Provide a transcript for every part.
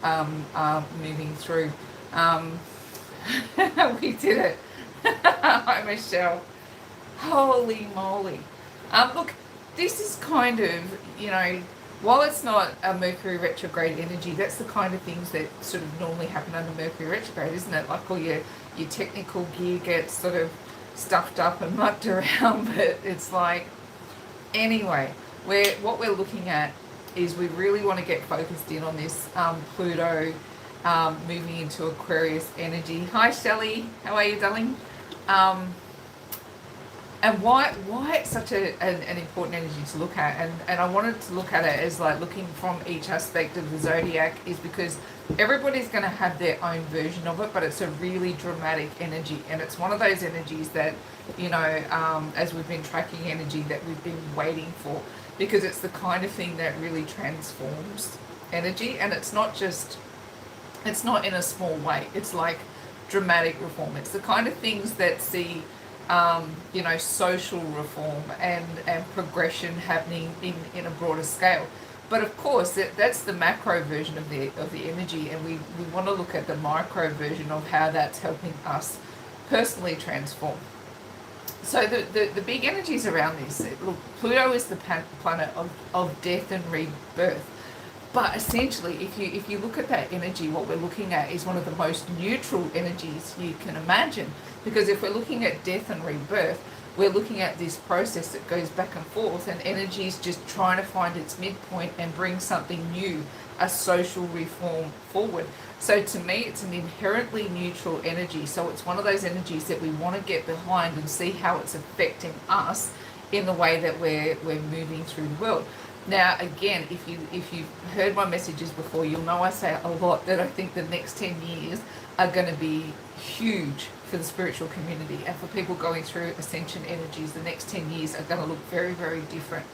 are moving through. Um, we did it. Hi, Michelle. Holy moly. Look, this is kind of, while it's not a Mercury retrograde energy, that's the kind of things that sort of normally happen under Mercury retrograde, isn't it? Like all your technical gear gets sort of stuffed up and mucked around, but it's like, anyway, what we're looking at is we really want to get focused in on this Pluto moving into Aquarius energy. Hi, Shelley. How are you, darling? Um, and why it's such an important energy to look at, and I wanted to look at it as like looking from each aspect of the zodiac, is because everybody's going to have their own version of it, but it's a really dramatic energy, and it's one of those energies that, as we've been tracking energy, that we've been waiting for, because it's the kind of thing that really transforms energy, and it's not in a small way. It's like dramatic reform. It's the kind of things that see social reform and progression happening in a broader scale. But of course, that's the macro version of the energy, and we want to look at the micro version of how that's helping us personally transform. So the big energies around this, look, Pluto is the planet of death and rebirth. But essentially, if you look at that energy, what we're looking at is one of the most neutral energies you can imagine. Because if we're looking at death and rebirth, we're looking at this process that goes back and forth, and energy is just trying to find its midpoint and bring something new, a social reform forward. So to me, it's an inherently neutral energy. So it's one of those energies that we want to get behind and see how it's affecting us in the way that we're moving through the world. Now, again, if you've heard my messages before, you'll know I say a lot that I think the next 10 years are going to be huge for the spiritual community, and for people going through ascension energies. The next 10 years are going to look very, very different.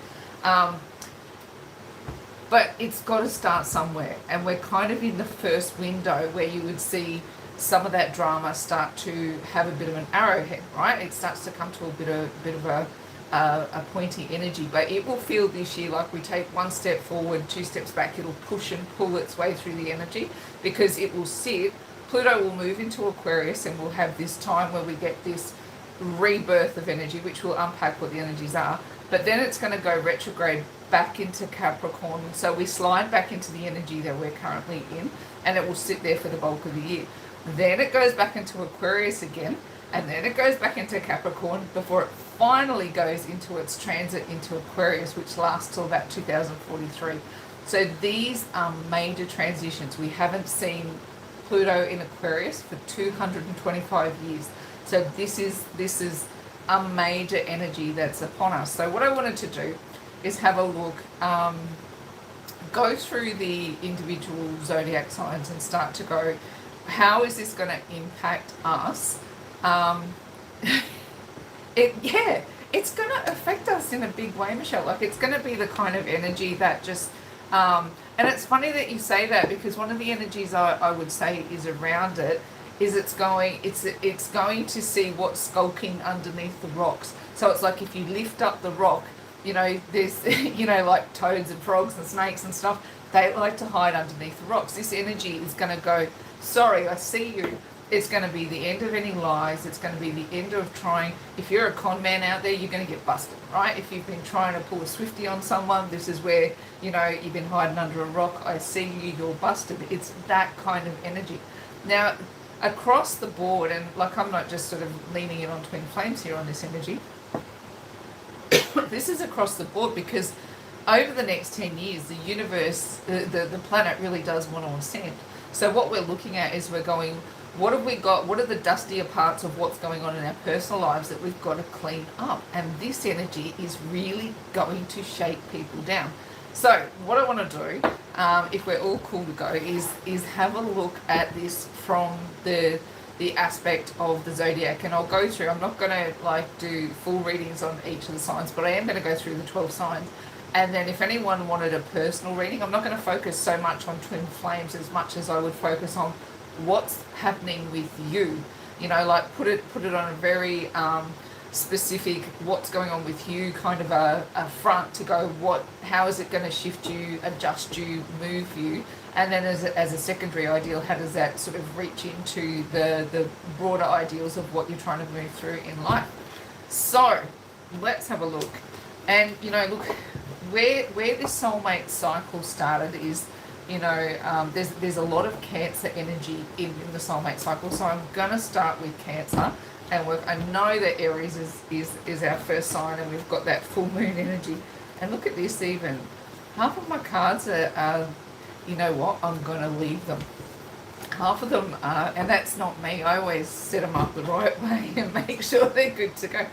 But it's got to start somewhere, and we're kind of in the first window where you would see some of that drama start to have a bit of an arrowhead, right? It starts to come to a bit of a pointy energy, but it will feel this year like we take one step forward, two steps back. It'll push and pull its way through the energy, because it will sit. Pluto will move into Aquarius, and we'll have this time where we get this rebirth of energy, which will unpack what the energies are. But then it's going to go retrograde back into Capricorn. So we slide back into the energy that we're currently in, and it will sit there for the bulk of the year. Then it goes back into Aquarius again, and then it goes back into Capricorn before it finally goes into its transit into Aquarius, which lasts till about 2043. So these are major transitions. We haven't seen Pluto in Aquarius for 225 years. So this is a major energy that's upon us. So what I wanted to do is have a look, go through the individual zodiac signs and start to go, how is this going to impact us? It's going to affect us in a big way, Michelle. Like, it's going to be the kind of energy that just, and it's funny that you say that, because one of the energies I would say is around it is it's going to see what's skulking underneath the rocks. So it's like if you lift up the rock, there's, like toads and frogs and snakes and stuff, they like to hide underneath the rocks. This energy is going to go, sorry, I see you. It's going to be the end of any lies. It's going to be the end of trying. If you're a con man out there, you're going to get busted, right? If you've been trying to pull a Swiftie on someone, this is where, you've been hiding under a rock. I see you, you're busted. It's that kind of energy. Now, across the board, and like I'm not just sort of leaning in on twin flames here on this energy, this is across the board, because over the next 10 years, the universe, the planet really does want to ascend. So what we're looking at is we're going, what have we got? What are the dustier parts of what's going on in our personal lives that we've got to clean up? And this energy is really going to shake people down. So what I want to do, if we're all cool to go, is have a look at this from the aspect of the zodiac, and I'll go through. I'm not going to do full readings on each of the signs, but I am going to go through the 12 signs. And then if anyone wanted a personal reading, I'm not going to focus so much on twin flames as much as I would focus on what's happening with you. Put it on a very specific, what's going on with you, kind of a front to go, how is it going to shift you, adjust you, move you, And then as a secondary ideal, how does that sort of reach into the broader ideals of what you're trying to move through in life? So let's have a look. And, you know, look, where this soulmate cycle started is, you know, there's a lot of Cancer energy in the soulmate cycle. So I'm going to start with Cancer and work. I know that Aries is our first sign, and we've got that full moon energy. And look at this even. Half of my cards are you know what, I'm going to leave them. Half of them are, and that's not me. I always set them up the right way and make sure they're good to go.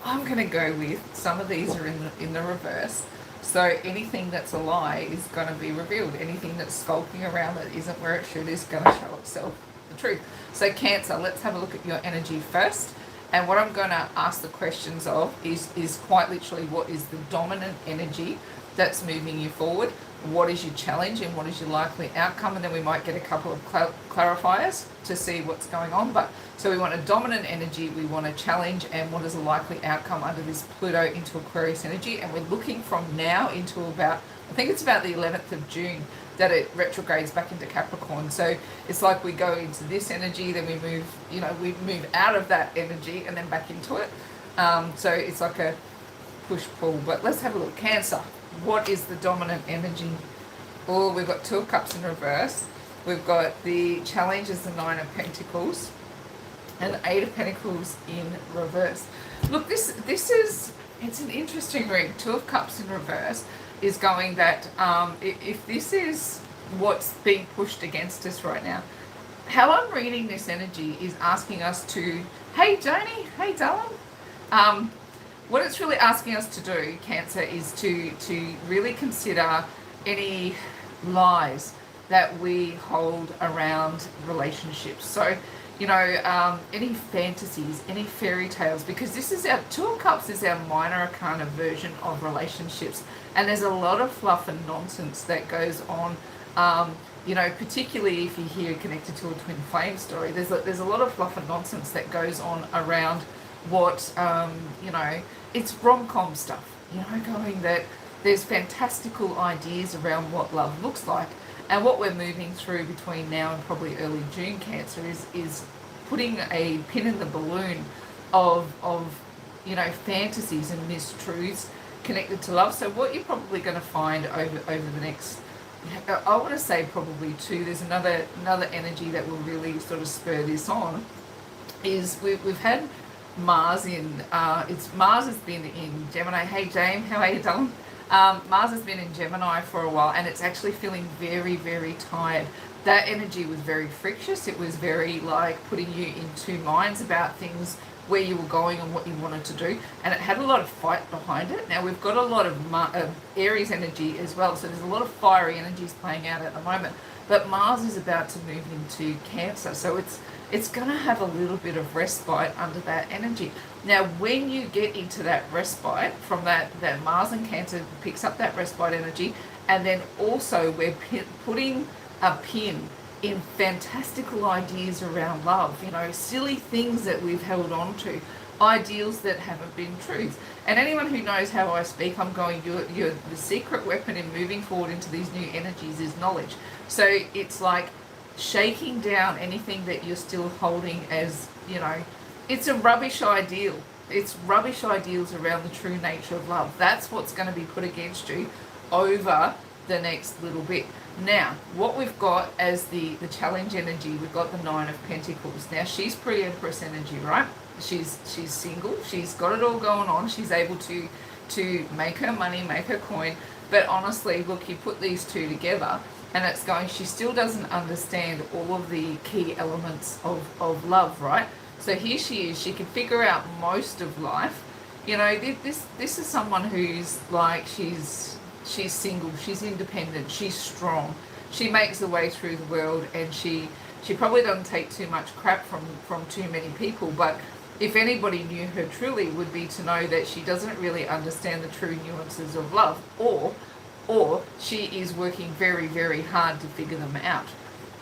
I'm going to go with some of these are in the reverse. So anything that's a lie is going to be revealed. Anything that's skulking around that isn't where it should is going to show itself the truth. So Cancer, let's have a look at your energy first. And what I'm going to ask the questions of is quite literally, what is the dominant energy that's moving you forward? What is your challenge and what is your likely outcome? And then we might get a couple of clarifiers to see what's going on. But so we want a dominant energy, we want a challenge, and what is a likely outcome under this Pluto into Aquarius energy. And we're looking from now into about, I think it's about the 11th of June that it retrogrades back into Capricorn. So it's like we go into this energy, then we move, you know, we move out of that energy and then back into it. So it's like a push-pull. But let's have a look. Cancer. What is the dominant energy? Oh, we've got Two of Cups in reverse. We've got the challenge is the Nine of Pentacles and the Eight of Pentacles in reverse. Look, this is, it's an interesting read. Two of Cups in reverse is going that if this is what's being pushed against us right now, how I'm reading this energy is asking us to, hey Joni, hey darling, what it's really asking us to do, Cancer, is to really consider any lies that we hold around relationships. So, you know, any fantasies, any fairy tales, because this is our Two of Cups is our minor arcana version of relationships, and there's a lot of fluff and nonsense that goes on. You know, particularly if you hear connected to a twin flame story, there's a lot of fluff and nonsense that goes on around what, you know, it's rom-com stuff, you know, going that there's fantastical ideas around what love looks like. And what we're moving through between now and probably early June, Cancer, is putting a pin in the balloon of you know, fantasies and mistruths connected to love. So what you're probably going to find over the next, I want to say probably two, there's another energy that will really sort of spur this on, is we've had Mars in, Mars has been in Gemini. Hey James, how are you darling? Mars has been in Gemini for a while, and it's actually feeling very, very tired. That energy was very frictious. It was very like putting you in two minds about things, where you were going and what you wanted to do, and it had a lot of fight behind it. Now we've got a lot of Aries energy as well, so there's a lot of fiery energies playing out at the moment. But Mars is about to move into Cancer, so it's going to have a little bit of respite under that energy. Now, when you get into that respite from that Mars and Cancer picks up that respite energy, and then also we're putting a pin in fantastical ideas around love, you know, silly things that we've held on to, ideals that haven't been truths. And anyone who knows how I speak, I'm going, you're the secret weapon in moving forward into these new energies is knowledge. So it's like shaking down anything that you're still holding as, you know, it's a rubbish ideal. It's rubbish ideals around the true nature of love. That's what's going to be put against you over the next little bit. Now, what we've got as the challenge energy, we've got the Nine of Pentacles. Now, she's pre-Empress energy, right? She's single. She's got it all going on. She's able to make her money, make her coin. But honestly, look, you put these two together, and it's going, she still doesn't understand all of the key elements of love, right? So here she is. She can figure out most of life. You know, this is someone who's like, she's single, she's independent, she's strong, she makes her way through the world, and she probably doesn't take too much crap from too many people. But if anybody knew her truly, would be to know that she doesn't really understand the true nuances of love, or she is working very, very hard to figure them out.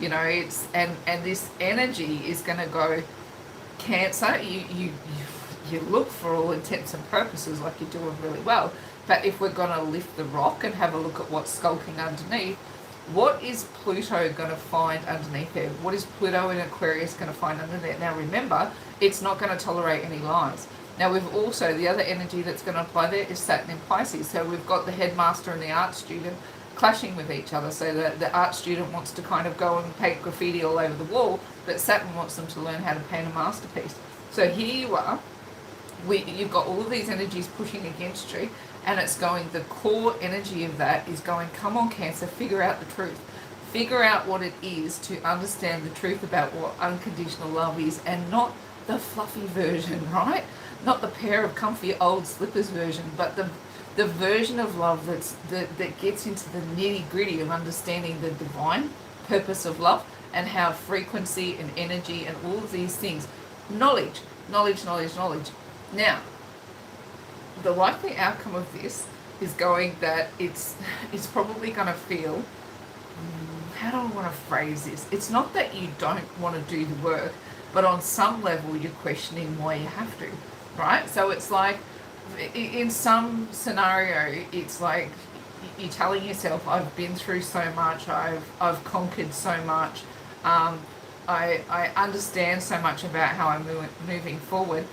You know, it's and this energy is going to go, Cancer, you look for all intents and purposes like you're doing really well. But if we're going to lift the rock and have a look at what's skulking underneath, What is Pluto going to find underneath there? What is Pluto in Aquarius going to find under there? Now remember, it's not going to tolerate any lies. Now we've also, the other energy that's going to apply there is Saturn in Pisces. So we've got the headmaster and the art student clashing with each other. So the art student wants to kind of go and paint graffiti all over the wall, but Saturn wants them to learn how to paint a masterpiece. So here you are, you've got all of these energies pushing against you, and it's going, the core energy of that is going, come on Cancer, figure out the truth. Figure out what it is to understand the truth about what unconditional love is, and not the fluffy version, right? Not the pair of comfy old slippers version, but the version of love that gets into the nitty gritty of understanding the divine purpose of love, and how frequency and energy and all of these things, knowledge. Now, the likely outcome of this is going that it's probably going to feel, how do I want to phrase this? It's not that you don't want to do the work, but on some level you're questioning why you have to, right? So it's like, in some scenario, it's like you're telling yourself, I've been through so much, I've conquered so much, I understand so much about how I'm moving forward.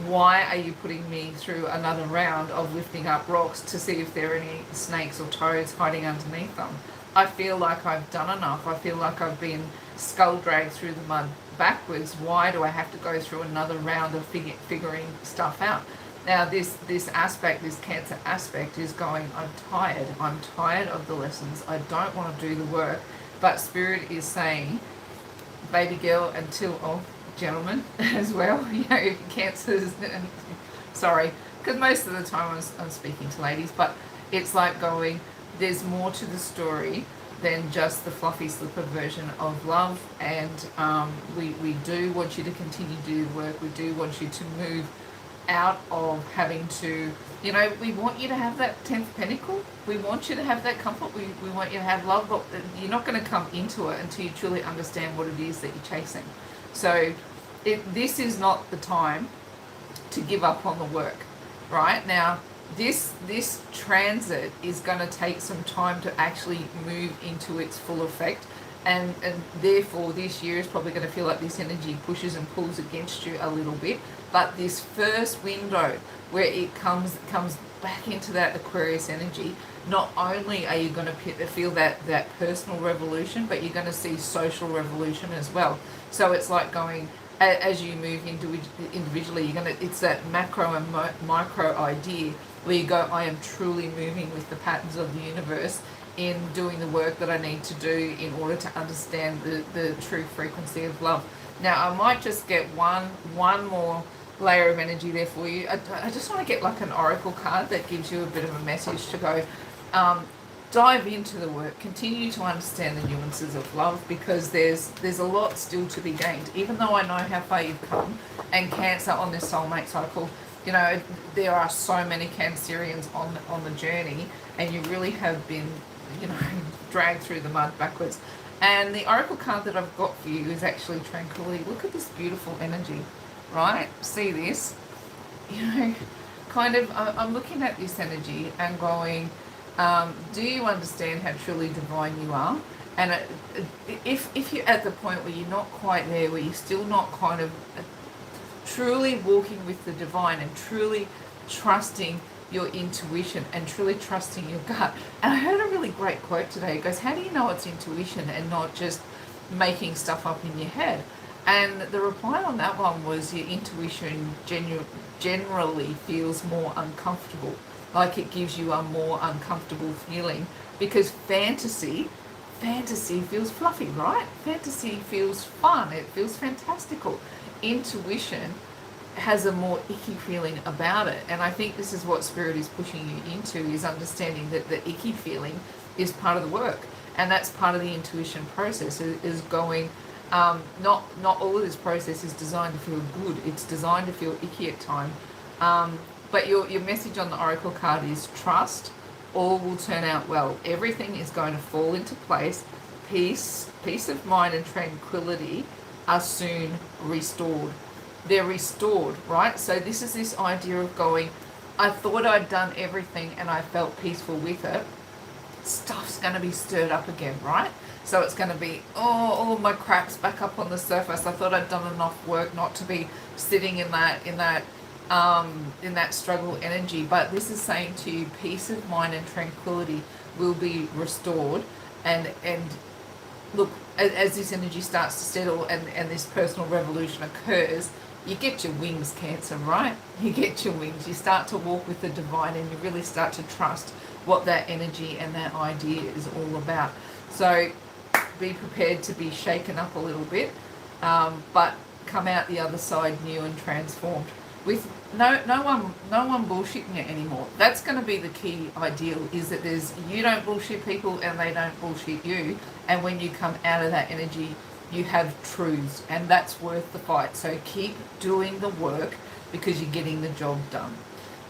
Why are you putting me through another round of lifting up rocks to see if there are any snakes or toads hiding underneath them? I feel like I've done enough. I feel like I've been skull dragged through the mud backwards. Why do I have to go through another round of figuring stuff out? Now this aspect, this Cancer aspect is going, I'm tired of the lessons. I don't want to do the work. But Spirit is saying, baby girl, until, gentlemen as well, Cancers, sorry, because most of the time I'm speaking to ladies, but it's like going, there's more to the story than just the fluffy slipper version of love, and we do want you to continue to do the work. We do want you to move out of having to, we want you to have that 10th pentacle. We want you to have that comfort. We want you to have love, but you're not going to come into it until you truly understand what it is that you're chasing. So this is not the time to give up on the work, right? Now, this transit is going to take some time to actually move into its full effect, and therefore this year is probably going to feel like this energy pushes and pulls against you a little bit. But this first window where it comes back into that Aquarius energy, not only are you going to feel that personal revolution, but you're going to see social revolution as well. So it's like going, as you move individually, it's that macro and micro idea where you go, I am truly moving with the patterns of the universe in doing the work that I need to do in order to understand the true frequency of love. Now, I might just get one more layer of energy there for you. I just want to get like an oracle card that gives you a bit of a message to go, dive into the work, continue to understand the nuances of love, because there's a lot still to be gained. Even though I know how far you've come, and Cancer on this soulmate cycle, there are so many Cancerians on the journey, and you really have been, dragged through the mud backwards. And the oracle card that I've got for you is actually Tranquility. Look at this beautiful energy, right? See this? I'm looking at this energy and going, do you understand how truly divine you are? And if you're at the point where you're not quite there, where you're still not kind of truly walking with the divine and truly trusting your intuition and truly trusting your gut. And I heard a really great quote today. It goes, how do you know it's intuition and not just making stuff up in your head? And the reply on that one was, your intuition generally feels more uncomfortable, like it gives you a more uncomfortable feeling, because fantasy feels fluffy, right? Fantasy feels fun, it feels fantastical. Intuition has a more icky feeling about it, and I think this is what Spirit is pushing you into, is understanding that the icky feeling is part of the work, and that's part of the intuition process, is going, not all of this process is designed to feel good, it's designed to feel icky at times, but your message on the oracle card is trust, all will turn out well, everything is going to fall into place, peace of mind and tranquility are soon restored. They're restored, right? So this is this idea of going, I thought I'd done everything and I felt peaceful with it, stuff's going to be stirred up again, right? So it's going to be, oh, all of my crap's back up on the surface. I thought I'd done enough work not to be sitting in that struggle energy. But this is saying to you, peace of mind and tranquility will be restored. And look, as this energy starts to settle and this personal revolution occurs, you get your wings, Cancer, right? You get your wings. You start to walk with the divine, and you really start to trust what that energy and that idea is all about. So be prepared to be shaken up a little bit, but come out the other side new and transformed, with no one bullshitting it anymore. That's going to be the key ideal, is that you don't bullshit people and they don't bullshit you, and when you come out of that energy, you have truths, and that's worth the fight. So keep doing the work, because you're getting the job done.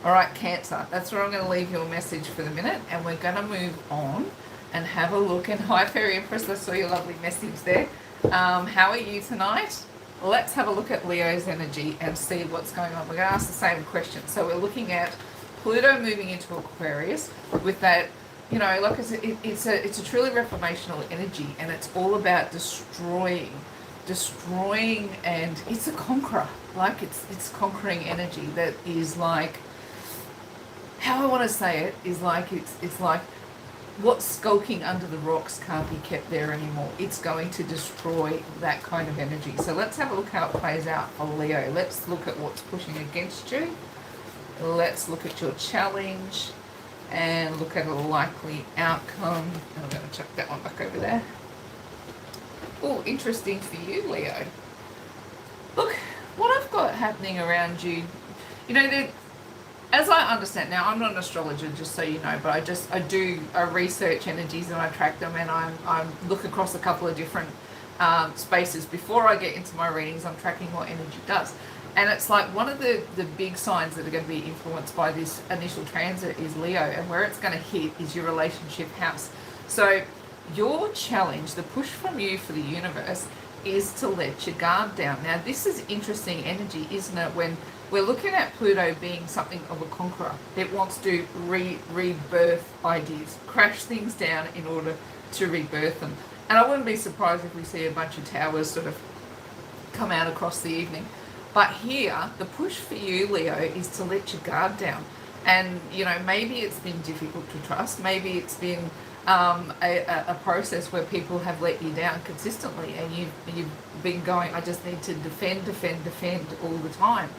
All right, Cancer, that's where I'm going to leave your message for the minute, and we're going to move on and have a look. And hi, Fairy Empress, I saw your lovely message there. How are you tonight? Let's have a look at Leo's energy and see what's going on. We're going to ask the same question. So we're looking at Pluto moving into Aquarius with that, you know, like I said, it's a truly reformational energy, and it's all about destroying, and it's a conqueror. Like it's conquering energy that is like, how I want to say it is like, it's like what's skulking under the rocks can't be kept there anymore. It's going to destroy that kind of energy. So let's have a look how it plays out for Leo. Let's look at what's pushing against you. Let's look at your challenge and look at a likely outcome. And I'm going to chuck that one back over there. Oh, interesting for you, Leo. Look, what I've got happening around you, you know, as I understand, now I'm not an astrologer, just so you know, but I research energies and I track them, and I look across a couple of different spaces. Before I get into my readings, I'm tracking what energy does. And it's like one of the big signs that are going to be influenced by this initial transit is Leo, and where it's going to hit is your relationship house. So your challenge, the push from you for the universe, is to let your guard down. Now, this is interesting energy, isn't it? When we're looking at Pluto being something of a conqueror, it wants to rebirth ideas, crash things down in order to rebirth them. And I wouldn't be surprised if we see a bunch of towers sort of come out across the evening. But here, the push for you, Leo, is to let your guard down. And, you know, maybe it's been difficult to trust. Maybe it's been a process where people have let you down consistently, and you've been going, I just need to defend all the time.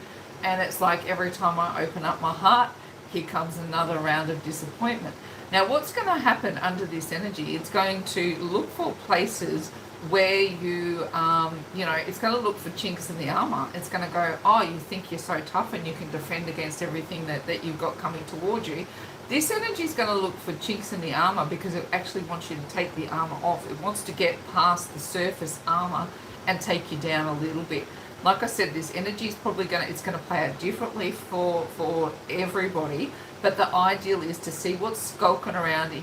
And it's like every time I open up my heart, here comes another round of disappointment. Now, what's going to happen under this energy? It's going to look for places where you know, it's going to look for chinks in the armor. It's going to go, oh, you think you're so tough and you can defend against everything that you've got coming towards you. This energy is going to look for chinks in the armor because it actually wants you to take the armor off. It wants to get past the surface armor and take you down a little bit. Like I said, this energy is probably going to play out differently for everybody, but the ideal is to see what's skulking around in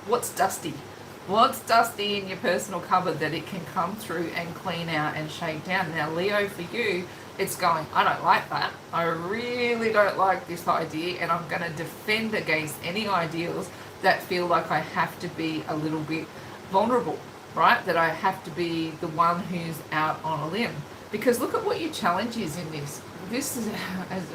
what's dusty in your personal cupboard that it can come through and clean out and shake down. Now, Leo, for you, it's going, I don't like that. I really don't like this idea, and I'm going to defend against any ideals that feel like I have to be a little bit vulnerable, right? That I have to be the one who's out on a limb. Because look at what your challenge is in this. This is,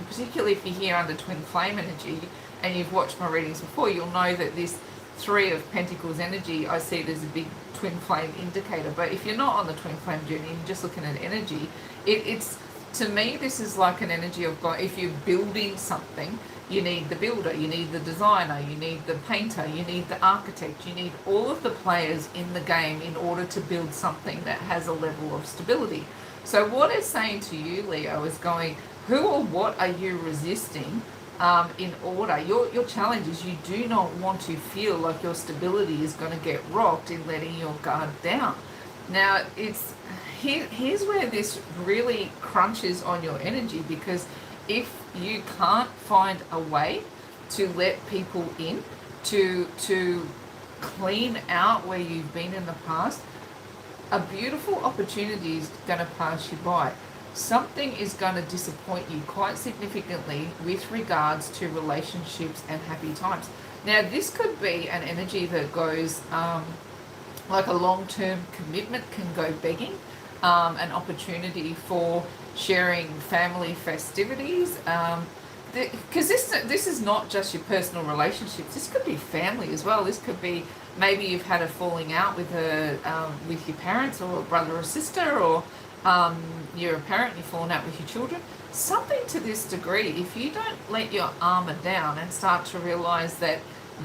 particularly if you're here under twin flame energy and you've watched my readings before, you'll know that this Three of Pentacles energy, I see it as a big twin flame indicator. But if you're not on the twin flame journey and you're just looking at energy, it's, to me, this is like an energy of, if you're building something, you need the builder, you need the designer, you need the painter, you need the architect, you need all of the players in the game in order to build something that has a level of stability. So what it's saying to you, Leo, is going, who or what are you resisting in order? Your challenge is you do not want to feel like your stability is going to get rocked in letting your guard down. Now, here's where this really crunches on your energy, because if you can't find a way to let people in, to clean out where you've been in the past, a beautiful opportunity is going to pass you by. Something is going to disappoint you quite significantly with regards to relationships and happy times. Now, this could be an energy that goes like a long-term commitment can go begging, an opportunity for sharing family festivities. Because this is not just your personal relationships. This could be family as well. This could be maybe you've had a falling out with your parents or a brother or sister, or you're apparently falling out with your children. Something to this degree. If you don't let your armor down and start to realize that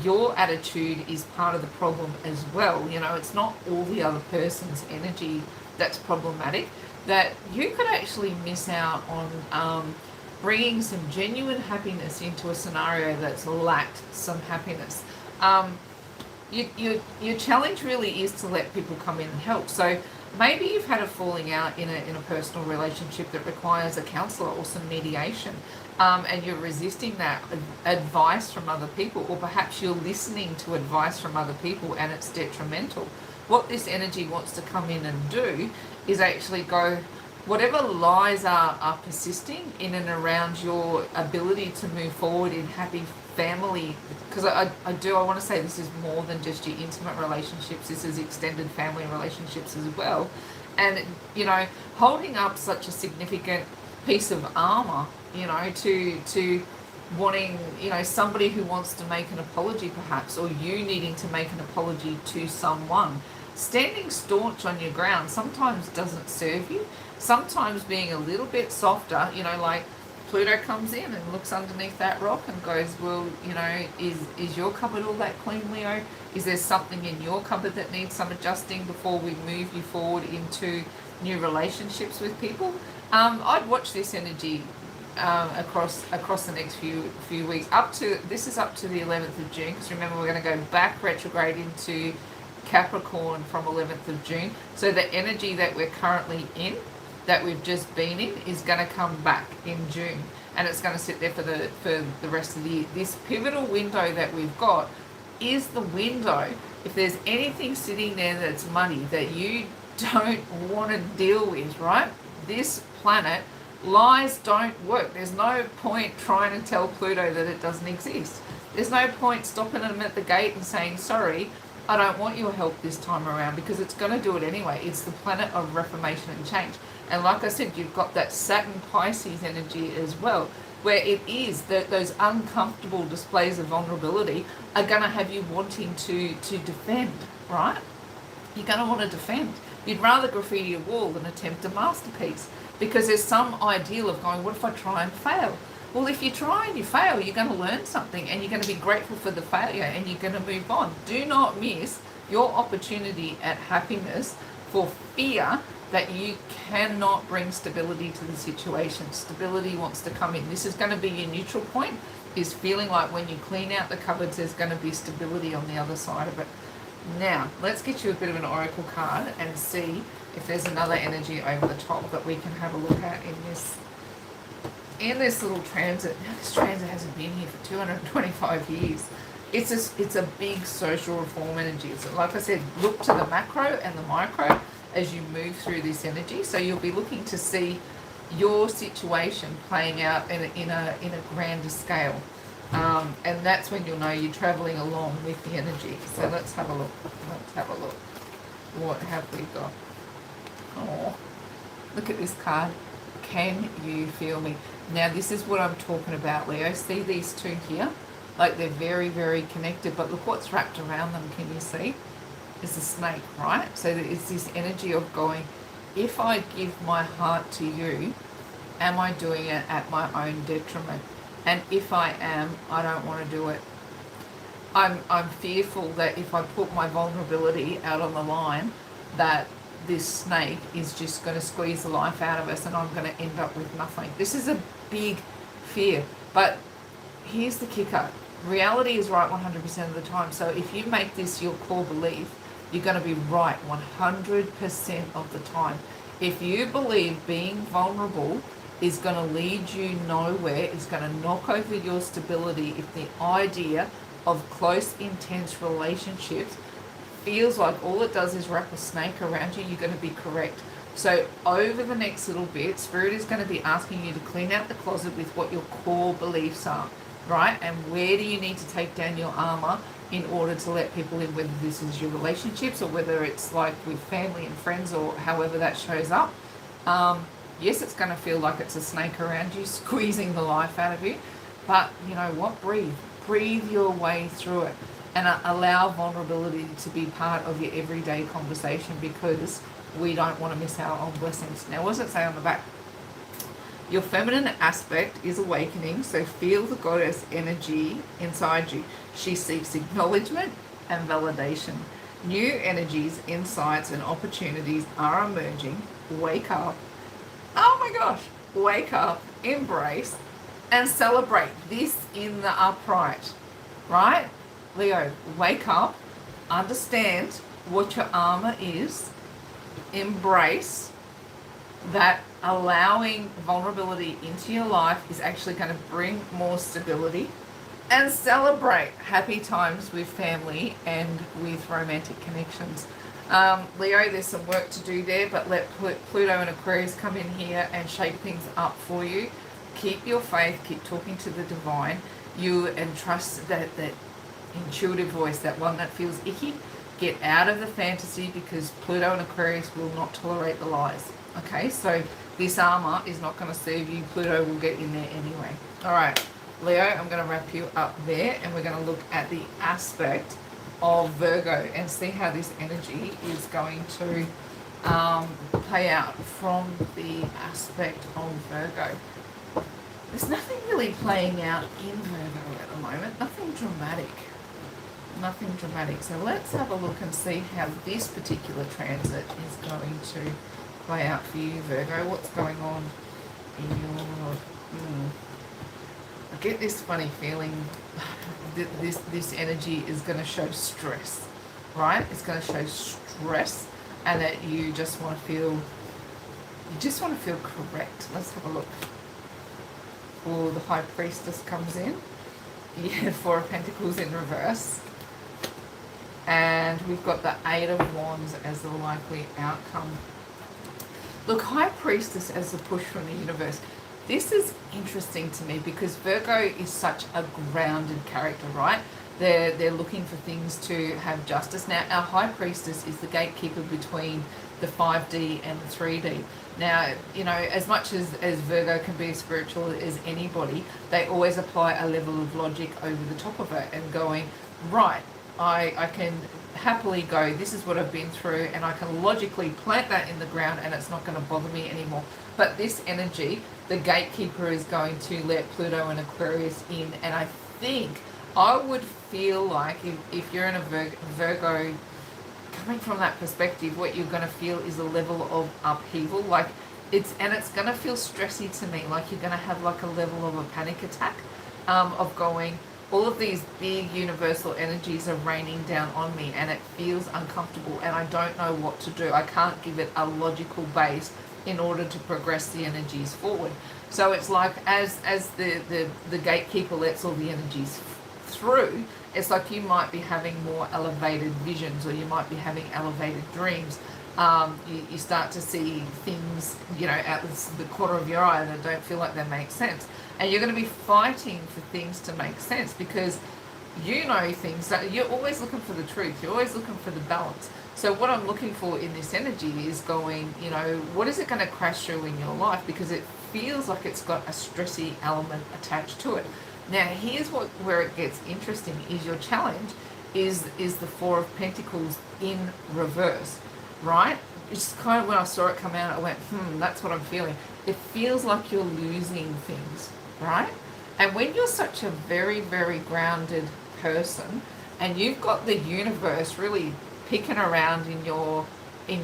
your attitude is part of the problem as well, you know, it's not all the other person's energy that's problematic, that you could actually miss out on bringing some genuine happiness into a scenario that's lacked some happiness. Your challenge really is to let people come in and help. So maybe you've had a falling out in a personal relationship that requires a counselor or some mediation, and you're resisting that advice from other people, or perhaps you're listening to advice from other people and it's detrimental. What this energy wants to come in and do is actually go, whatever lies are persisting in and around your ability to move forward in happy family, because I want to say this is more than just your intimate relationships, this is extended family relationships as well. And, you know, holding up such a significant piece of armor, you know, to wanting, you know, somebody who wants to make an apology perhaps, or you needing to make an apology to someone. Standing staunch on your ground sometimes doesn't serve you. Sometimes being a little bit softer, you know, like Pluto comes in and looks underneath that rock and goes, well, you know, is your cupboard all that clean, Leo? Is there something in your cupboard that needs some adjusting before we move you forward into new relationships with people? I'd watch this energy across the next few weeks. This is up to the 11th of June, because remember we're going to go back retrograde into Capricorn from 11th of June. So the energy that we're currently in, that we've just been in, is going to come back in June, and it's going to sit there for the rest of the year. This pivotal window that we've got is the window. If there's anything sitting there that's muddy that you don't want to deal with, right? This planet, lies don't work. There's no point trying to tell Pluto that it doesn't exist. There's no point stopping them at the gate and saying, sorry, I don't want your help this time around, because it's going to do it anyway. It's the planet of reformation and change. And like I said, you've got that Saturn Pisces energy as well, where it is that those uncomfortable displays of vulnerability are going to have you wanting to defend, right? You're going to want to defend. You'd rather graffiti a wall than attempt a masterpiece, because there's some ideal of going, what if I try and fail? Well, if you try and you fail, you're going to learn something, and you're going to be grateful for the failure, and you're going to move on. Do not miss your opportunity at happiness for fear that you cannot bring stability to the situation. Stability wants to come in. This is going to be your neutral point, is feeling like when you clean out the cupboards, there's going to be stability on the other side of it. Now, let's get you a bit of an oracle card and see if there's another energy over the top that we can have a look at in this little transit. Now, this transit hasn't been here for 225 years. It's a big social reform energy. So like I said, look to the macro and the micro as you move through this energy. So you'll be looking to see your situation playing out in a grander scale. And that's when you'll know you're traveling along with the energy. So let's have a look. What have we got? Oh, look at this card. Can you feel me? Now, this is what I'm talking about, Leo. See these two here? Like, they're very, very connected, but look what's wrapped around them. Can you see? It's a snake, right? So it's this energy of going, if I give my heart to you, am I doing it at my own detriment? And if I am, I don't want to do it. I'm fearful that if I put my vulnerability out on the line, that this snake is just going to squeeze the life out of us and I'm going to end up with nothing. This is a big fear. But here's the kicker. Reality is right 100% of the time. So if you make this your core belief, you're going to be right 100% of the time. If you believe being vulnerable is going to lead you nowhere, it's going to knock over your stability, if the idea of close, intense relationships feels like all it does is wrap a snake around you, you're going to be correct. So over the next little bit, Spirit is going to be asking you to clean out the closet with what your core beliefs are. right? And where do you need to take down your armor in order to let people in, whether this is your relationships or whether it's like with family and friends or however that shows up. Yes, it's going to feel like it's a snake around you, squeezing the life out of you. But you know what? Breathe. Breathe your way through it. And allow vulnerability to be part of your everyday conversation, because we don't want to miss out on blessings. Now, what does it say on the back? Your feminine aspect is awakening, so feel the goddess energy inside you. She seeks acknowledgement and validation. New energies, insights, and opportunities are emerging. Wake up. Oh my gosh. Wake up, embrace, and celebrate this in the upright, right? Leo, wake up, understand what your armor is, embrace that allowing vulnerability into your life is actually going to bring more stability, and celebrate happy times with family and with romantic connections. Leo, there's some work to do there, but let Pluto and Aquarius come in here and shake things up for you. Keep your faith, keep talking to the divine, and trust that intuitive voice, that one that feels icky. Get out of the fantasy, because Pluto and Aquarius will not tolerate the lies. Okay, so this armor is not going to serve you. Pluto will get in there anyway. All right, Leo, I'm going to wrap you up there, and we're going to look at the aspect of Virgo and see how this energy is going to play out from the aspect of Virgo. There's nothing really playing out in Virgo at the moment. Nothing dramatic. Nothing dramatic. So let's have a look and see how this particular transit is going to play out for you, Virgo. What's going on in your... I get this funny feeling that this energy is going to show stress, right? It's going to show stress, and that you just want to feel correct. Let's have a look. Oh, the High Priestess comes in. Yeah, Four of Pentacles in reverse. And we've got the Eight of Wands as the likely outcome. Look, High Priestess as the push from the universe. This is interesting to me because Virgo is such a grounded character, right? They're looking for things to have justice. Now, our High Priestess is the gatekeeper between the 5D and the 3D. Now, you know, as much as Virgo can be as spiritual as anybody, they always apply a level of logic over the top of it and going, right, I can happily go, this is what I've been through, and I can logically plant that in the ground and it's not going to bother me anymore. But this energy, the gatekeeper is going to let Pluto and Aquarius in, and I think I would feel like if you're in a Virgo, coming from that perspective, what you're going to feel is a level of upheaval, like it's going to feel stressy to me, like you're going to have like a level of a panic attack, of going, all of these big universal energies are raining down on me and it feels uncomfortable and I don't know what to do. I can't give it a logical base in order to progress the energies forward. So it's like as the gatekeeper lets all the energies through, it's like you might be having more elevated visions, or you might be having elevated dreams. You start to see things, you know, out the corner of your eye that don't feel like they make sense. And you're going to be fighting for things to make sense because you know things that you're always looking for the truth. You're always looking for the balance. So what I'm looking for in this energy is going, you know, what is it going to crash through in your life? Because it feels like it's got a stressy element attached to it. Now, here's where it gets interesting is your challenge is the Four of Pentacles in reverse, right? It's kind of when I saw it come out, I went, that's what I'm feeling. It feels like you're losing things, right? And when you're such a very, very grounded person and you've got the universe really picking around in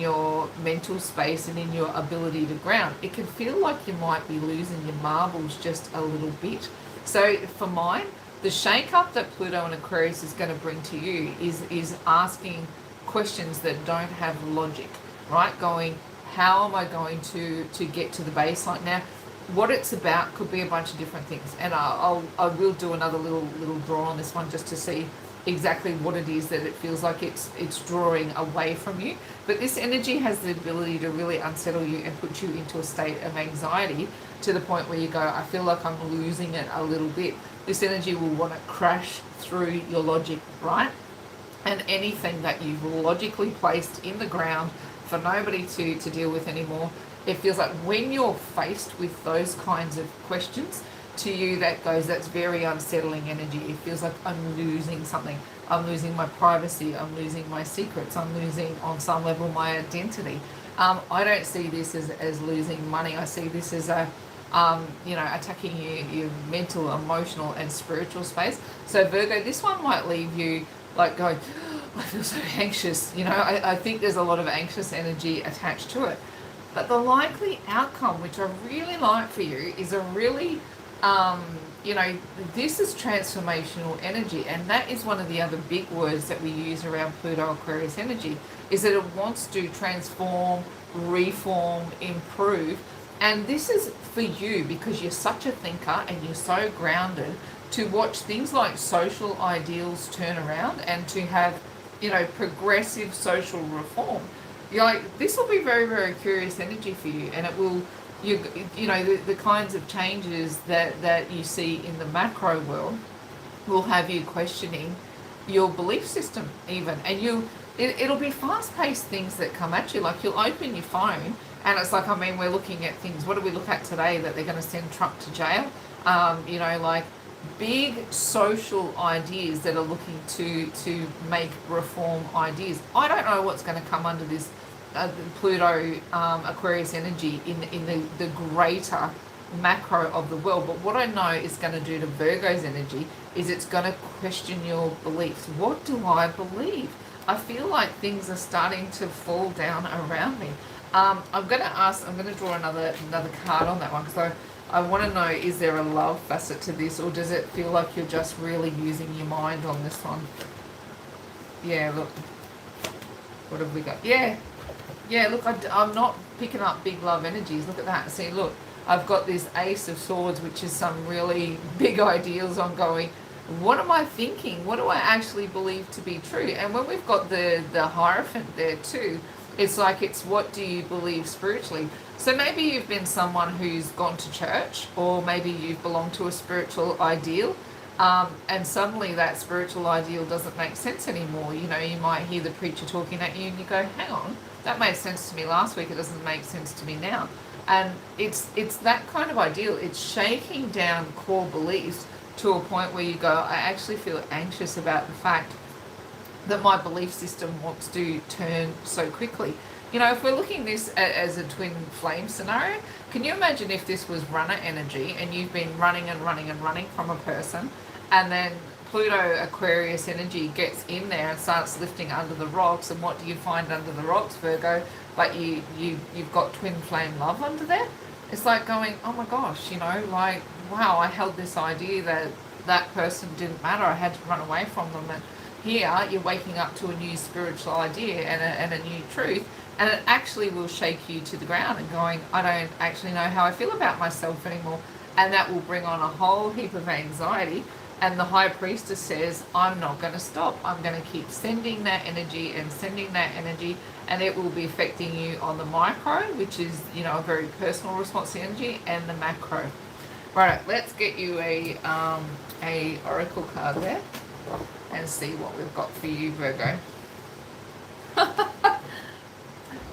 your mental space and in your ability to ground, it can feel like you might be losing your marbles just a little bit. So for mine, the shake-up that Pluto and Aquarius is going to bring to you is asking questions that don't have logic, right? Going, how am I going to get to the baseline? Now, what it's about could be a bunch of different things, and I will do another little draw on this one just to see exactly what it is that it feels like it's drawing away from you. But this energy has the ability to really unsettle you and put you into a state of anxiety to the point where you go, I feel like I'm losing it a little bit. This energy will want to crash through your logic, right? And anything that you've logically placed in the ground for nobody to deal with anymore, it feels like when you're faced with those kinds of questions, to you that's very unsettling energy. It feels like I'm losing something. I'm losing my privacy. I'm losing my secrets. I'm losing, on some level, my identity. I don't see this as losing money. I see this as attacking your mental, emotional, and spiritual space. So Virgo, this one might leave you like going, I feel so anxious. I think there's a lot of anxious energy attached to it. But the likely outcome, which I really like for you, is a really this is transformational energy, and that is one of the other big words that we use around Pluto Aquarius energy, is that it wants to transform, reform, improve. And this is for you because you're such a thinker and you're so grounded to watch things like social ideals turn around and to have, progressive social reform. This will be very, very curious energy for you, and it will, the kinds of changes that you see in the macro world will have you questioning your belief system even. And it'll be fast-paced things that come at you. Like, you'll open your phone and it's like, we're looking at things. What do we look at today? That they're going to send Trump to jail? Like big social ideas that are looking to make reform ideas. I don't know what's going to come under this Pluto Aquarius energy in the greater macro of the world, but what I know is going to do to Virgo's energy is it's going to question your beliefs. What do I believe? I feel like things are starting to fall down around me. I'm going to draw another card on that one, because I want to know, is there a love facet to this, or does it feel like you're just really using your mind on this one? Yeah, look. What have we got? Yeah, look, I'm not picking up big love energies. Look at that. See, look, I've got this Ace of Swords, which is some really big ideals ongoing. What am I thinking? What do I actually believe to be true? And when we've got the Hierophant there too, it's like, it's what do you believe spiritually? So maybe you've been someone who's gone to church, or maybe you've belonged to a spiritual ideal, and suddenly that spiritual ideal doesn't make sense anymore. You might hear the preacher talking at you and you go, hang on, that made sense to me last week, it doesn't make sense to me now. And it's that kind of ideal. It's shaking down core beliefs to a point where you go, I actually feel anxious about the fact that my belief system wants to turn so quickly. If we're looking this as a twin flame scenario, can you imagine if this was runner energy and you've been running and running and running from a person, and then Pluto Aquarius energy gets in there and starts lifting under the rocks, and what do you find under the rocks, Virgo? But you've got twin flame love under there. It's like going, oh my gosh, like, wow, I held this idea that person didn't matter, I had to run away from them. And here you're waking up to a new spiritual idea and a new truth, and it actually will shake you to the ground and going, I don't actually know how I feel about myself anymore. And that will bring on a whole heap of anxiety. And the High Priestess says, I'm not going to stop. I'm going to keep sending that energy and sending that energy, and it will be affecting you on the micro, which is, a very personal response to energy, and the macro. Right, let's get you a oracle card there and see what we've got for you, Virgo.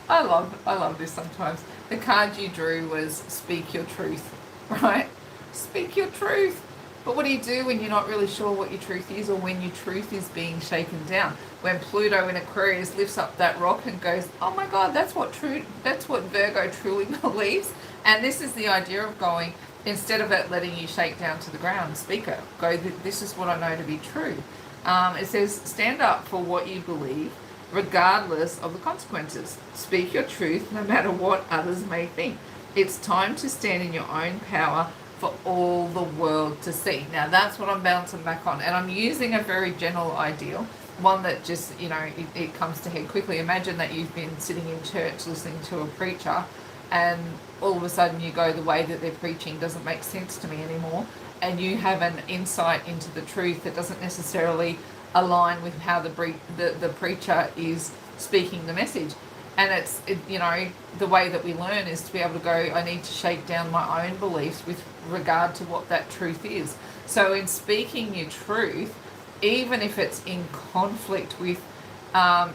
I love this sometimes. The card you drew was Speak Your Truth, right? Speak your truth. But what do you do when you're not really sure what your truth is, or when your truth is being shaken down? When Pluto in Aquarius lifts up that rock and goes, oh my God, that's what Virgo truly believes. And this is the idea of going, instead of it letting you shake down to the ground, speak it. Go, this is what I know to be true. It says, stand up for what you believe, regardless of the consequences. Speak your truth, no matter what others may think. It's time to stand in your own power for all the world to see. Now that's what I'm bouncing back on, and I'm using a very general ideal, one that just, it comes to head quickly. Imagine that you've been sitting in church listening to a preacher, and all of a sudden you go, the way that they're preaching doesn't make sense to me anymore, and you have an insight into the truth that doesn't necessarily align with how the preacher is speaking the message. And you know, the way that we learn is to be able to go, I need to shake down my own beliefs with regard to what that truth is. So in speaking your truth, even if it's in conflict with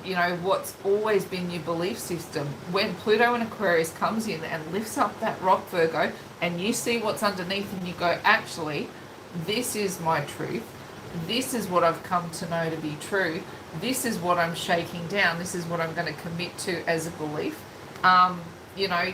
you know, what's always been your belief system, when Pluto in Aquarius comes in and lifts up that rock, Virgo, and you see what's underneath and you go, actually, this is my truth. This is what I've come to know to be true. This is what I'm shaking down. This is what I'm going to commit to as a belief. You know,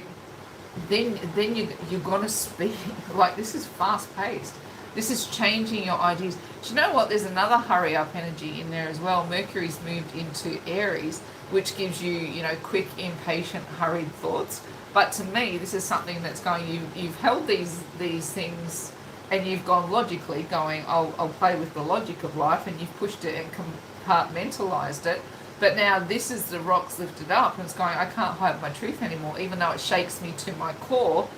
then you're going to speak. Like, this is fast paced. This is changing your ideas. Do you know what? There's another hurry up energy in there as well. Mercury's moved into Aries, which gives you, you know, quick, impatient, hurried thoughts. But to me, this is something that's going, you've held these things and you've gone logically going, I'll play with the logic of life, and you've pushed it and compartmentalized it. But now this is the rocks lifted up and it's going, I can't hide my truth anymore. Even though it shakes me to my core,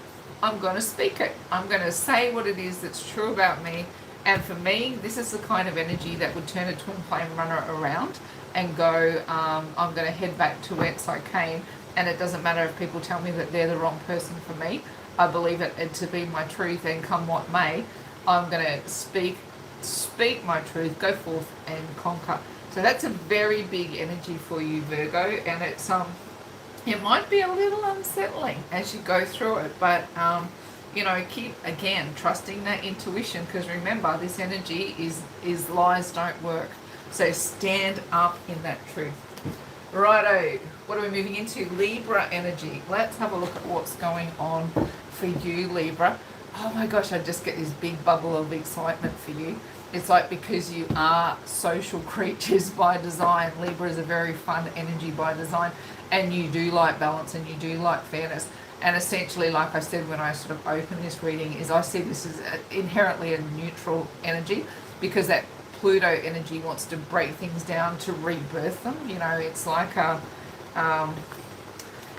I'm going to speak it. I'm going to say what it is that's true about me. And for me, this is the kind of energy that would turn a twin flame runner around and go, I'm going to head back to whence I came. And it doesn't matter if people tell me that they're the wrong person for me. I believe it to be my truth, and come what may, I'm going to speak my truth, go forth and conquer. So that's a very big energy for you, Virgo, and it's it might be a little unsettling as you go through it, but you know, keep again trusting that intuition, because remember, this energy is lies don't work. So stand up in that truth. Righto, what are we moving into? Libra energy. Let's have a look at what's going on for you, Libra. Oh my gosh, I just get this big bubble of excitement for you. It's like, because you are social creatures by design. Libra is a very fun energy by design, and you do like balance and you do like fairness. And essentially, like I said when I sort of opened this reading, is I see this as inherently a neutral energy, because that Pluto energy wants to break things down to rebirth them. You know, it's like a,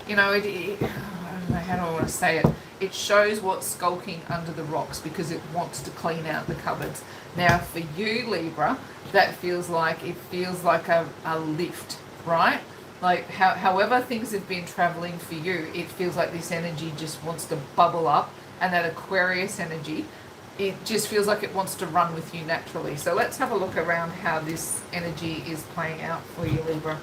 you know, I don't know, how do I want to say it? It shows what's skulking under the rocks because it wants to clean out the cupboards. Now, for you, Libra, that feels like a lift, right? Like, however things have been traveling for you, it feels like this energy just wants to bubble up, and that Aquarius energy, it just feels like it wants to run with you naturally. So let's have a look around how this energy is playing out for you, Libra.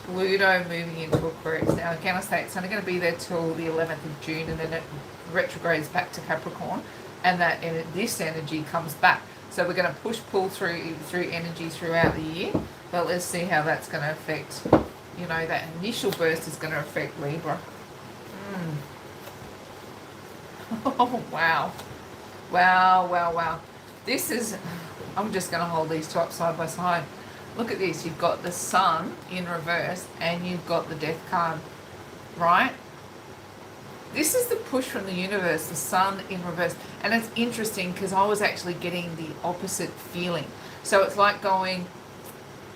Pluto moving into Aquarius. Now, again, I say it's only going to be there till the 11th of June, and then it retrogrades back to Capricorn, and this energy comes back. So we're going to pull through energy throughout the year, but let's see how that's going to affect, you know, that initial burst is going to affect Libra. Oh, wow. Wow. This is, I'm just going to hold these two up side by side. Look at this. You've got the Sun in reverse and you've got the Death card, right? This is the push from the universe, the Sun in reverse. And it's interesting because I was actually getting the opposite feeling. So it's like going,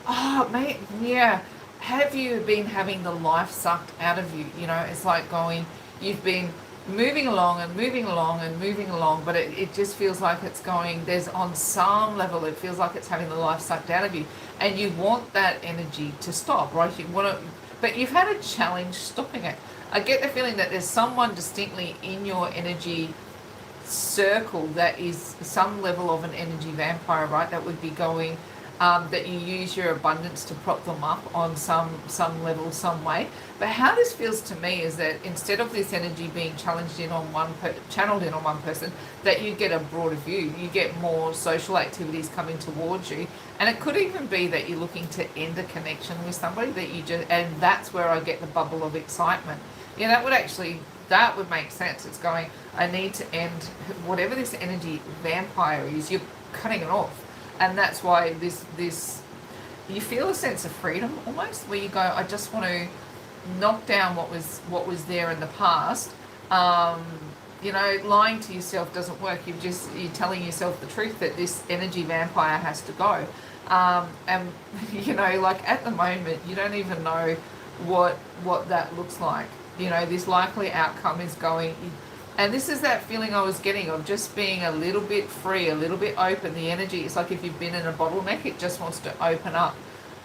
oh, mate, yeah, have you been having the life sucked out of you? You know, it's like going, you've been moving along, but it just feels like it's going, there's on some level, it feels like it's having the life sucked out of you. And you want that energy to stop, right? You want to, but you've had a challenge stopping it. I get the feeling that there's someone distinctly in your energy circle that is some level of an energy vampire, right? That would be going, that you use your abundance to prop them up on some level, some way. But how this feels to me is that instead of this energy being channeled in on one person, that you get a broader view. You get more social activities coming towards you, and it could even be that you're looking to end a connection with somebody that you just, and that's where I get the bubble of excitement. Yeah, that would make sense. It's going, I need to end whatever this energy vampire is. You're cutting it off. And that's why this you feel a sense of freedom almost, where you go, I just want to knock down what was there in the past. You know, lying to yourself doesn't work. You're telling yourself the truth that this energy vampire has to go. And you know, like at the moment, you don't even know what that looks like. You know, this likely outcome is going, And this is that feeling I was getting of just being a little bit free, a little bit open. The energy, it's like if you've been in a bottleneck, it just wants to open up.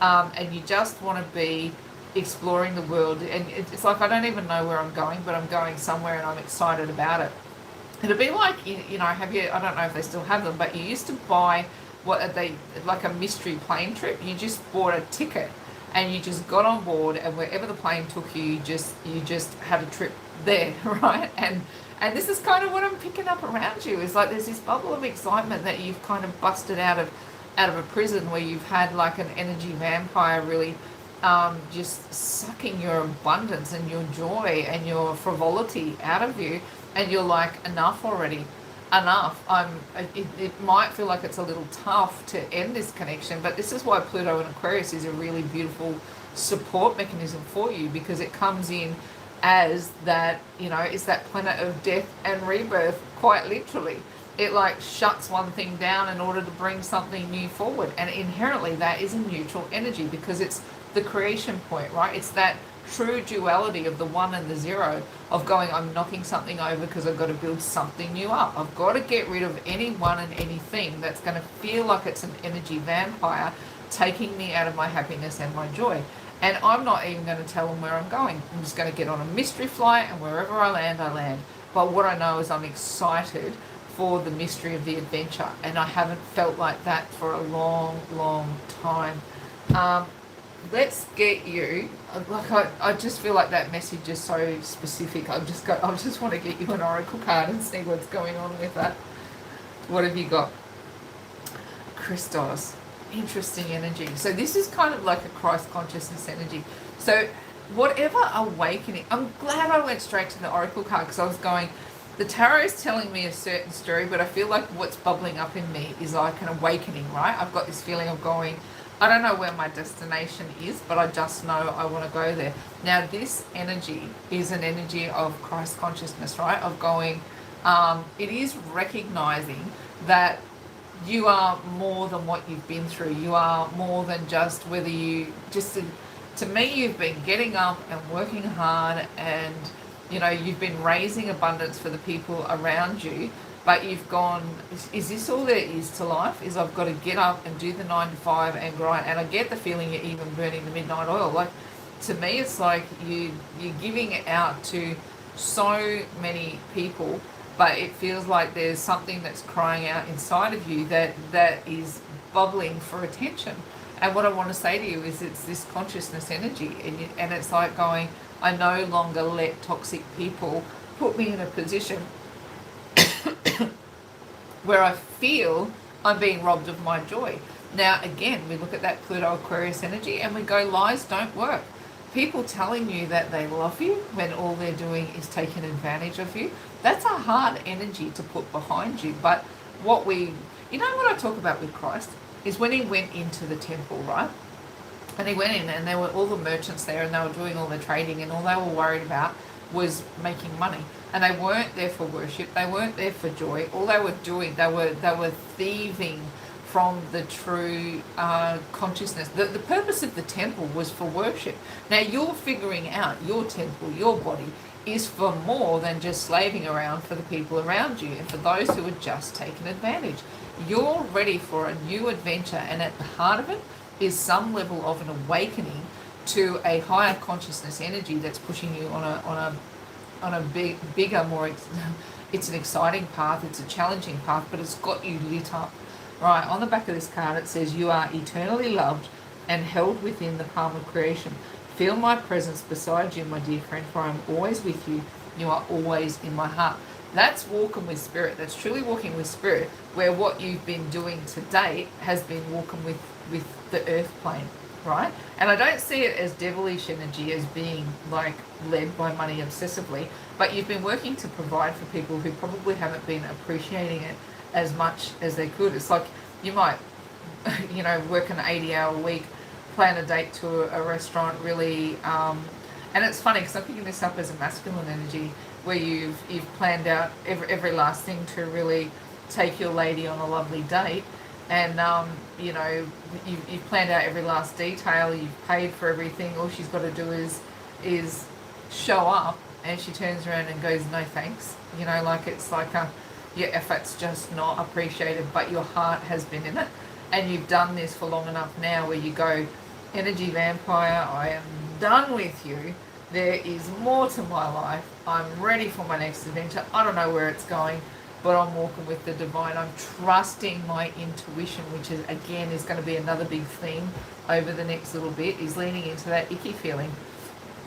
And you just want to be exploring the world. And it's like, I don't even know where I'm going, but I'm going somewhere and I'm excited about it. It'd be like, you know, have you, I don't know if they still have them, but you used to buy, what are they, like a mystery plane trip. You just bought a ticket and you just got on board, and wherever the plane took you, you just had a trip there, right? And this is kind of what I'm picking up around you, is like there's this bubble of excitement that you've kind of busted out of a prison where you've had like an energy vampire really just sucking your abundance and your joy and your frivolity out of you, and you're like, enough already, enough. It might feel like it's a little tough to end this connection, but this is why Pluto in Aquarius is a really beautiful support mechanism for you, because it comes in as that, you know, it's that planet of death and rebirth, quite literally. It like shuts one thing down in order to bring something new forward, and inherently that is a neutral energy, because it's the creation point, right? It's that true duality of the one and the zero, of going, I'm knocking something over because I've got to build something new up. I've got to get rid of anyone and anything that's going to feel like it's an energy vampire taking me out of my happiness and my joy. And I'm not even going to tell them where I'm going. I'm just going to get on a mystery flight, and wherever I land, I land. But what I know is I'm excited for the mystery of the adventure, and I haven't felt like that for a long, long time. Let's get you, like I just feel like that message is so specific. I just want to get you an oracle card and see what's going on with that. What have you got? Christos. Interesting energy. So this is kind of like a Christ consciousness energy. So whatever awakening, I'm glad I went straight to the oracle card, because I was going, the tarot is telling me a certain story, but I feel like what's bubbling up in me is like an awakening, right? I've got this feeling of going, I don't know where my destination is, but I just know I want to go there. Now, this energy is an energy of Christ consciousness, right? Of going, it is recognizing that you are more than what you've been through. You are more than just whether you just, to me, you've been getting up and working hard, and, you know, you've been raising abundance for the people around you. But you've gone, is this all there is to life? Is I've got to get up and do the 9 to 5 and grind? And I get the feeling you're even burning the midnight oil. Like, to me, it's like you're giving it out to so many people, but it feels like there's something that's crying out inside of you that is bubbling for attention. And what I want to say to you is, it's this consciousness energy, and it's like going, I no longer let toxic people put me in a position where I feel I'm being robbed of my joy. Now, again, we look at that Pluto Aquarius energy and we go, lies don't work. People telling you that they love you when all they're doing is taking advantage of you, that's a hard energy to put behind you. But what you know what I talk about with Christ is when he went into the temple, right? And he went in and there were all the merchants there, and they were doing all the trading, and all they were worried about was making money. And they weren't there for worship. They weren't there for joy. All they were doing, they were thieving from the true consciousness. The purpose of the temple was for worship. Now you're figuring out your temple, your body, is for more than just slaving around for the people around you and for those who are just taking advantage. You're ready for a new adventure, and at the heart of it is some level of an awakening to a higher consciousness energy that's pushing you on a bigger, more, it's an exciting path, it's a challenging path, but it's got you lit up. Right, on the back of this card it says, you are eternally loved and held within the palm of creation. Feel my presence beside you, my dear friend, for I am always with you. You are always in my heart. That's walking with spirit. That's truly walking with spirit, where what you've been doing to date has been walking with the earth plane, right? And I don't see it as devilish energy, as being like led by money obsessively, but you've been working to provide for people who probably haven't been appreciating it as much as they could. It's like you might, you know, work an 80-hour week, plan a date to a restaurant, really, and it's funny because I'm picking this up as a masculine energy, where you've planned out every last thing to really take your lady on a lovely date, and you know, you've planned out every last detail, you've paid for everything. All she's got to do is show up, and she turns around and goes, no thanks. You know, like it's like your effort's just not appreciated, but your heart has been in it. And you've done this for long enough now where you go, energy vampire, I am done with you. There is more to my life. I'm ready for my next adventure. I don't know where it's going, but I'm walking with the divine. I'm trusting my intuition, which is, again, is going to be another big theme over the next little bit, is leaning into that icky feeling.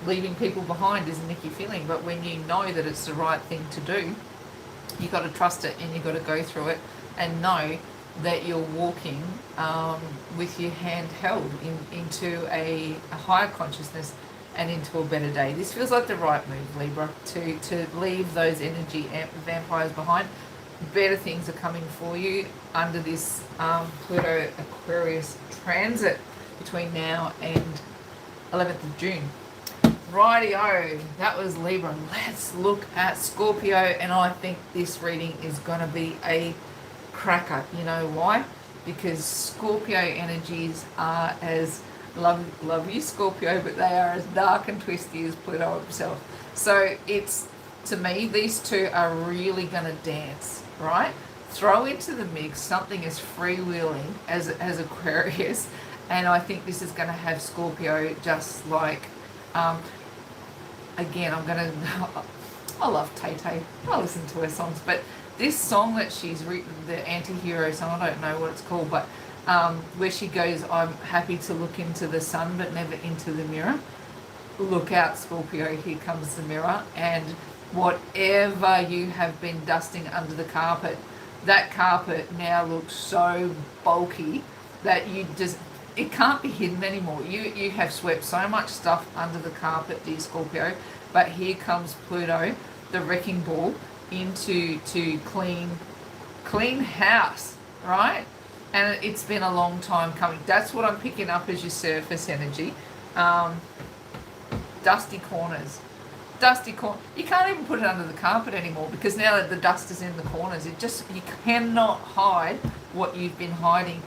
Leaving people behind is an icky feeling, but when you know that it's the right thing to do, you've got to trust it and you've got to go through it and know that you're walking with your hand held into a higher consciousness and into a better day. This feels like the right move, Libra, to leave those energy vampires behind. Better things are coming for you under this Pluto Aquarius transit between now and 11th of June. Rightio, that was Libra. Let's look at Scorpio, and I think this reading is going to be a cracker. You know why? Because Scorpio energies are as love you Scorpio, but they are as dark and twisty as Pluto himself. So it's, to me, these two are really going to dance, right? Throw into the mix something as freewheeling as Aquarius, and I think this is going to have Scorpio just like, again, I love Tay-Tay. I listen to her songs, but this song that she's written, the anti-hero song, I don't know what it's called, but where she goes, I'm happy to look into the sun, but never into the mirror. Look out, Scorpio, here comes the mirror. And whatever you have been dusting under the carpet, that carpet now looks so bulky that it can't be hidden anymore. You have swept so much stuff under the carpet, dear Scorpio, but here comes Pluto, the wrecking ball, into to clean house, right? And it's been a long time coming. That's what I'm picking up as your surface energy. Dusty corners. You can't even put it under the carpet anymore, because now that the dust is in the corners, you cannot hide what you've been hiding.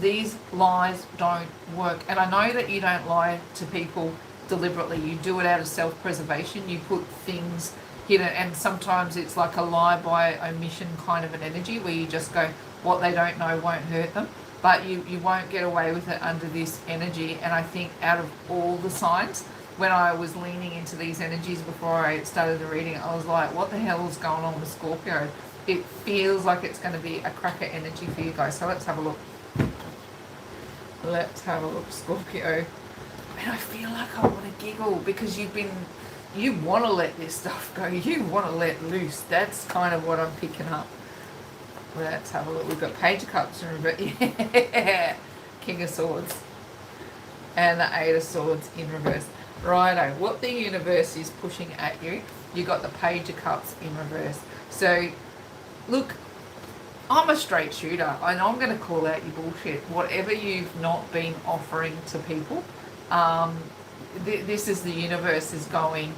These lies don't work. And I know that you don't lie to people deliberately. You do it out of self-preservation. You put things hidden, and sometimes it's like a lie by omission kind of an energy where you just go, what they don't know won't hurt them. But you won't get away with it under this energy. And I think out of all the signs, when I was leaning into these energies before I started the reading, I was like, what the hell is going on with Scorpio? It feels like it's going to be a cracker energy for you guys. So let's have a look. Scorpio. And I feel like I want to giggle, because you want to let this stuff go. You want to let loose. That's kind of what I'm picking up. Let's have a look. We've got Page of Cups in reverse. Yeah. King of Swords. And the Eight of Swords in reverse. Righto. What the universe is pushing at you, you got the Page of Cups in reverse. So, look, I'm a straight shooter, and I'm going to call out your bullshit. Whatever you've not been offering to people, this is the universe is going,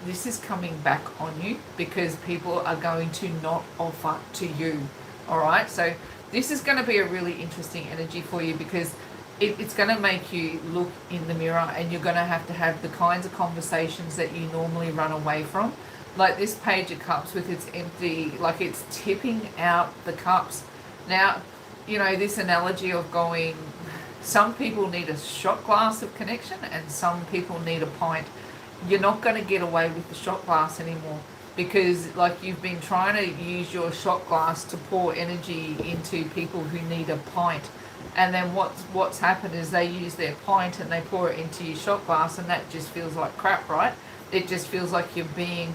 this is coming back on you, because people are going to not offer to you. All right, so this is going to be a really interesting energy for you, because it's going to make you look in the mirror, and you're going to have the kinds of conversations that you normally run away from. Like this Page of Cups with its empty, like it's tipping out the cups. Now, you know, this analogy of going, some people need a shot glass of connection and some people need a pint. You're not going to get away with the shot glass anymore, because like you've been trying to use your shot glass to pour energy into people who need a pint. And then what's happened is they use their pint and they pour it into your shot glass, and that just feels like crap, right? It just feels like you're being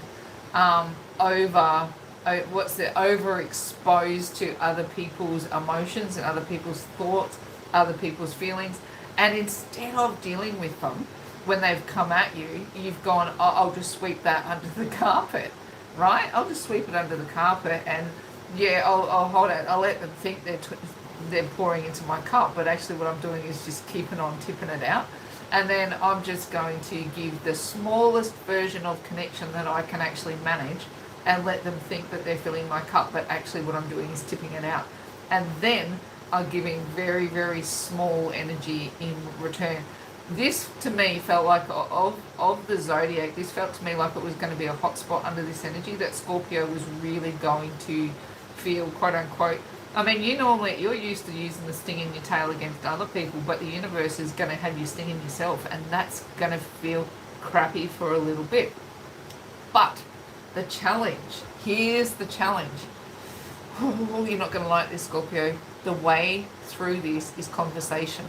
overexposed to other people's emotions and other people's thoughts, other people's feelings. And instead of dealing with them when they've come at you, you've gone, oh, I'll just sweep that under the carpet, right? I'll just sweep it under the carpet, and yeah, I'll hold it. I'll let them think they're pouring into my cup, but actually what I'm doing is just keeping on tipping it out. And then I'm just going to give the smallest version of connection that I can actually manage, and let them think that they're filling my cup, but actually what I'm doing is tipping it out. And then I'm giving very, very small energy in return. This to me felt like of the zodiac, this felt to me like it was going to be a hot spot under this energy that Scorpio was really going to feel, quote unquote. I mean, you're used to using the sting in your tail against other people, but the universe is going to have you stinging yourself, and that's going to feel crappy for a little bit. But the challenge, here's the challenge. Oh, you're not going to like this, Scorpio. The way through this is conversation,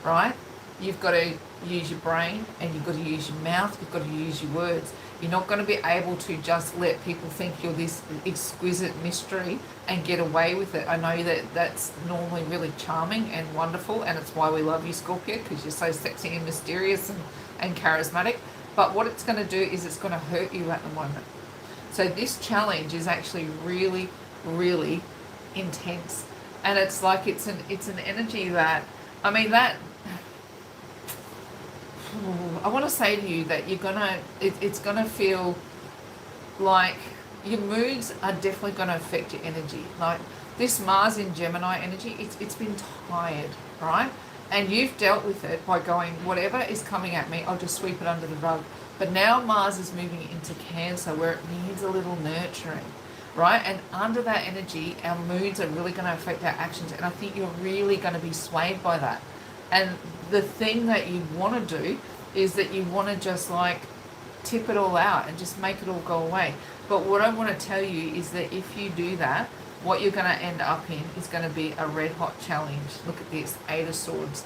right? You've got to use your brain, and you've got to use your mouth, you've got to use your words. You're not going to be able to just let people think you're this exquisite mystery and get away with it. I know that that's normally really charming and wonderful, and it's why we love you, Scorpio, because you're so sexy and mysterious and charismatic. But what it's going to do is it's going to hurt you at the moment. So this challenge is actually really, really intense. And it's like it's an energy that, I mean, that I want to say to you that it's gonna feel like your moods are definitely gonna affect your energy. Like this Mars in Gemini energy, it's been tired, right? And you've dealt with it by going, whatever is coming at me, I'll just sweep it under the rug. But now Mars is moving into Cancer, where it needs a little nurturing, right? And under that energy, our moods are really going to affect our actions. And I think you're really going to be swayed by that. And the thing that you want to do is that you want to just like tip it all out and just make it all go away. But what I want to tell you is that if you do that, what you're going to end up in is going to be a red hot challenge. Look at this, 8 of Swords.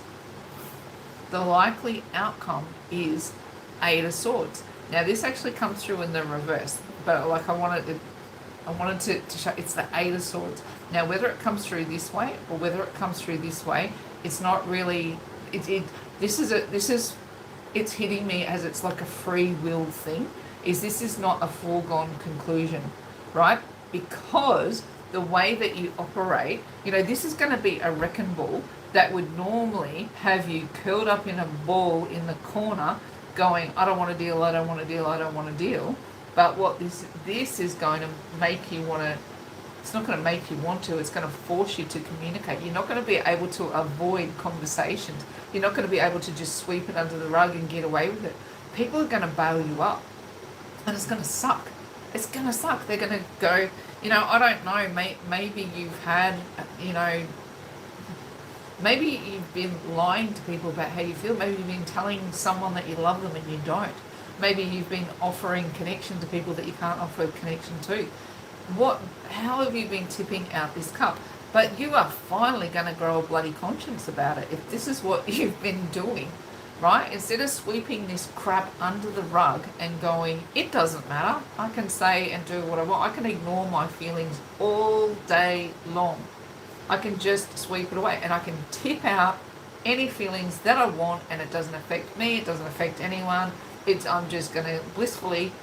The likely outcome is 8 of Swords. Now this actually comes through in the reverse, but like I wanted to show it's the 8 of Swords. Now whether it comes through this way or whether it comes through this way, it's not really. It's hitting me as it's like a free will thing. This is not a foregone conclusion, right? Because the way that you operate, this is going to be a wrecking ball that would normally have you curled up in a ball in the corner going, I don't want to deal, I don't want to deal, I don't want to deal. But what this is going to make you want to, it's not going to make you want to, it's going to force you to communicate. You're not going to be able to avoid conversations. You're not going to be able to just sweep it under the rug and get away with it. People are going to bail you up, and it's going to suck. It's going to suck. They're going to go, I don't know, maybe you've had, maybe you've been lying to people about how you feel. Maybe you've been telling someone that you love them and you don't. Maybe you've been offering connection to people that you can't offer connection to. How have you been tipping out this cup? But you are finally going to grow a bloody conscience about it if this is what you've been doing, right? Instead of sweeping this crap under the rug and going, it doesn't matter, I can say and do what I want, I can ignore my feelings all day long. I can just sweep it away and I can tip out any feelings that I want, and it doesn't affect me, it doesn't affect anyone. I'm just going to blissfully.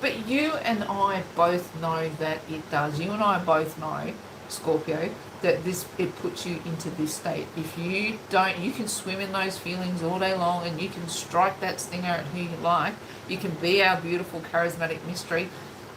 But you and I both know that it does. You and I both know, Scorpio, that it puts you into this state. If you don't, you can swim in those feelings all day long, and you can strike that stinger at who you like. You can be our beautiful, charismatic mystery.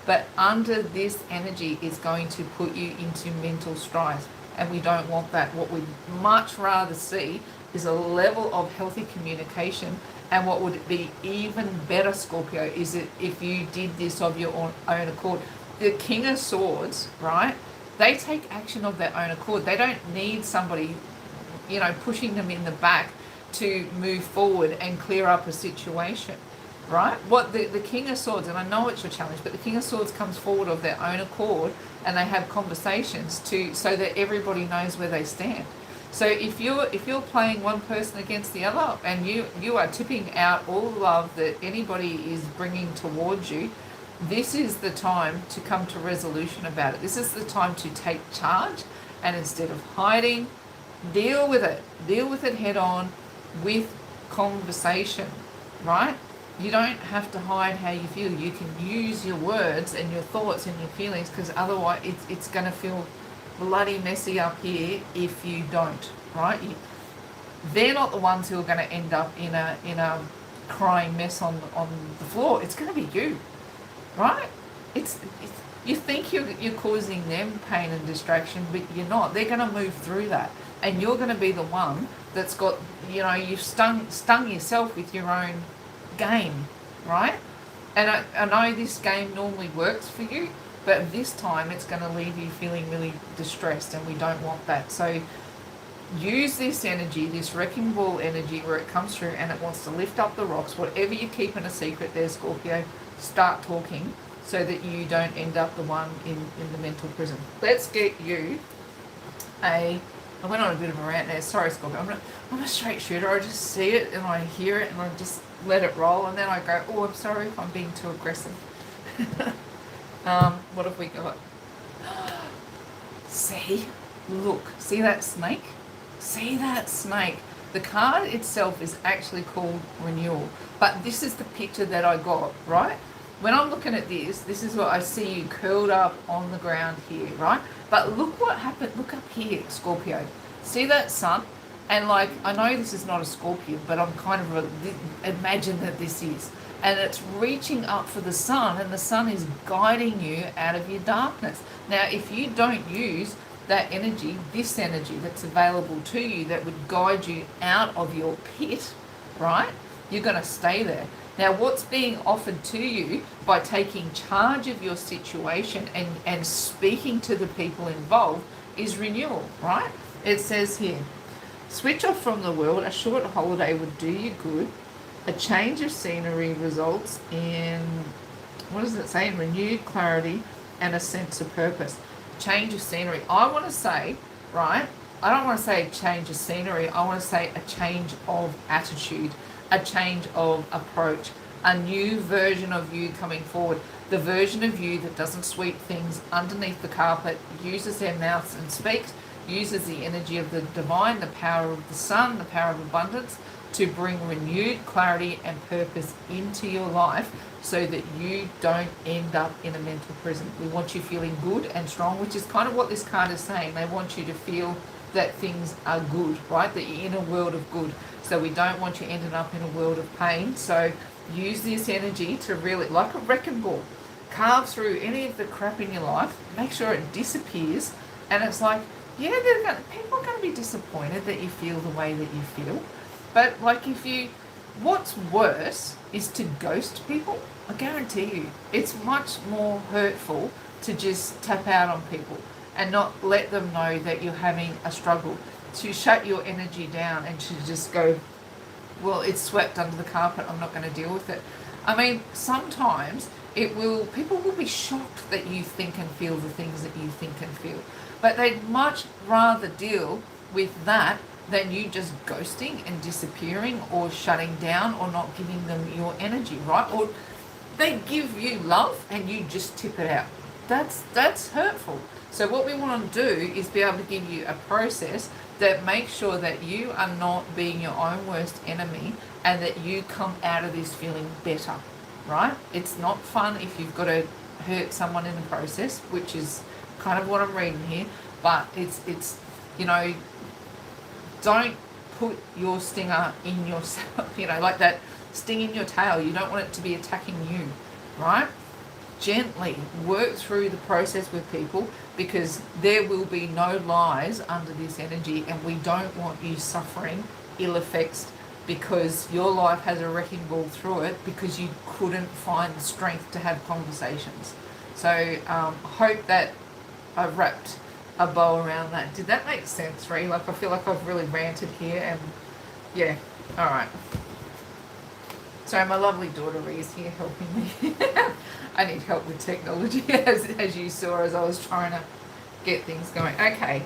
But under this energy is going to put you into mental strife. And we don't want that. What we'd much rather see is a level of healthy communication. And what would be even better, Scorpio, is that if you did this of your own accord. The King of Swords, right? They take action of their own accord. They don't need somebody, pushing them in the back to move forward and clear up a situation, right? What the King of Swords, and I know it's your challenge, but the King of Swords comes forward of their own accord, and they have conversations so that everybody knows where they stand. So if you're playing one person against the other, and you are tipping out all the love that anybody is bringing towards you, this is the time to come to resolution about it. This is the time to take charge, and instead of hiding, deal with it head on with conversation, right? You don't have to hide how you feel. You can use your words and your thoughts and your feelings, because otherwise it's going to feel bloody messy up here if you don't, right? They're not the ones who are going to end up in a crying mess on the floor. It's going to be you, right? it's you think you're causing them pain and distraction, but you're not. They're going to move through that, and you're going to be the one that's got, you've stung yourself with your own game, right? And I know this game normally works for you, but this time it's going to leave you feeling really distressed, and we don't want that. So use this energy, this wrecking ball energy, where it comes through and it wants to lift up the rocks. Whatever you keep in a secret there, Scorpio, start talking, so that you don't end up the one in the mental prison. Let's get you I went on a bit of a rant there. Sorry, Scorpio. I'm a straight shooter. I just see it and I hear it and I just let it roll, and then I go, oh, I'm sorry if I'm being too aggressive. What have we got? See? Look. See that snake? See that snake? The card itself is actually called Renewal. But this is the picture that I got, right? When I'm looking at this is what I see, you curled up on the ground here, right? But look what happened. Look up here, Scorpio. See that sun? And like, I know this is not a Scorpio, but I'm kind of imagine that this is. And it's reaching up for the sun, and the sun is guiding you out of your darkness. Now, if you don't use that energy, this energy that's available to you that would guide you out of your pit, right? You're going to stay there. Now, what's being offered to you by taking charge of your situation and speaking to the people involved is renewal, right? It says here, switch off from the world. A short holiday would do you good. A change of scenery results in, what does it say? In renewed clarity and a sense of purpose. Change of scenery. I want to say, right, I don't want to say a change of scenery. I want to say a change of attitude, a change of approach, a new version of you coming forward. The version of you that doesn't sweep things underneath the carpet, uses their mouths and speaks, uses the energy of the divine, the power of the sun, the power of abundance, to bring renewed clarity and purpose into your life, so that you don't end up in a mental prison. We want you feeling good and strong, which is kind of what this card is saying. They want you to feel that things are good, right? That you're in a world of good. So we don't want you ending up in a world of pain. So use this energy to really, like a wrecking ball, carve through any of the crap in your life, make sure it disappears. And it's like, yeah, people are going to be disappointed that you feel the way that you feel. But like, what's worse is to ghost people. I guarantee you, it's much more hurtful to just tap out on people and not let them know that you're having a struggle, to shut your energy down and to just go, well, it's swept under the carpet, I'm not going to deal with it. I mean, sometimes people will be shocked that you think and feel the things that you think and feel. But they'd much rather deal with that than you just ghosting and disappearing or shutting down or not giving them your energy, right? Or they give you love and you just tip it out. That's hurtful. So what we want to do is be able to give you a process that makes sure that you are not being your own worst enemy, and that you come out of this feeling better, right? It's not fun if you've got to hurt someone in the process, which is kind of what I'm reading here, but it's don't put your stinger in yourself, like that sting in your tail. You don't want it to be attacking you, right? Gently work through the process with people, because there will be no lies under this energy, and we don't want you suffering ill effects because your life has a wrecking ball through it because you couldn't find the strength to have conversations. So hope that I've wrapped a bow around that. Did that make sense, Ree? Like, I feel like I've really ranted here, and yeah, all right. Sorry, my lovely daughter Ree is here helping me. I need help with technology, as you saw, as I was trying to get things going. Okay,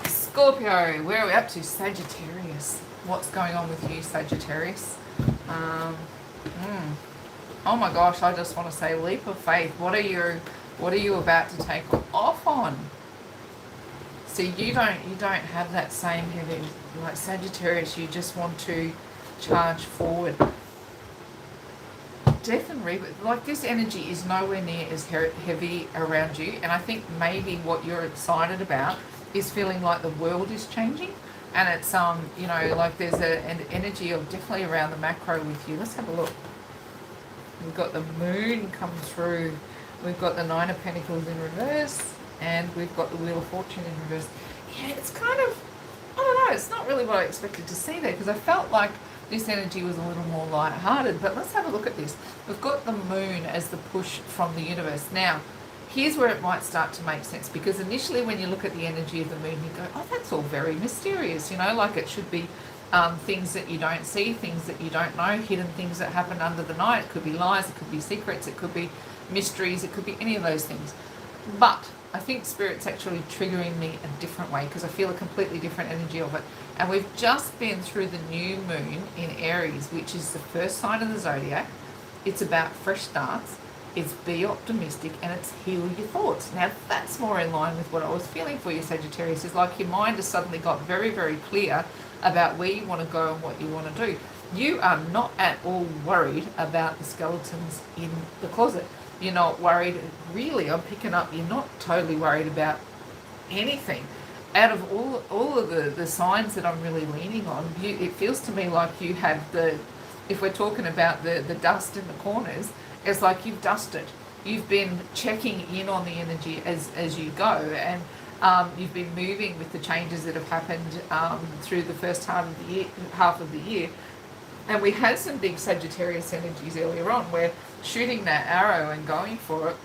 Scorpio, where are we up to? Sagittarius. What's going on with you, Sagittarius? Oh my gosh, I just want to say leap of faith. What are you about to take off on? So you don't have that same heavy, like Sagittarius. You just want to charge forward. Death and rebirth, like, this energy is nowhere near as heavy around you, and I think maybe what you're excited about is feeling like the world is changing, and it's like there's an energy of definitely around the macro with you. Let's have a look. We've got the moon come through. We've got the Nine of Pentacles in reverse, and we've got the Wheel of Fortune in reverse. Yeah, it's kind of, I don't know, it's not really what I expected to see there, because I felt like this energy was a little more light-hearted. But let's have a look at this. We've got the moon as the push from the universe. Now, here's where it might start to make sense, because initially when you look at the energy of the moon, you go, oh, that's all very mysterious, you know, like it should be things that you don't see, things that you don't know, hidden things that happen under the night. It could be lies, it could be secrets, it could be mysteries, it could be any of those things. But I think Spirit's actually triggering me a different way, because I feel a completely different energy of it. And we've just been through the new moon in Aries, which is the first sign of the zodiac. It's about fresh starts, it's be optimistic, and it's heal your thoughts. Now that's more in line with what I was feeling for you, Sagittarius. Is like your mind has suddenly got very, very clear about where you want to go and what you want to do. You are not at all worried about the skeletons in the closet. You're not worried, really, I'm picking up, you're not totally worried about anything. Out of all of the signs that I'm really leaning on, it feels to me like you have if we're talking about the dust in the corners, it's like you've dusted. You've been checking in on the energy as you go, and you've been moving with the changes that have happened through the first half of the year. And we had some big Sagittarius energies earlier on, where shooting that arrow and going for it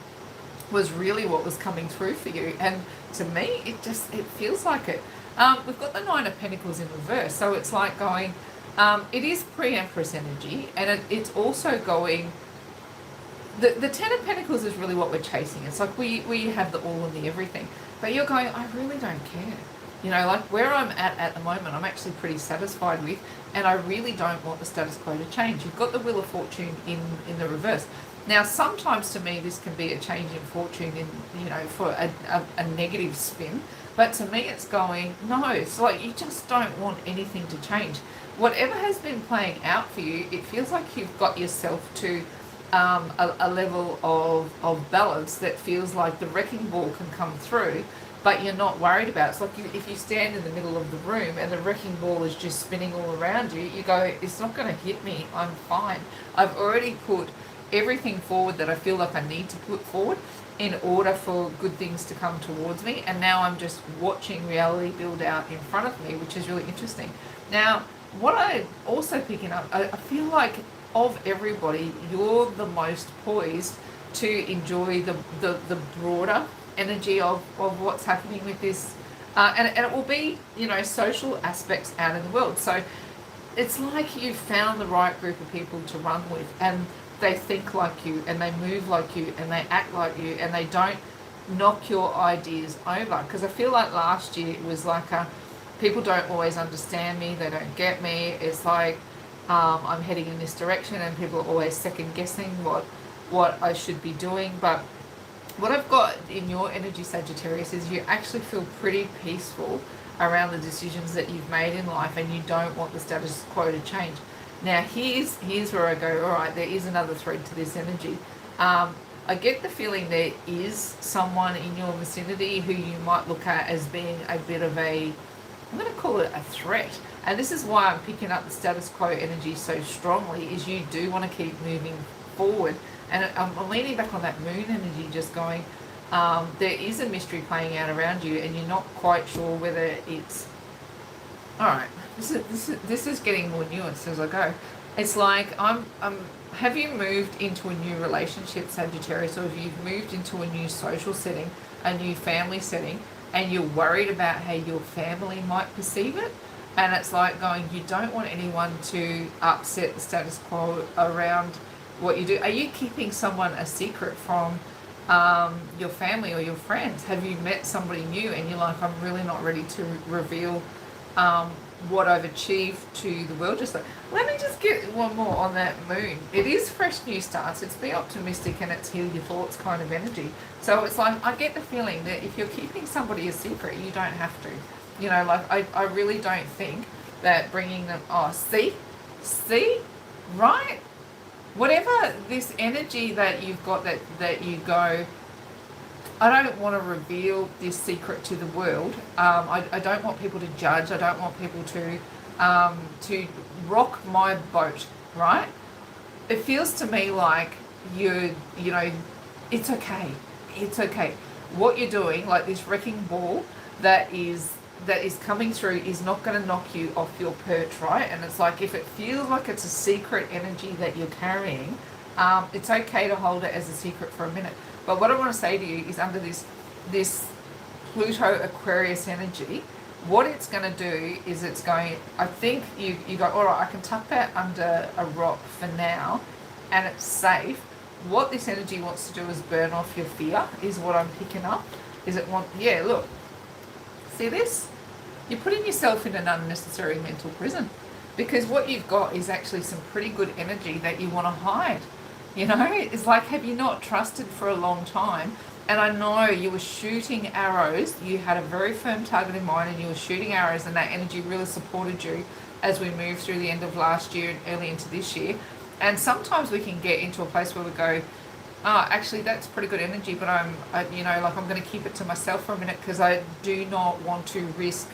was really what was coming through for you. And to me, it feels like it. We've got the Nine of Pentacles in reverse, so it's like going, it is pre-Empress energy, and it's also going, the Ten of Pentacles is really what we're chasing. It's like we have the all and the everything, but you're going, I really don't care. You know, like where I'm at the moment, I'm actually pretty satisfied with, and I really don't want the status quo to change. You've got the Wheel of Fortune in the reverse. Now, sometimes to me, this can be a change in fortune for a negative spin. But to me, it's going, no, it's like you just don't want anything to change. Whatever has been playing out for you, it feels like you've got yourself to a level of balance that feels like the wrecking ball can come through, but you're not worried about it. It's like if you stand in the middle of the room and the wrecking ball is just spinning all around you, you go, it's not going to hit me, I'm fine. I've already put everything forward that I feel like I need to put forward in order for good things to come towards me, and now I'm just watching reality build out in front of me, which is really interesting. Now, what I'm also picking up, I feel like of everybody, you're the most poised to enjoy the broader energy of what's happening with this, and it will be, social aspects out in the world. So it's like you've found the right group of people to run with, and they think like you, and they move like you, and they act like you, and they don't knock your ideas over. Because I feel like last year it was like people don't always understand me, they don't get me. It's like I'm heading in this direction, and people are always second guessing what I should be doing. But what I've got in your energy, Sagittarius, is you actually feel pretty peaceful around the decisions that you've made in life, and you don't want the status quo to change. Now, here's where I go, all right, there is another thread to this energy. I get the feeling there is someone in your vicinity who you might look at as being a bit of I'm going to call it a threat. And this is why I'm picking up the status quo energy so strongly, is you do want to keep moving forward. And I'm leaning back on that moon energy, just going, there is a mystery playing out around you, and you're not quite sure whether it's, all right, this is getting more nuanced as I go. It's like have you moved into a new relationship, Sagittarius, or have you moved into a new social setting, a new family setting, and you're worried about how your family might perceive it? And it's like going, you don't want anyone to upset the status quo around what you do. Are you keeping someone a secret from your family or your friends? Have you met somebody new and you're like, I'm really not ready to reveal what I've achieved to the world? Just like, let me just get one more on that moon. It is fresh new starts, it's be optimistic, and it's heal your thoughts kind of energy. So it's like, I get the feeling that if you're keeping somebody a secret, you don't have to. I really don't think that bringing them, see, right? Whatever this energy that you've got that you go, I don't want to reveal this secret to the world. I don't want people to judge. I don't want people to rock my boat, right? It feels to me like It's okay. It's okay. What you're doing, like this wrecking ball that is coming through, is not going to knock you off your perch, right? And it's like, if it feels like it's a secret energy that you're carrying, it's okay to hold it as a secret for a minute. But what I want to say to you is, under this Pluto Aquarius energy, what it's going to do is, it's going, I think you go, all right, I can tuck that under a rock for now and it's safe. What this energy wants to do is burn off your fear, is what I'm picking up. Is it want, yeah, look, see this? You're putting yourself in an unnecessary mental prison, because what you've got is actually some pretty good energy that you want to hide. You know, it's like, have you not trusted for a long time? And I know you were shooting arrows. You had a very firm target in mind and you were shooting arrows, and that energy really supported you as we moved through the end of last year and early into this year. And sometimes we can get into a place where we go, oh, actually that's pretty good energy, but I'm going to keep it to myself for a minute because I do not want to risk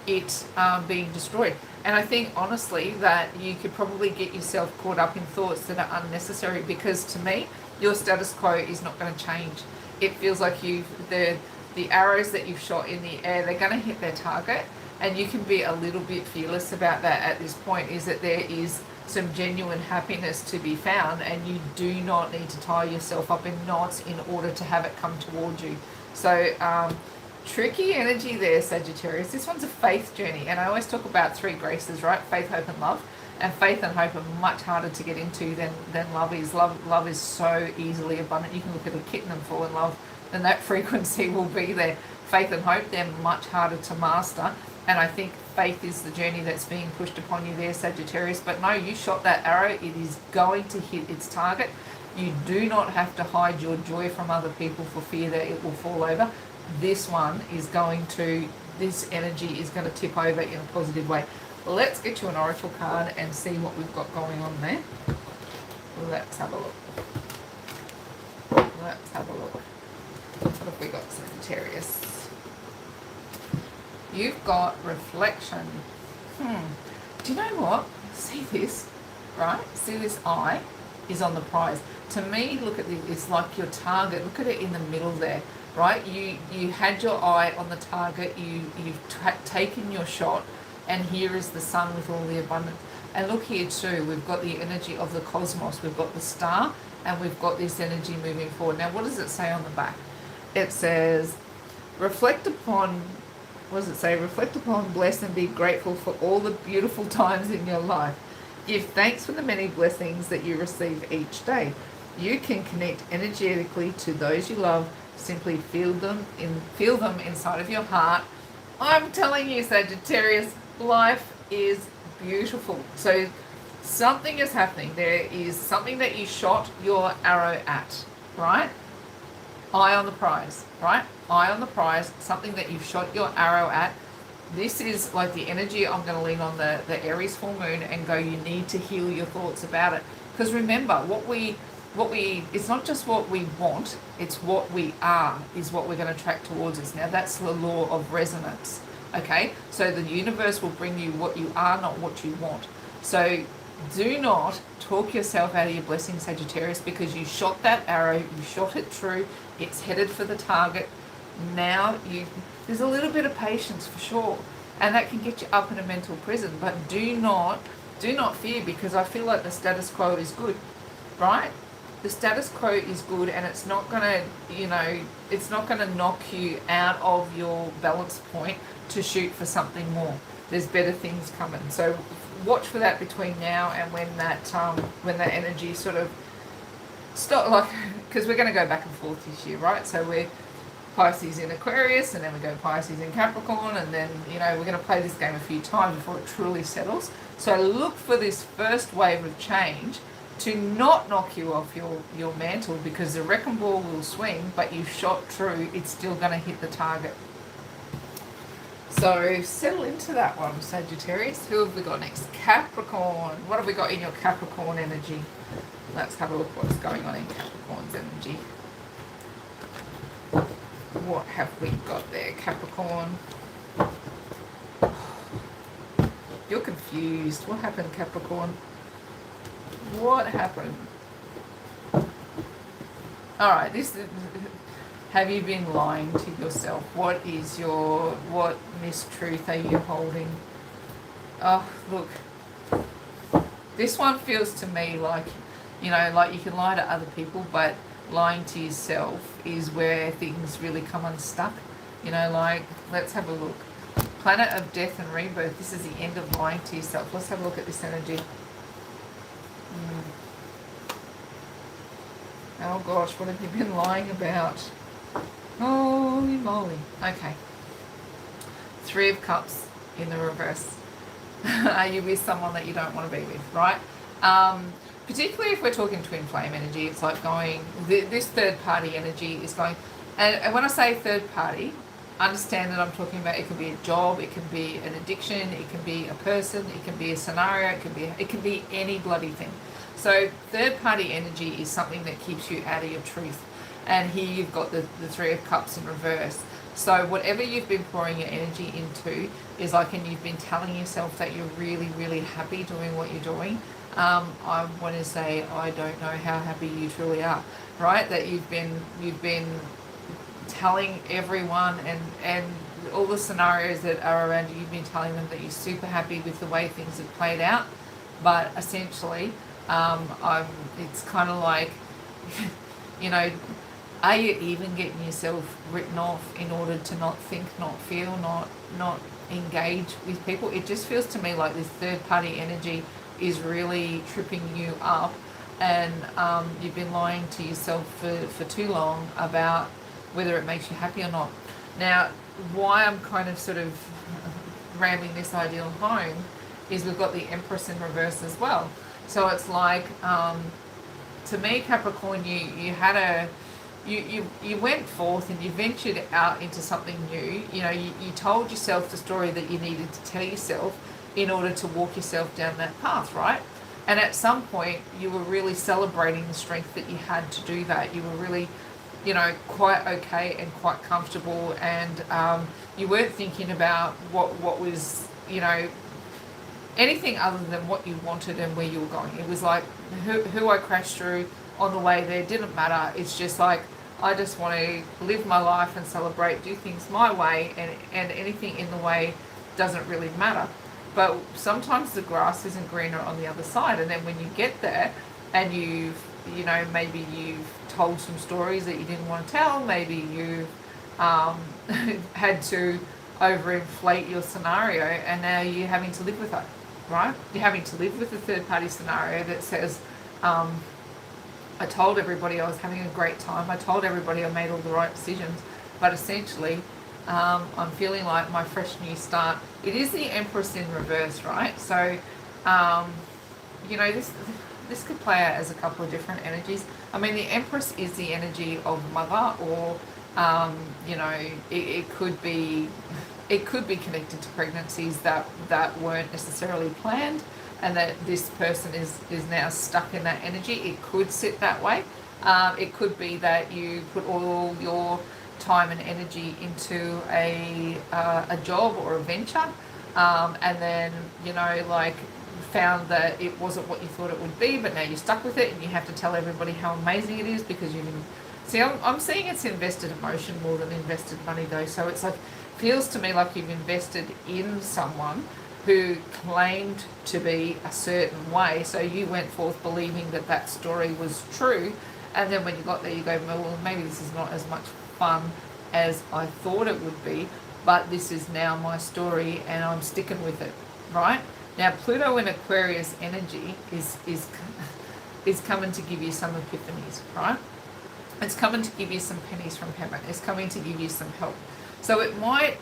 it being destroyed. And I think honestly that you could probably get yourself caught up in thoughts that are unnecessary, because to me, your status quo is not going to change. It feels like the arrows that you've shot in the air, they're going to hit their target, and you can be a little bit fearless about that at this point. Is that there is some genuine happiness to be found, and you do not need to tie yourself up in knots in order to have it come towards you. So tricky energy there, Sagittarius. This one's a faith journey, and I always talk about three graces, right? Faith, hope, and love. And faith and hope are much harder to get into than love is. Love is so easily abundant. You can look at a kitten and fall in love, and that frequency will be there. Faith and hope, they're much harder to master. And I think faith is the journey that's being pushed upon you there, Sagittarius. But no, you shot that arrow. It is going to hit its target. You do not have to hide your joy from other people for fear that it will fall over. This one is going to, this energy is going to tip over in a positive way. Let's get you an oracle card and see what we've got going on there. Let's have a look. Let's have a look. What have we got, Sagittarius? You've got reflection. Do you know what? See this, right? See this eye is on the prize. To me, look at this. It's like your target. Look at it in the middle there, right? You had your eye on the target. You've taken your shot. And here is the sun with all the abundance. And look here too, we've got the energy of the cosmos. We've got the star, and we've got this energy moving forward. Now, what does it say on the back? It says, reflect upon, what does it say? Reflect upon, bless, and be grateful for all the beautiful times in your life. Give thanks for the many blessings that you receive each day. You can connect energetically to those you love. Simply feel them inside of your heart. I'm telling you, Sagittarius, life is beautiful. So something is happening. There is something that you shot your arrow at, right? Eye on the prize, right? Eye on the prize, something that you've shot your arrow at. This is like the energy. I'm going to lean on the Aries full moon and go, you need to heal your thoughts about it. Because remember, what we it's not just what we want, it's what we are is what we're going to attract towards us. Now that's the law of resonance. Okay, so the universe will bring you what you are, not what you want. So do not talk yourself out of your blessing, Sagittarius, because you shot that arrow, you shot it true, it's headed for the target. Now there's a little bit of patience for sure, and that can get you up in a mental prison. But do not fear, because I feel like the status quo is good, right? The status quo is good, and it's not gonna, it's not gonna knock you out of your balance point to shoot for something more. There's better things coming. So watch for that between now and when that energy sort of stop, because we're going to go back and forth this year, right? So we're Pisces in Aquarius, and then we go Pisces in Capricorn, and then we're going to play this game a few times before it truly settles. So look for this first wave of change to not knock you off your mantle, because the wrecking ball will swing, but you've shot true, it's still going to hit the target. So settle into that one, Sagittarius. Who have we got next? Capricorn. What have we got in your Capricorn energy? Let's have a look what's going on in Capricorn's energy. What have we got there, Capricorn? You're confused. What happened, Capricorn? What happened? All right, this is, have you been lying to yourself? What mistruth are you holding? Oh, look, this one feels to me like, like you can lie to other people, but lying to yourself is where things really come unstuck. Like, let's have a look. Planet of death and rebirth. This is the end of lying to yourself. Let's have a look at this energy. Oh gosh, what have you been lying about? Holy moly. Okay. 3 of Cups in the reverse. Are you with someone that you don't want to be with, right? Particularly if we're talking twin flame energy, it's like going, this third party energy is going, and when I say third party, understand that I'm talking about, it can be a job, it can be an addiction, it can be a person, it can be a scenario, it can be any bloody thing. So third party energy is something that keeps you out of your truth. And here you've got the 3 of Cups in reverse. So whatever you've been pouring your energy into is like, and you've been telling yourself that you're really, really happy doing what you're doing. I want to say, I don't know how happy you truly are, right? That you've been telling everyone and all the scenarios that are around you, you've been telling them that you're super happy with the way things have played out. But essentially, it's kind of like, are you even getting yourself written off in order to not think, not feel, not engage with people? It just feels to me like this third party energy is really tripping you up, and you've been lying to yourself for too long about whether it makes you happy or not. Now, why I'm kind of sort of ramming this ideal home is we've got the Empress in reverse as well. So it's like, to me, Capricorn, you had a, you went forth and you ventured out into something new. You told yourself the story that you needed to tell yourself in order to walk yourself down that path, right? And at some point, you were really celebrating the strength that you had to do that. You were really, quite okay and quite comfortable, and you weren't thinking about what was, anything other than what you wanted and where you were going. It was like, who I crashed through on the way there didn't matter. It's just like, I just want to live my life and celebrate, do things my way, and anything in the way doesn't really matter. But sometimes the grass isn't greener on the other side, and then when you get there and maybe you've told some stories that you didn't want to tell, maybe you've had to overinflate your scenario, and now you're having to live with it, right? You're having to live with a third party scenario that says, I told everybody I was having a great time, I told everybody I made all the right decisions, but essentially I'm feeling like my fresh new start. It is the Empress in reverse, right? So this could play out as a couple of different energies. I mean, the Empress is the energy of mother, or it could be connected to pregnancies that weren't necessarily planned, and that this person is now stuck in that energy. It could sit that way. It could be that you put all your time and energy into a job or a venture, and then found that it wasn't what you thought it would be, but now you're stuck with it and you have to tell everybody how amazing it is because you can see. I'm seeing it's invested emotion more than invested money though. So it's like, feels to me like you've invested in someone who claimed to be a certain way, so you went forth believing that story was true, and then when you got there you go, well, maybe this is not as much fun as I thought it would be, but this is now my story and I'm sticking with it, right? Now, Pluto in Aquarius energy is coming to give you some epiphanies, right? It's coming to give you some pennies from heaven. It's coming to give you some help. So it might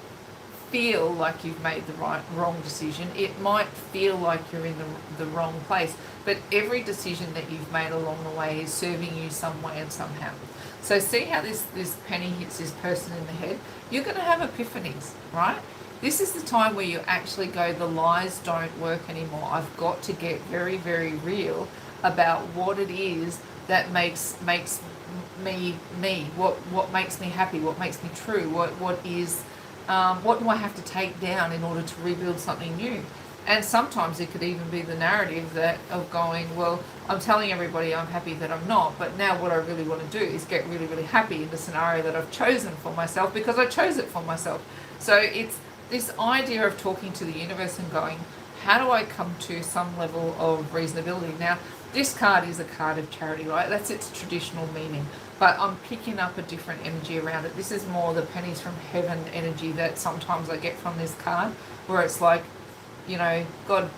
feel like you've made the wrong decision. It might feel like you're in the wrong place. But every decision that you've made along the way is serving you some way and somehow. So see how this penny hits this person in the head? You're going to have epiphanies, right? This is the time where you actually go, the lies don't work anymore. I've got to get very, very real about what it is that makes me me. What makes me happy? What makes me true? What do I have to take down in order to rebuild something new? And sometimes it could even be the narrative that of going, well, I'm telling everybody I'm happy that I'm not, but now what I really want to do is get really, really happy in the scenario that I've chosen for myself because I chose it for myself. So it's this idea of talking to the universe and going, how do I come to some level of reasonability? Now, this card is a card of charity, right? That's its traditional meaning. But I'm picking up a different energy around it. This is more the pennies from heaven energy that sometimes I get from this card, where it's like, you know, God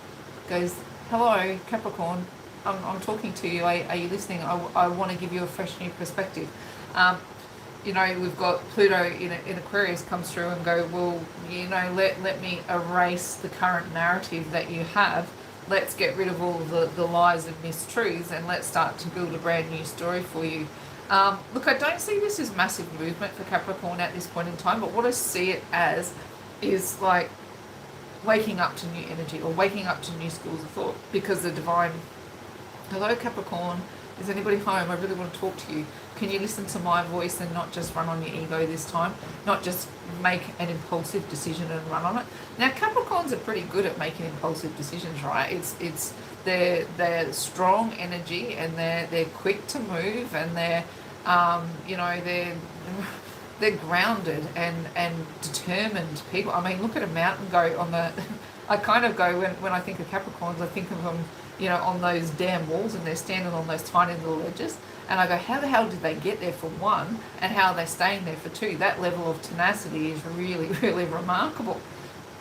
goes, hello, Capricorn, I'm talking to you. Are you listening? I want to give you a fresh new perspective. You know, we've got Pluto in Aquarius comes through and go, well, you know, let me erase the current narrative that you have. Let's get rid of all the lies and mistruths, and let's start to build a brand new story for you. Look, I don't see this as massive movement for Capricorn at this point in time, but what I see it as is like waking up to new energy or waking up to new schools of thought, because the divine, hello Capricorn, is anybody home? I really want to talk to you. Can you listen to my voice and not just run on your ego this time? Not just make an impulsive decision and run on it. Now Capricorns are pretty good at making impulsive decisions, right? It's they're strong energy, and they're quick to move, and they're you know, they're grounded and determined people. I mean, look at a mountain goat on the I kind of go, when I think of Capricorns, I think of them, you know, on those damn walls, and they're standing on those tiny little ledges, and I go, how the hell did they get there for one, and how are they staying there for two? That level of tenacity is really, really remarkable.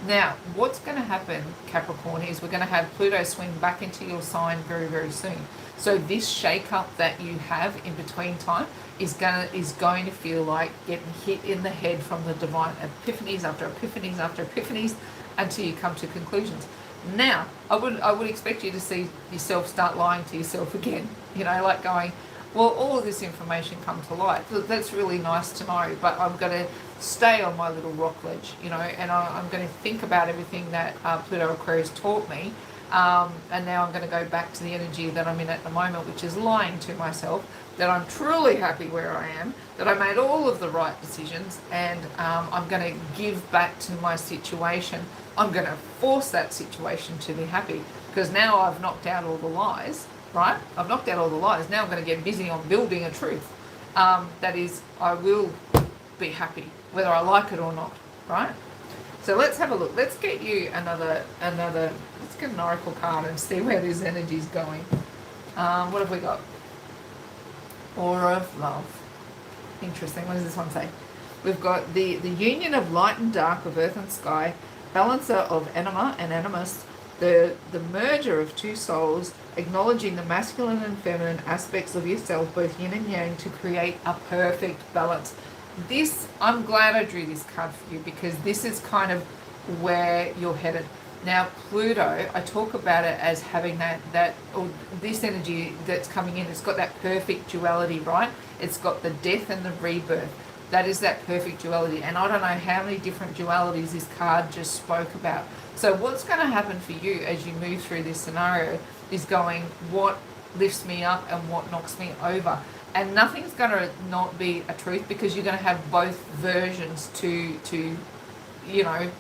Now, what's going to happen, Capricorn, is we're going to have Pluto swing back into your sign very, very soon. So this shake-up that you have in between time is going to feel like getting hit in the head from the divine, epiphanies after epiphanies after epiphanies, until you come to conclusions. Now, I would expect you to see yourself start lying to yourself again, you know, like going, well, all of this information come to light. That's really nice to know, but I'm going to stay on my little rock ledge, you know, and I'm going to think about everything that Pluto Aquarius taught me, and now I'm going to go back to the energy that I'm in at the moment, which is lying to myself that I'm truly happy where I am, that I made all of the right decisions, and I'm going to give back to my situation. I'm going to force that situation to be happy, because now I've knocked out all the lies, right? I've knocked out all the lies. Now I'm going to get busy on building a truth. That is, I will be happy, whether I like it or not, right? So let's have a look. Let's get you another, let's get an oracle card and see where this energy is going. What have we got? Aura of love. Interesting. What does this one say? We've got the union of light and dark, of earth and sky, balancer of anima and animus, the merger of two souls, acknowledging the masculine and feminine aspects of yourself, both yin and yang, to create a perfect balance. This, I'm glad I drew this card for you, because this is kind of where you're headed. Now, Pluto, I talk about it as having that or this energy that's coming in. It's got that perfect duality, right? It's got the death and the rebirth. That is that perfect duality. And I don't know how many different dualities this card just spoke about. So what's going to happen for you as you move through this scenario is going, what lifts me up and what knocks me over? And nothing's going to not be a truth, because you're going to have both versions to you know,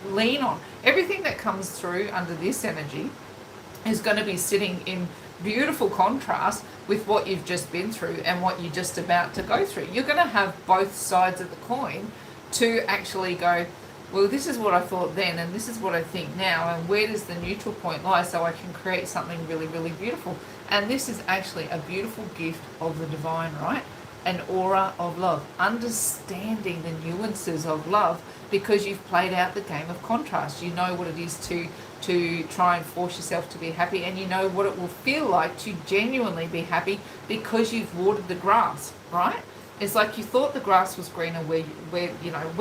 lean on. Everything that comes through under this energy is going to be sitting in beautiful contrast with what you've just been through and what you're just about to go through. You're going to have both sides of the coin to actually go, well, this is what I thought then, and this is what I think now, and where does the neutral point lie, so I can create something really, really beautiful. And this is actually a beautiful gift of the divine, right? An aura of love, understanding the nuances of love, because you've played out the game of contrast. You know what it is to try and force yourself to be happy, and you know what it will feel like to genuinely be happy, because you've watered the grass, right? It's like you thought the grass was greener where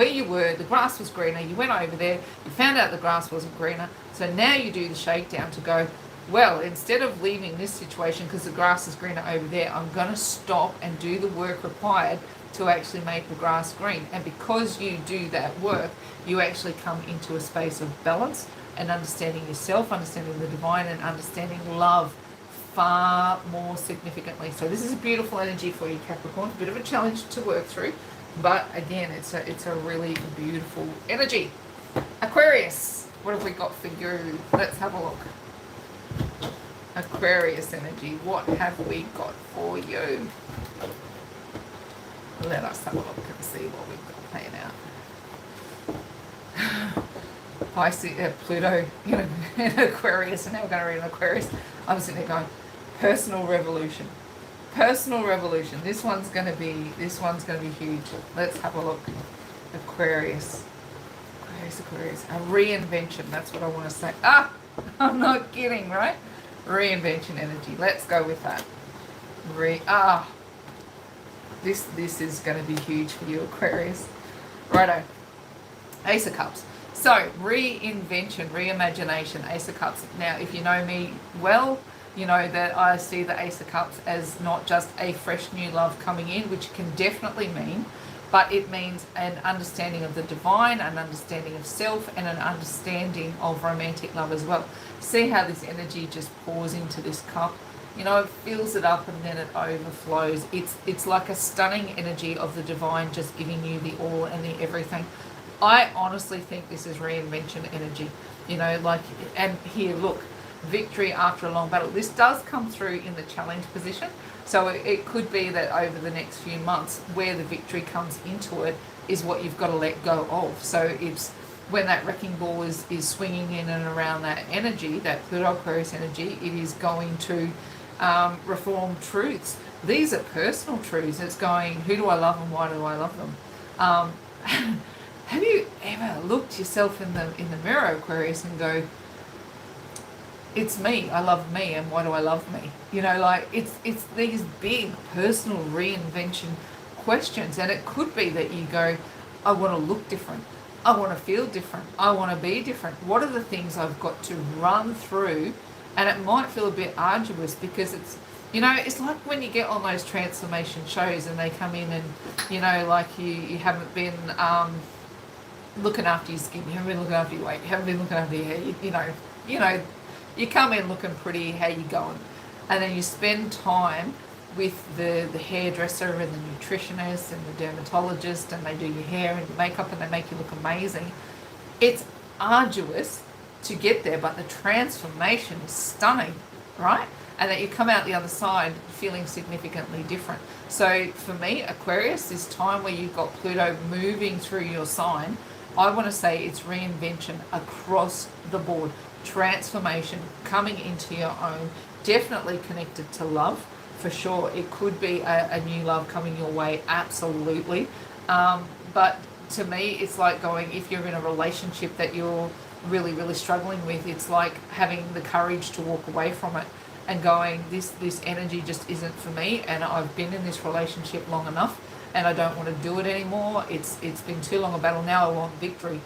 you were, the grass was greener, you went over there, you found out the grass wasn't greener, so now you do the shakedown to go, well, instead of leaving this situation because the grass is greener over there, I'm going to stop and do the work required to actually make the grass green. And because you do that work, you actually come into a space of balance and understanding yourself, understanding the divine, and understanding love far more significantly. So this is a beautiful energy for you, Capricorn. A bit of a challenge to work through, but again, it's a really beautiful energy. Aquarius. What have we got for you? Let's have a look. Aquarius energy. What have we got for you? Let us have a look and see what we've got playing out. Pisces, Pluto, in Aquarius, and now we're going to read an Aquarius. I'm sitting there going, personal revolution. Personal revolution. This one's going to be huge. Let's have a look. Aquarius. Aquarius. A reinvention. That's what I want to say. I'm not kidding, right? Reinvention energy. Let's go with that. This is going to be huge for you, Aquarius. Righto. Ace of Cups. So, reinvention, reimagination, Ace of Cups. Now, if you know me well, you know that I see the Ace of Cups as not just a fresh new love coming in, which can definitely mean, but it means an understanding of the divine, an understanding of self, and an understanding of romantic love as well. See how this energy just pours into this cup. It fills it up and then it overflows. It's like a stunning energy of the divine just giving you the all and the everything. I honestly think this is reinvention energy. And here, look, victory after a long battle. This does come through in the challenge position. So it could be that over the next few months, where the victory comes into it is what you've got to let go of. So it's when that wrecking ball is swinging in and around that energy, that Pluto Aquarius energy, it is going to reform truths. These are personal truths. It's going, who do I love and why do I love them? Have you ever looked yourself in the mirror, Aquarius, and go, it's me, I love me, and why do I love me? It's these big personal reinvention questions, and it could be that you go, I want to look different, I want to feel different, I want to be different. What are the things I've got to run through? And it might feel a bit arduous because it's, it's like when you get on those transformation shows and they come in and, you haven't been looking after your skin, you haven't been looking after your weight, you haven't been looking after your hair, you come in looking pretty, how you going? And then you spend time with the hairdresser and the nutritionist and the dermatologist, and they do your hair and your makeup and they make you look amazing. It's arduous to get there, but the transformation is stunning, right? And that you come out the other side feeling significantly different. So for me, Aquarius, this time where you've got Pluto moving through your sign, I want to say it's reinvention across the board. Transformation, coming into your own, definitely connected to love, for sure. It could be a new love coming your way, absolutely. But to me, it's like going, if you're in a relationship that you're really, really struggling with, it's like having the courage to walk away from it and going, this energy just isn't for me, and I've been in this relationship long enough and I don't want to do it anymore. It's been too long a battle. Now I want victory.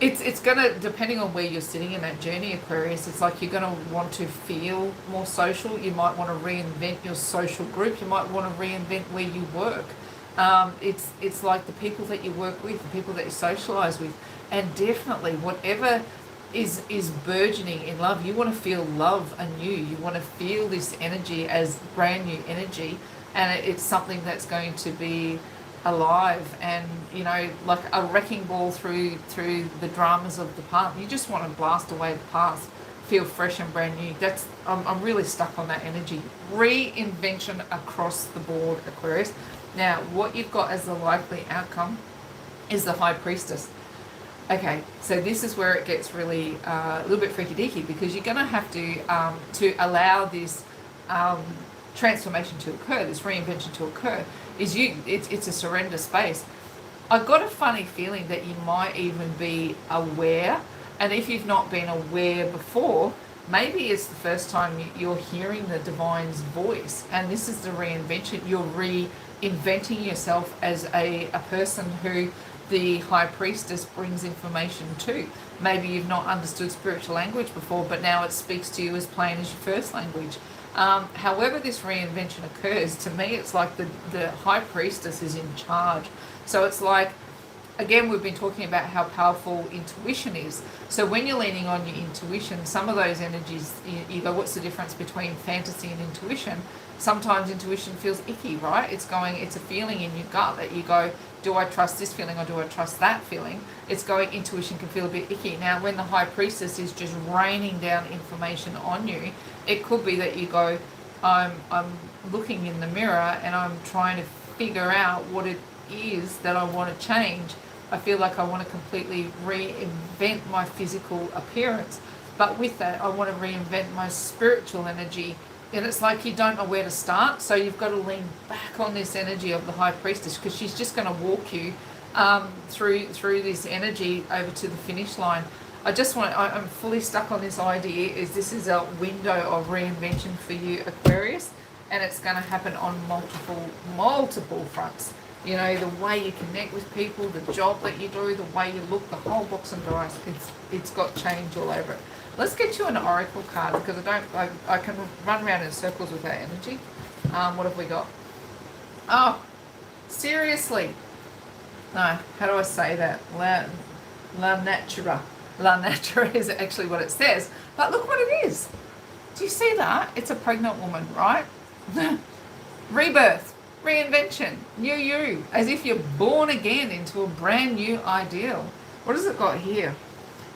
It's going to, depending on where you're sitting in that journey, Aquarius, it's like you're going to want to feel more social. You might want to reinvent your social group. You might want to reinvent where you work. It's like the people that you work with, the people that you socialize with, and definitely whatever is burgeoning in love, you want to feel love anew. You want to feel this energy as brand new energy, and it's something that's going to be alive and, like a wrecking ball through the dramas of the past. You just want to blast away the past, feel fresh and brand new. I'm really stuck on that energy. Reinvention across the board, Aquarius. Now, what you've got as the likely outcome is the High Priestess. Okay, so this is where it gets really a little bit freaky deaky, because you're going to have to allow this transformation to occur, this reinvention to occur. It's a surrender space. I've got a funny feeling that you might even be aware, and if you've not been aware before, maybe it's the first time you're hearing the divine's voice, and this is the reinvention. You're reinventing yourself as a person who the High Priestess brings information to. Maybe you've not understood spiritual language before, but now it speaks to you as plain as your first language. However this reinvention occurs, to me it's like the High Priestess is in charge. So it's like, again, we've been talking about how powerful intuition is. So when you're leaning on your intuition, some of those energies, you go, what's the difference between fantasy and intuition? Sometimes intuition feels icky, right? It's a feeling in your gut that you go, do I trust this feeling or do I trust that feeling? It's going, intuition can feel a bit icky. Now, when the High Priestess is just raining down information on you, it could be that you go, I'm looking in the mirror and I'm trying to figure out what it is that I want to change. I feel like I want to completely reinvent my physical appearance. But with that, I want to reinvent my spiritual energy. And it's like you don't know where to start. So you've got to lean back on this energy of the High Priestess, because she's just going to walk you through this energy over to the finish line. I'm fully stuck on this idea, this is a window of reinvention for you, Aquarius. And it's going to happen on multiple fronts. You know, the way you connect with people, the job that you do, the way you look, the whole box of dice, it's got change all over it. Let's get you an oracle card, because I can run around in circles with that energy. What have we got? Oh, seriously. No, how do I say that? La natura. La natura is actually what it says. But look what it is. Do you see that? It's a pregnant woman, right? Rebirth, reinvention, new you, as if you're born again into a brand new ideal. What has it got here?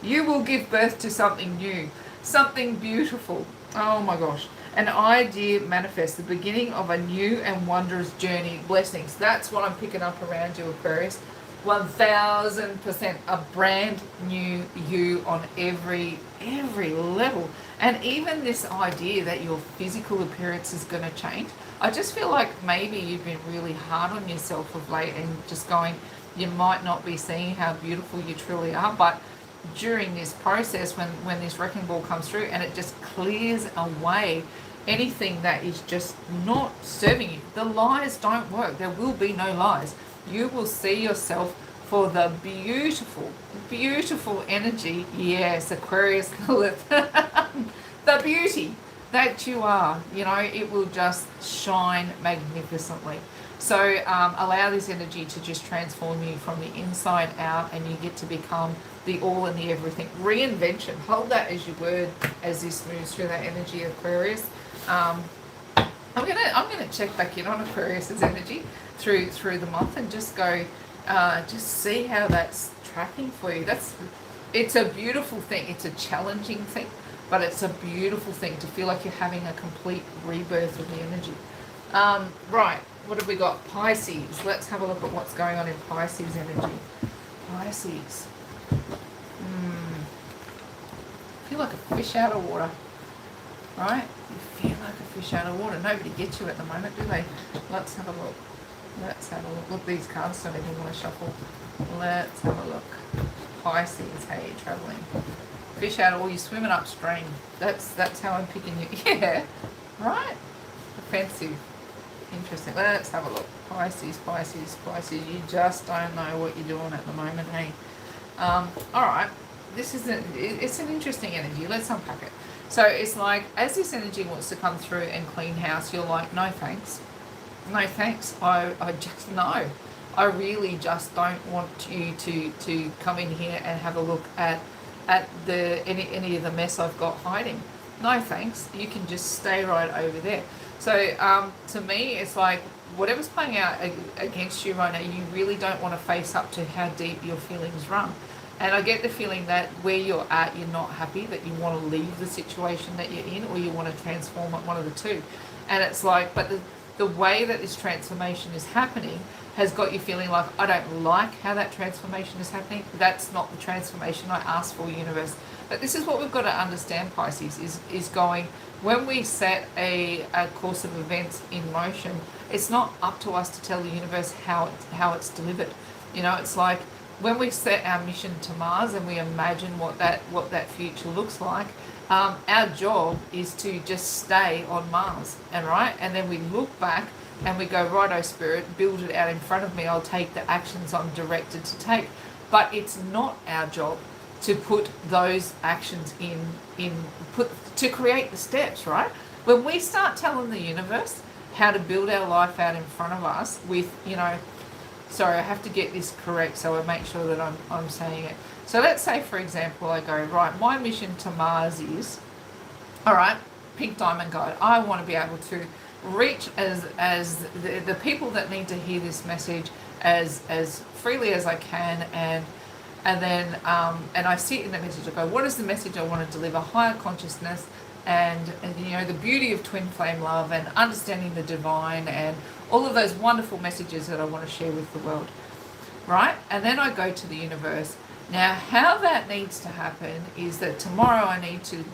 You will give birth to something new, something beautiful. Oh my gosh. An idea manifests, the beginning of a new and wondrous journey. Blessings. That's what I'm picking up around you, Aquarius. 1000% a brand new you on every level. And even this idea that your physical appearance is going to change. I just feel like maybe you've been really hard on yourself of late and just going, you might not be seeing how beautiful you truly are, but during this process, when this wrecking ball comes through and it just clears away anything that is just not serving you. The lies don't work. There will be no lies. You will see yourself for the beautiful energy. Yes, Aquarius, call it the beauty that you are. You know, it will just shine magnificently. So allow this energy to just transform you from the inside out, and you get to become the all and the everything. Reinvention. Hold that as your word as this moves through that energy, Aquarius. I'm gonna check back in on Aquarius's energy through the month and just go, just see how that's tracking for you. It's a beautiful thing. It's a challenging thing, but it's a beautiful thing to feel like you're having a complete rebirth of the energy. Right, what have we got? Pisces. Let's have a look at what's going on in Pisces energy. Pisces. Feel like a fish out of water, right? You feel like a fish out of water. Nobody gets you at the moment, do they? Let's have a look. Look, these cards don't even want to shuffle. Let's have a look. Pisces, how are you traveling? Fish out of water, you're swimming upstream. That's how I'm picking you. Yeah, right? Offensive. Interesting. Let's have a look. Pisces. You just don't know what you're doing at the moment, hey? All right. It's an interesting energy. Let's unpack it. So it's like, as this energy wants to come through and clean house, you're like, no thanks. No thanks. I just, no. I really just don't want you to come in here and have a look at any of the mess I've got hiding. No thanks. You can just stay right over there. So to me, it's like, whatever's playing out against you right now, you really don't want to face up to how deep your feelings run. And I get the feeling that where you're at, you're not happy, that you want to leave the situation that you're in, or you want to transform it, one of the two. And it's like, but the way that this transformation is happening has got you feeling like, I don't like how that transformation is happening. That's not the transformation I asked for, universe. But this is what we've got to understand, Pisces, is going, when we set a course of events in motion, it's not up to us to tell the universe how it's delivered. You know, it's like, when we set our mission to Mars and we imagine what that future looks like, our job is to just stay on Mars, and then we look back and we go, righto spirit, build it out in front of me, I'll take the actions I'm directed to take. But it's not our job to put those actions to create the steps, right? When we start telling the universe how to build our life out in front of us with, sorry, I have to get this correct so I make sure that I'm saying it. So let's say, for example, I go, right, my mission to Mars is, all right, pink diamond guide. I want to be able to reach as the people that need to hear this message as freely as I can, and then and I sit in the message. I go, what is the message I want to deliver? Higher consciousness, and you know, the beauty of twin flame love, and understanding the divine, and all of those wonderful messages that I want to share with the world, right? And then I go to the universe. Now, how that needs to happen is that tomorrow I need to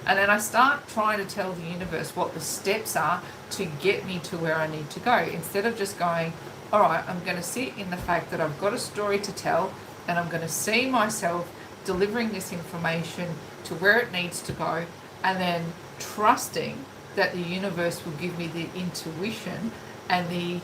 and then I start trying to tell the universe what the steps are to get me to where I need to go, instead of just going, all right, I'm going to sit in the fact that I've got a story to tell, and I'm going to see myself delivering this information to where it needs to go, and then trusting that the universe will give me the intuition and the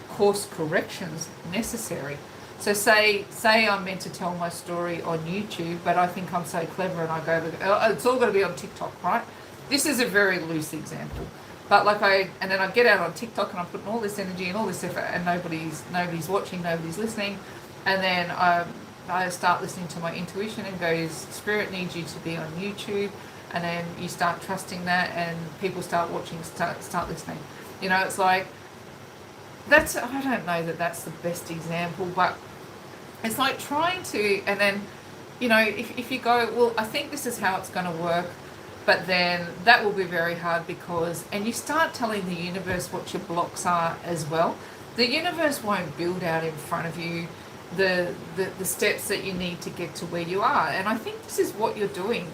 course corrections necessary. So say I'm meant to tell my story on YouTube, but I think I'm so clever and I go, it's all got to be on TikTok, right? This is a very loose example. But and then I get out on TikTok and I'm putting all this energy and all this effort, and nobody's watching, nobody's listening. And then I start listening to my intuition and goes, Spirit needs you to be on YouTube. And then you start trusting that, and people start watching, start listening. You know, it's like, I don't know that that's the best example, but it's like trying to, and then, you know, if you go, well, I think this is how it's going to work, but then that will be very hard and you start telling the universe what your blocks are as well. The universe won't build out in front of you the steps that you need to get to where you are. And I think this is what you're doing.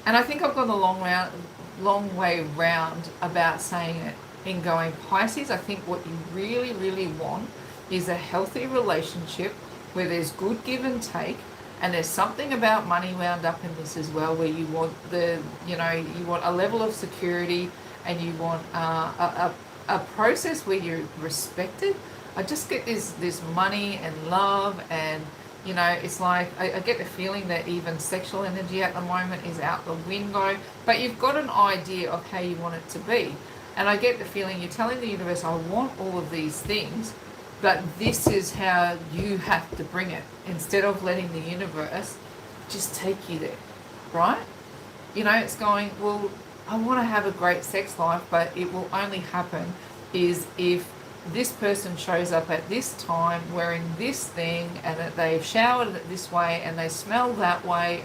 And I think I've gone a long way round about saying it in going, Pisces, I think what you really, really want is a healthy relationship where there's good give and take, and there's something about money wound up in this as well, where you want you want a level of security, and you want a process where you're respected. I just get this money and love, and you know, it's like I get the feeling that even sexual energy at the moment is out the window, but you've got an idea of how you want it to be. And I get the feeling you're telling the universe, I want all of these things, but this is how you have to bring it, instead of letting the universe just take you there, right? You know, it's going, well, I want to have a great sex life, but it will only happen is if this person shows up at this time wearing this thing, and that they've showered it this way, and they smell that way,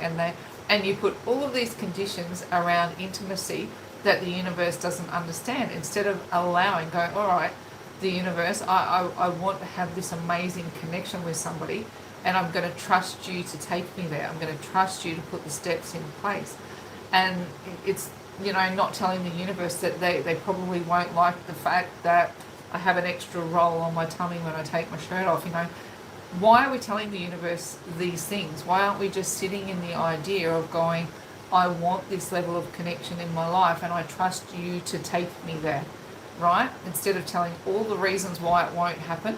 and you put all of these conditions around intimacy that the universe doesn't understand, instead of allowing, going, all right, the universe, I want to have this amazing connection with somebody, and I'm going to trust you to take me there. I'm going to trust you to put the steps in place. And it's, you know, not telling the universe that they probably won't like the fact that I have an extra roll on my tummy when I take my shirt off. You know, why are we telling the universe these things? Why aren't we just sitting in the idea of going, I want this level of connection in my life, and I trust you to take me there, right? Instead of telling all the reasons why it won't happen,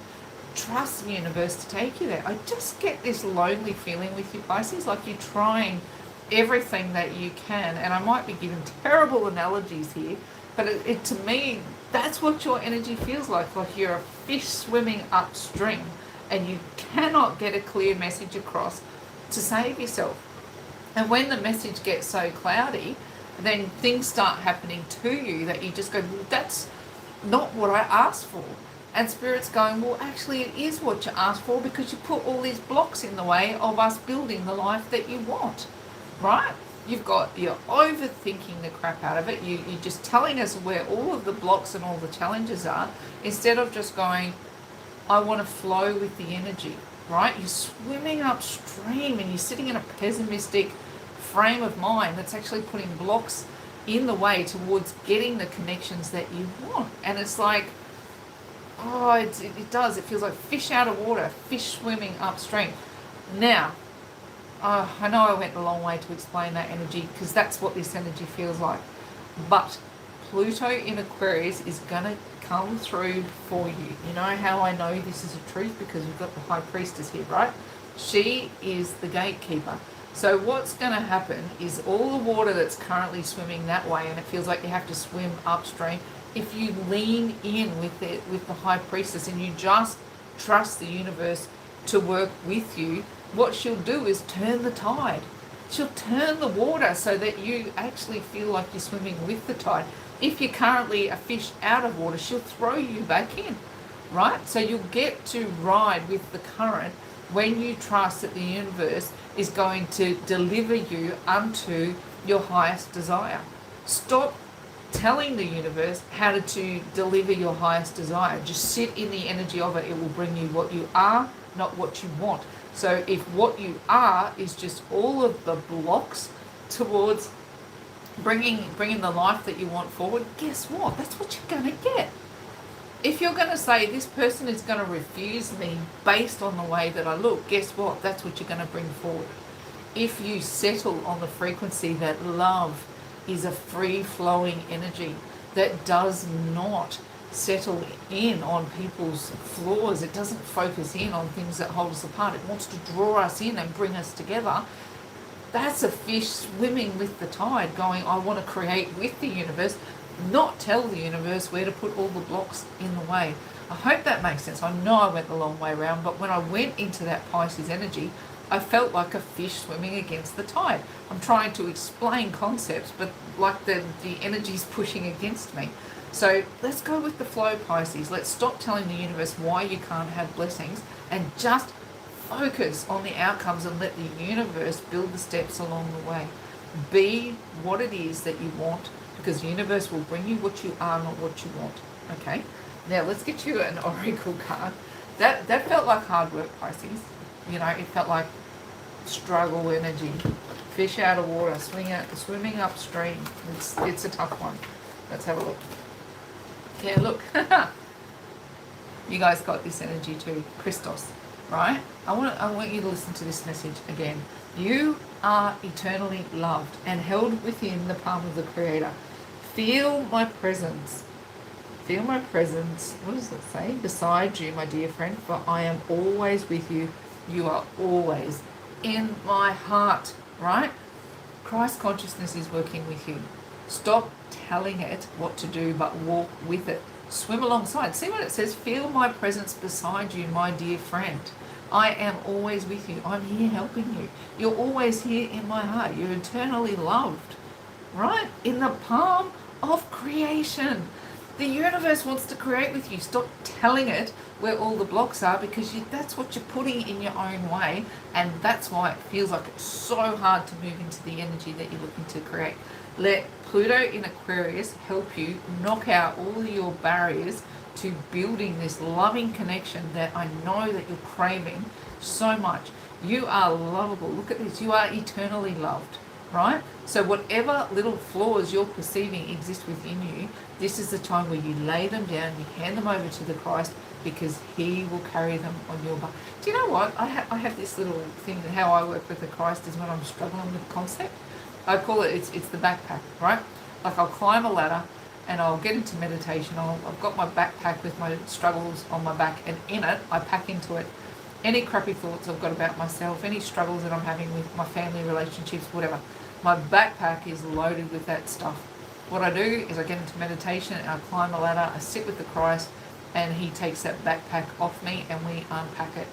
trust the universe to take you there. I just get this lonely feeling with you, Pisces, like you're trying everything that you can, and I might be giving terrible analogies here, but it to me, that's what your energy feels like you're a fish swimming upstream, and you cannot get a clear message across to save yourself. And when the message gets so cloudy, then things start happening to you that you just go, well, that's not what I asked for. And Spirit's going, well, actually it is what you asked for, because you put all these blocks in the way of us building the life that you want, right? You're overthinking the crap out of it. You're just telling us where all of the blocks and all the challenges are, instead of just going, I want to flow with the energy, right? You're swimming upstream, and you're sitting in a pessimistic frame of mind that's actually putting blocks in the way towards getting the connections that you want. And it's like, oh, it does. It feels like fish out of water, fish swimming upstream. Now, I know I went a long way to explain that energy, because that's what this energy feels like. But Pluto in Aquarius is going to come through for you. You know how I know this is a truth? Because we've got the High Priestess here, right? She is the gatekeeper. So what's going to happen is all the water that's currently swimming that way, and it feels like you have to swim upstream, if you lean in with the High Priestess, and you just trust the universe to work with you, what she'll do is turn the tide. She'll turn the water so that you actually feel like you're swimming with the tide. If you're currently a fish out of water, she'll throw you back in, right? So you'll get to ride with the current when you trust that the universe is going to deliver you unto your highest desire. Stop telling the universe how to deliver your highest desire. Just sit in the energy of it. It will bring you what you are, not what you want. So if what you are is just all of the blocks towards bringing the life that you want forward, guess what? That's what you're going to get. If you're going to say this person is going to refuse me based on the way that I look, guess what? That's what you're going to bring forward. If you settle on the frequency that love is a free-flowing energy that does not settle in on people's flaws, it doesn't focus in on things that hold us apart, it wants to draw us in and bring us together, that's a fish swimming with the tide going, I want to create with the universe, not tell the universe where to put all the blocks in the way. I hope that makes sense. I know I went the long way around, but when I went into that Pisces energy, I felt like a fish swimming against the tide. I'm trying to explain concepts, but like the energy's pushing against me. So let's go with the flow, Pisces. Let's stop telling the universe why you can't have blessings and just focus on the outcomes and let the universe build the steps along the way. Be what it is that you want, because the universe will bring you what you are, not what you want. Okay? Now let's get you an oracle card. That felt like hard work, Pisces. You know, it felt like struggle energy. Fish out of water, swimming upstream. It's a tough one. Let's have a look. Yeah, look. You guys got this energy too. Christos, right? I want you to listen to this message again. You are eternally loved and held within the palm of the Creator. Feel my presence. Feel my presence. What does it say? Beside you, my dear friend, for I am always with you. You are always in my heart, right? Christ consciousness is working with you. Stop telling it what to do, but walk with it. Swim alongside. See what it says? Feel my presence beside you, my dear friend. I am always with you. I'm here helping you. You're always here in my heart. You're eternally loved, right? In the palm of creation. The universe wants to create with you. Stop telling it where all the blocks are, because that's what you're putting in your own way, and that's why it feels like it's so hard to move into the energy that you're looking to create. Let Pluto in Aquarius help you knock out all your barriers to building this loving connection that I know that you're craving so much. You are lovable. Look at this. You are eternally loved, right? So whatever little flaws you're perceiving exist within you, this is the time where you lay them down, you hand them over to the Christ, because he will carry them on your back. Do you know what? I have this little thing, how I work with the Christ is when I'm struggling with the concept. I call it, it's the backpack, right? Like I'll climb a ladder and I'll get into meditation. I've got my backpack with my struggles on my back, and in it, I pack into it any crappy thoughts I've got about myself, any struggles that I'm having with my family relationships, whatever. My backpack is loaded with that stuff. What I do is I get into meditation and I climb a ladder, I sit with the Christ, and he takes that backpack off me and we unpack it.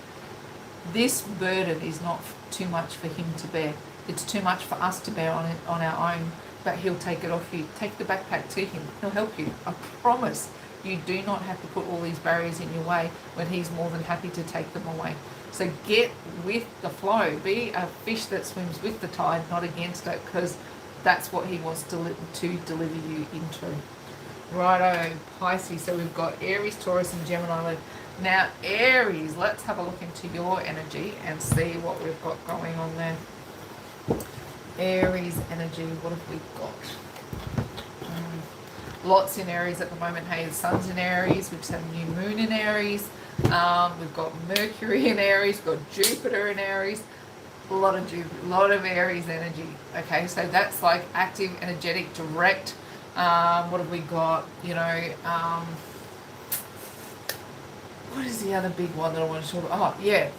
This burden is not too much for him to bear. It's too much for us to bear on our own, but he'll take it off you. Take the backpack to him. He'll help you. I promise you do not have to put all these barriers in your way when he's more than happy to take them away. So get with the flow. Be a fish that swims with the tide, not against it, because that's what he wants to deliver you into. Righto, Pisces. So we've got Aries, Taurus, and Gemini. Now, Aries, let's have a look into your energy and see what we've got going on there. Aries energy, what have we got? Lots in Aries at the moment. Hey, the sun's in Aries. We've just had a new moon in Aries. We've got Mercury in Aries. We've got Jupiter in Aries. A lot of Aries energy. Okay, so that's like active, energetic, direct. What have we got? You know, what is the other big one that I want to talk about? Oh, yeah.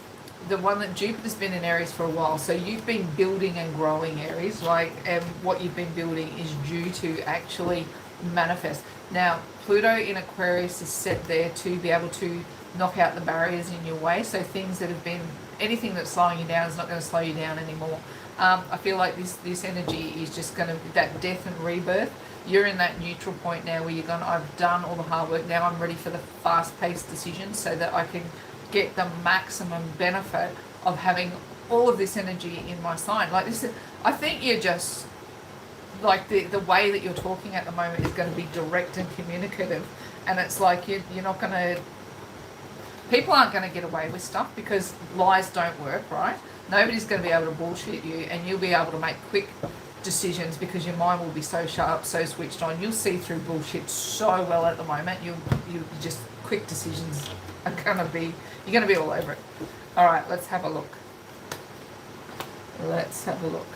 The one that Jupiter's been in Aries for a while. So you've been building and growing Aries, like, and what you've been building is due to actually manifest. Now, Pluto in Aquarius is set there to be able to knock out the barriers in your way. So things that have been, anything that's slowing you down is not going to slow you down anymore. I feel like this energy is just going to, that death and rebirth. You're in that neutral point now where you're going, I've done all the hard work. Now I'm ready for the fast-paced decisions so that I can get the maximum benefit of having all of this energy in my sign. Like this is, I think you're just, like the way that you're talking at the moment is going to be direct and communicative. And it's like you're not going to, people aren't going to get away with stuff because lies don't work, right? Nobody's going to be able to bullshit you, and you'll be able to make quick decisions because your mind will be so sharp, so switched on. You'll see through bullshit so well at the moment. You just, quick decisions are going to be, you're going to be all over it. All right, let's have a look. Let's have a look.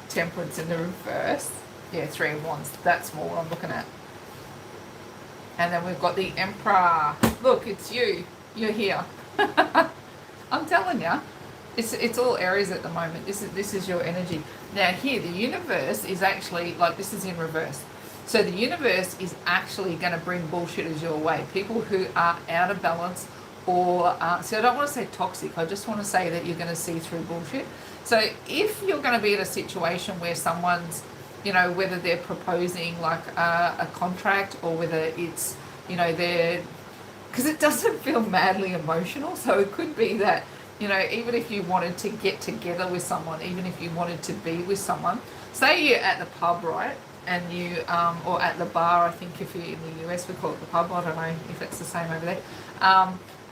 Temperance in the reverse. Yeah, 3 of Wands. That's more what I'm looking at. And then we've got the Emperor. Look, it's you. You're here. I'm telling you, it's all Aries at the moment. This is your energy. Now here, the universe is actually, like, this is in reverse. So the universe is actually going to bring bullshitters your way. People who are out of balance or, so I don't want to say toxic. I just want to say that you're going to see through bullshit. So if you're going to be in a situation where someone's, you know, whether they're proposing like a contract or whether it's, you know, they're, because it doesn't feel madly emotional. So it could be that, you know, even if you wanted to get together with someone, even if you wanted to be with someone, say you're at the pub, right? And you, or at the bar, I think if you're in the US, we call it the pub. I don't know if it's the same over there.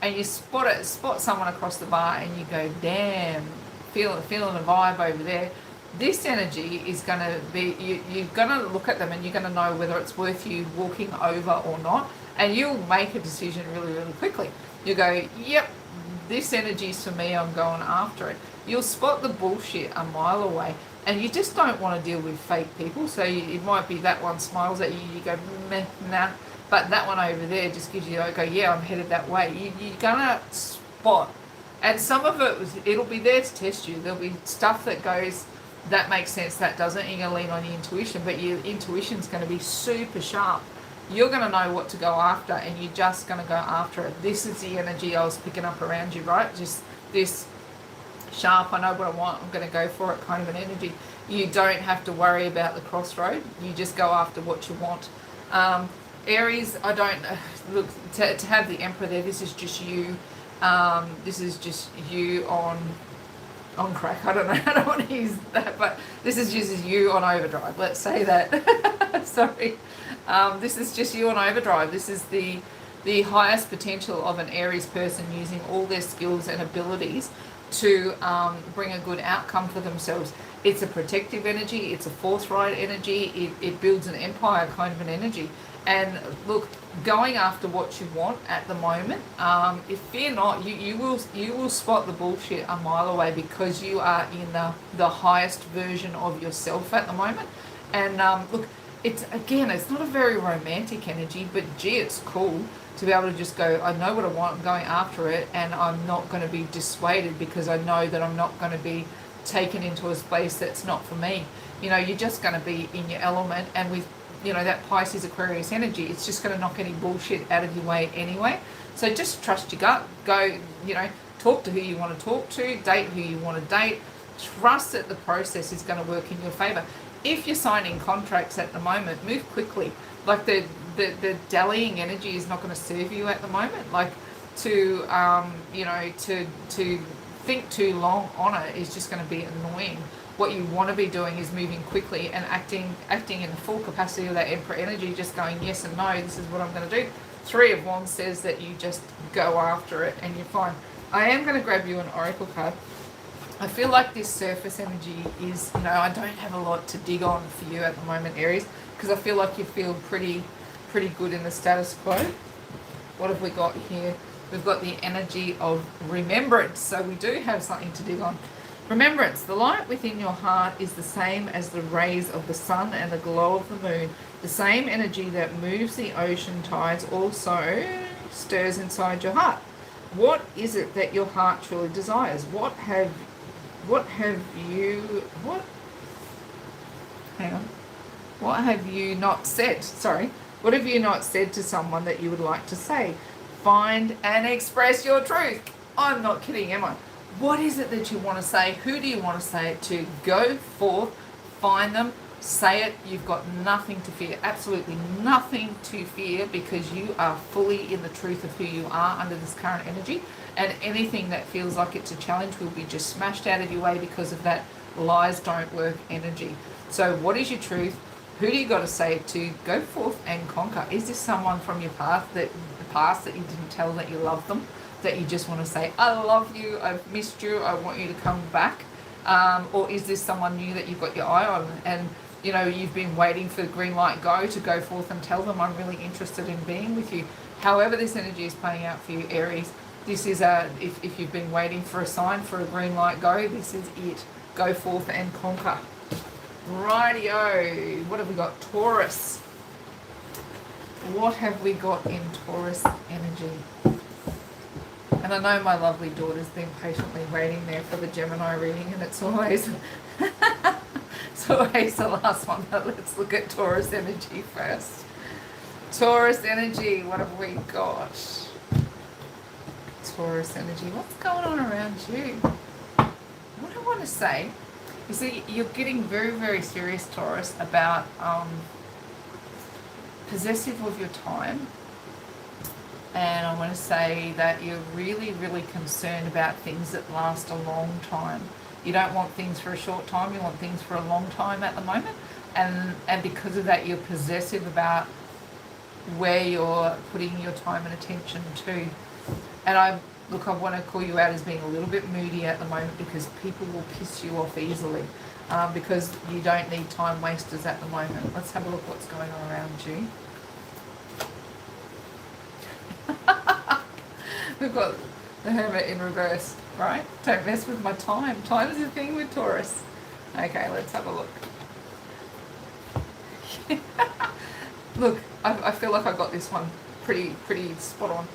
And you spot someone across the bar and you go, damn, feeling a vibe over there. This energy is going to be, you're going to look at them and you're going to know whether it's worth you walking over or not. And you'll make a decision really, really quickly. You go, yep, this energy's for me, I'm going after it. You'll spot the bullshit a mile away. And you just don't want to deal with fake people. So it might be that one smiles at you, you go, meh, nah. But that one over there just gives you, go, yeah, I'm headed that way. You're going to spot. And some of it'll be there to test you. There'll be stuff that goes, that makes sense, that doesn't. You're going to lean on your intuition, but your intuition's going to be super sharp. You're going to know what to go after, and you're just going to go after it. This is the energy I was picking up around you, right? Just this sharp, I know what I want, I'm going to go for it kind of an energy. You don't have to worry about the crossroad. You just go after what you want. Aries, I don't, look, to have the Emperor there, this is just you. This is just you on crack. I don't know, I don't want to use that, but this is just you on overdrive. Let's say that. Sorry. This is just you on overdrive. This is the highest potential of an Aries person using all their skills and abilities to bring a good outcome for themselves. It's a protective energy. It's a forthright energy. It builds an empire kind of an energy. And look, going after what you want at the moment, if fear not, you will spot the bullshit a mile away because you are in the highest version of yourself at the moment. And look, it's not a very romantic energy, but gee, it's cool to be able to just go, I know what I want, I'm going after it, and I'm not going to be dissuaded because I know that I'm not going to be taken into a space that's not for me. You know, you're just going to be in your element, and with, you know, that Pisces Aquarius energy, it's just going to knock any bullshit out of your way anyway. So just trust your gut. Go, you know, talk to who you want to talk to, date who you want to date. Trust that the process is going to work in your favor. If you're signing contracts at the moment, move quickly. Like the dallying energy is not going to serve you at the moment. Like to you know, to think too long on it is just going to be annoying. What you want to be doing is moving quickly and acting in the full capacity of that Emperor energy, just going yes and no, this is what I'm going to do. 3 of Wands says that you just go after it and you're fine. I am going to grab you an Oracle card. I feel like this surface energy is, you know, I don't have a lot to dig on for you at the moment, Aries, because I feel like you feel pretty good in the status quo. What have we got here? We've got the energy of remembrance, so we do have something to dig on. Remembrance, the light within your heart is the same as the rays of the sun and the glow of the moon. The same energy that moves the ocean tides also stirs inside your heart. What is it that your heart truly desires? What have you not said? Sorry. What have you not said to someone that you would like to say? find and express your truth. I'm not kidding, am I? What is it that you want to say? Who do you want to say it to? Go forth, find them, say it. You've got nothing to fear, absolutely nothing to fear, because you are fully in the truth of who you are under this current energy, and anything that feels like it's a challenge will be just smashed out of your way because of that lies don't work energy. So what is your truth? Who do you got to say it to? Go forth and conquer. Is this someone from your past that you didn't tell that you love them, that you just want to say, I love you, I've missed you, I want you to come back? Or is this someone new that you've got your eye on, and you know, you've been waiting for the green light go to go forth and tell them, I'm really interested in being with you. However this energy is playing out for you, Aries, this is if you've been waiting for a sign for a green light go, this is it. Go forth and conquer. Rightio. What have we got? Taurus. What have we got in Taurus energy? And I know my lovely daughter's been patiently waiting there for the Gemini reading, and it's always it's always the last one, but let's look at Taurus energy first. Taurus energy, what have we got? Taurus energy, what's going on around you? What I want to say, you see, you're getting very, very serious, Taurus, about possessive of your time. And I want to say that you're really, really concerned about things that last a long time. You don't want things for a short time, you want things for a long time at the moment. And because of that, you're possessive about where you're putting your time and attention to. And I want to call you out as being a little bit moody at the moment, because people will piss you off easily, because you don't need time wasters at the moment. Let's have a look what's going on around you. We've got the Hermit in reverse, right? Don't mess with my time. Time is a thing with Taurus. Okay, let's have a look. Look, I feel like I got this one pretty spot on.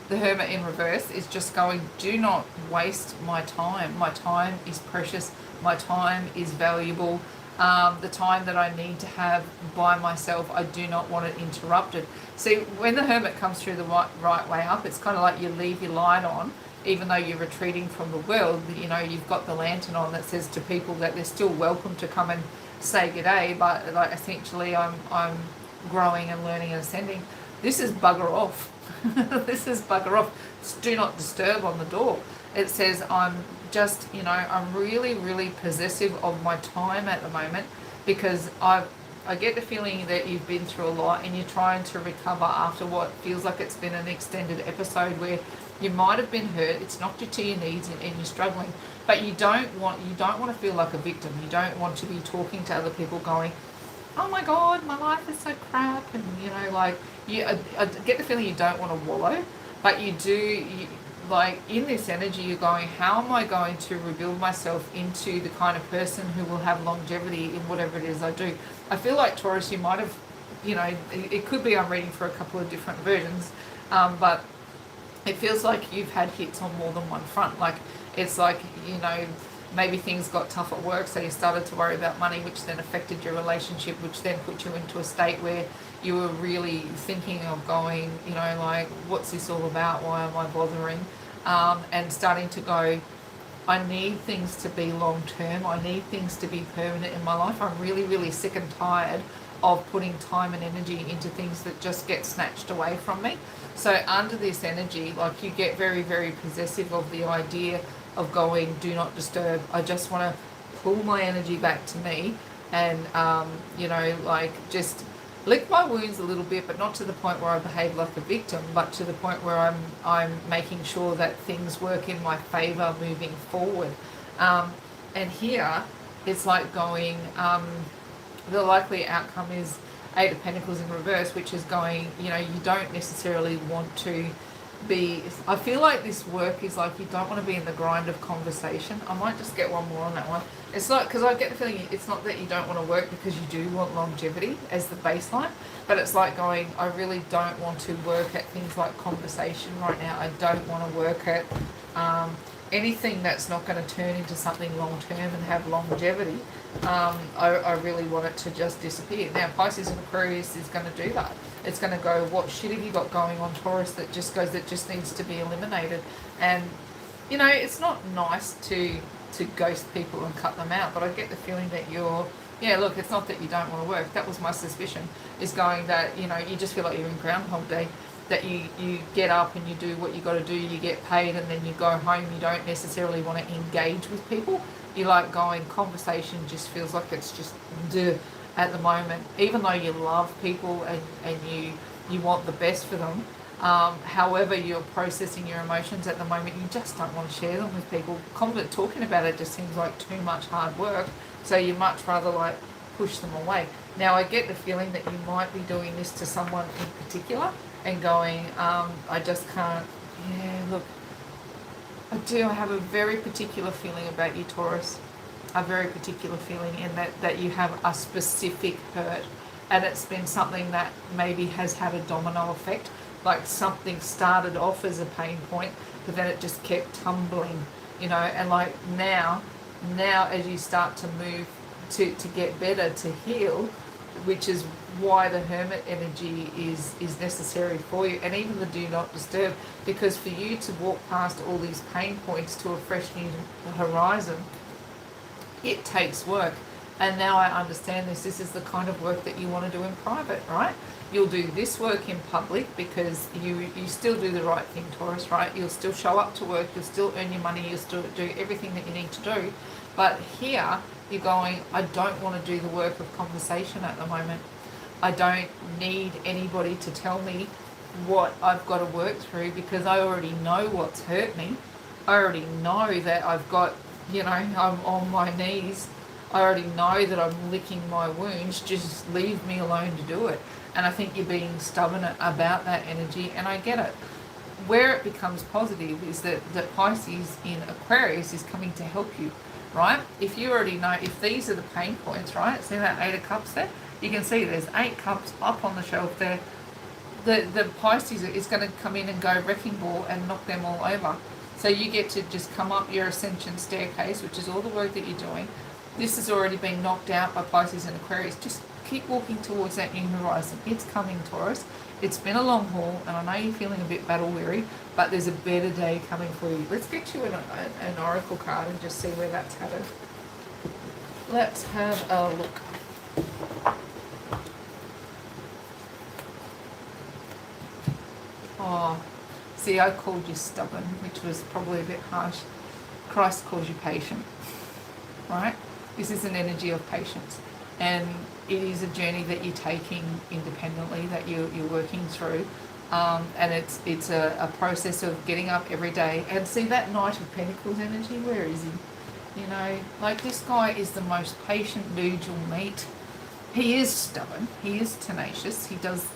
The Hermit in reverse is just going, do not waste my time. My time is precious. My time is valuable. The time that I need to have by myself, I do not want it interrupted. See, when the Hermit comes through the right way up, it's kind of like you leave your light on, even though you're retreating from the world. You know, you've got the lantern on that says to people that they're still welcome to come and say g'day, but like essentially I'm growing and learning and ascending. This is bugger off. This is bugger off. It's do not disturb on the door. It says I'm just, you know, I'm really, really possessive of my time at the moment, because I get the feeling that you've been through a lot and you're trying to recover after what feels like it's been an extended episode where you might have been hurt, it's knocked you to your knees and you're struggling, but you don't want to feel like a victim. You don't want to be talking to other people going, oh my God, my life is so crap, and you know, like I get the feeling you don't want to wallow, but you do. Like in this energy, you're going, how am I going to rebuild myself into the kind of person who will have longevity in whatever it is I do? I feel like Taurus, you might have, you know, it could be I'm reading for a couple of different versions, but it feels like you've had hits on more than one front. Like it's like, you know, maybe things got tough at work, so you started to worry about money, which then affected your relationship, which then put you into a state where you were really thinking of going, you know, like, what's this all about? Why am I bothering? And starting to go, I need things to be long term. I need things to be permanent in my life. I'm really, really sick and tired of putting time and energy into things that just get snatched away from me. So under this energy, like you get very, very possessive of the idea of going, do not disturb. I just want to pull my energy back to me and, you know, like just lick my wounds a little bit, but not to the point where I behave like a victim, but to the point where I'm making sure that things work in my favor moving forward. And here it's like going, the likely outcome is Eight of Pentacles in reverse, which is going, you know, you don't necessarily want to be, I feel like this work is like you don't want to be in the grind of conversation. I might just get one more on that one. It's like, because I get the feeling it's not that you don't want to work, because you do want longevity as the baseline, but it's like going, I really don't want to work at things like conversation right now. I don't want to work at anything that's not going to turn into something long term and have longevity, I really want it to just disappear. Now, Pisces and Aquarius is going to do that. It's going to go, what shit have you got going on, Taurus, that just needs to be eliminated. And, you know, it's not nice to ghost people and cut them out, but I get the feeling that yeah, look, it's not that you don't want to work. That was my suspicion, is going that, you know, you just feel like you're in Groundhog Day, that you get up and you do what you got to do, you get paid, and then you go home. You don't necessarily want to engage with people. You like going, conversation just feels like it's just duh at the moment, even though you love people and you want the best for them. However you're processing your emotions at the moment, you just don't want to share them with people. Talking about it just seems like too much hard work, so you much rather like push them away. Now, I get the feeling that you might be doing this to someone in particular and going, I just can't, yeah, look, I have a very particular feeling about you, Taurus, a very particular feeling in that you have a specific hurt, and it's been something that maybe has had a domino effect. Like something started off as a pain point, but then it just kept tumbling, you know, and like now as you start to move to get better, to heal, which is why the Hermit energy is necessary for you, and even the Do Not Disturb, because for you to walk past all these pain points to a fresh new horizon, it takes work. And now I understand this is the kind of work that you want to do in private, right? You'll do this work in public because you still do the right thing, Taurus, right? You'll still show up to work, you'll still earn your money, you'll still do everything that you need to do. But here, you're going, I don't want to do the work of conversation at the moment. I don't need anybody to tell me what I've got to work through, because I already know what's hurt me. I already know that I've got, you know, I'm on my knees. I already know that I'm licking my wounds. Just leave me alone to do it. And I think you're being stubborn about that energy, and I get it. Where it becomes positive is that Pisces in Aquarius is coming to help you, right? If you already know, if these are the pain points, right? See that 8 of Cups there? You can see there's 8 cups up on the shelf there. The Pisces is going to come in and go wrecking ball and knock them all over. So you get to just come up your ascension staircase, which is all the work that you're doing. This has already been knocked out by Pisces and Aquarius. Just keep walking towards that new horizon. It's coming, Taurus. It's been a long haul, and I know you're feeling a bit battle weary, but there's a better day coming for you. Let's get you an oracle card and just see where that's headed. Let's have a look. Oh, see, I called you stubborn, which was probably a bit harsh. Christ calls you patient, right? This is an energy of patience, and it is a journey that you're taking independently, that you're working through, and it's a process of getting up every day. And see that Knight of Pentacles energy, where is he? You know, like, this guy is the most patient dude you'll meet. He is stubborn, he is tenacious, he does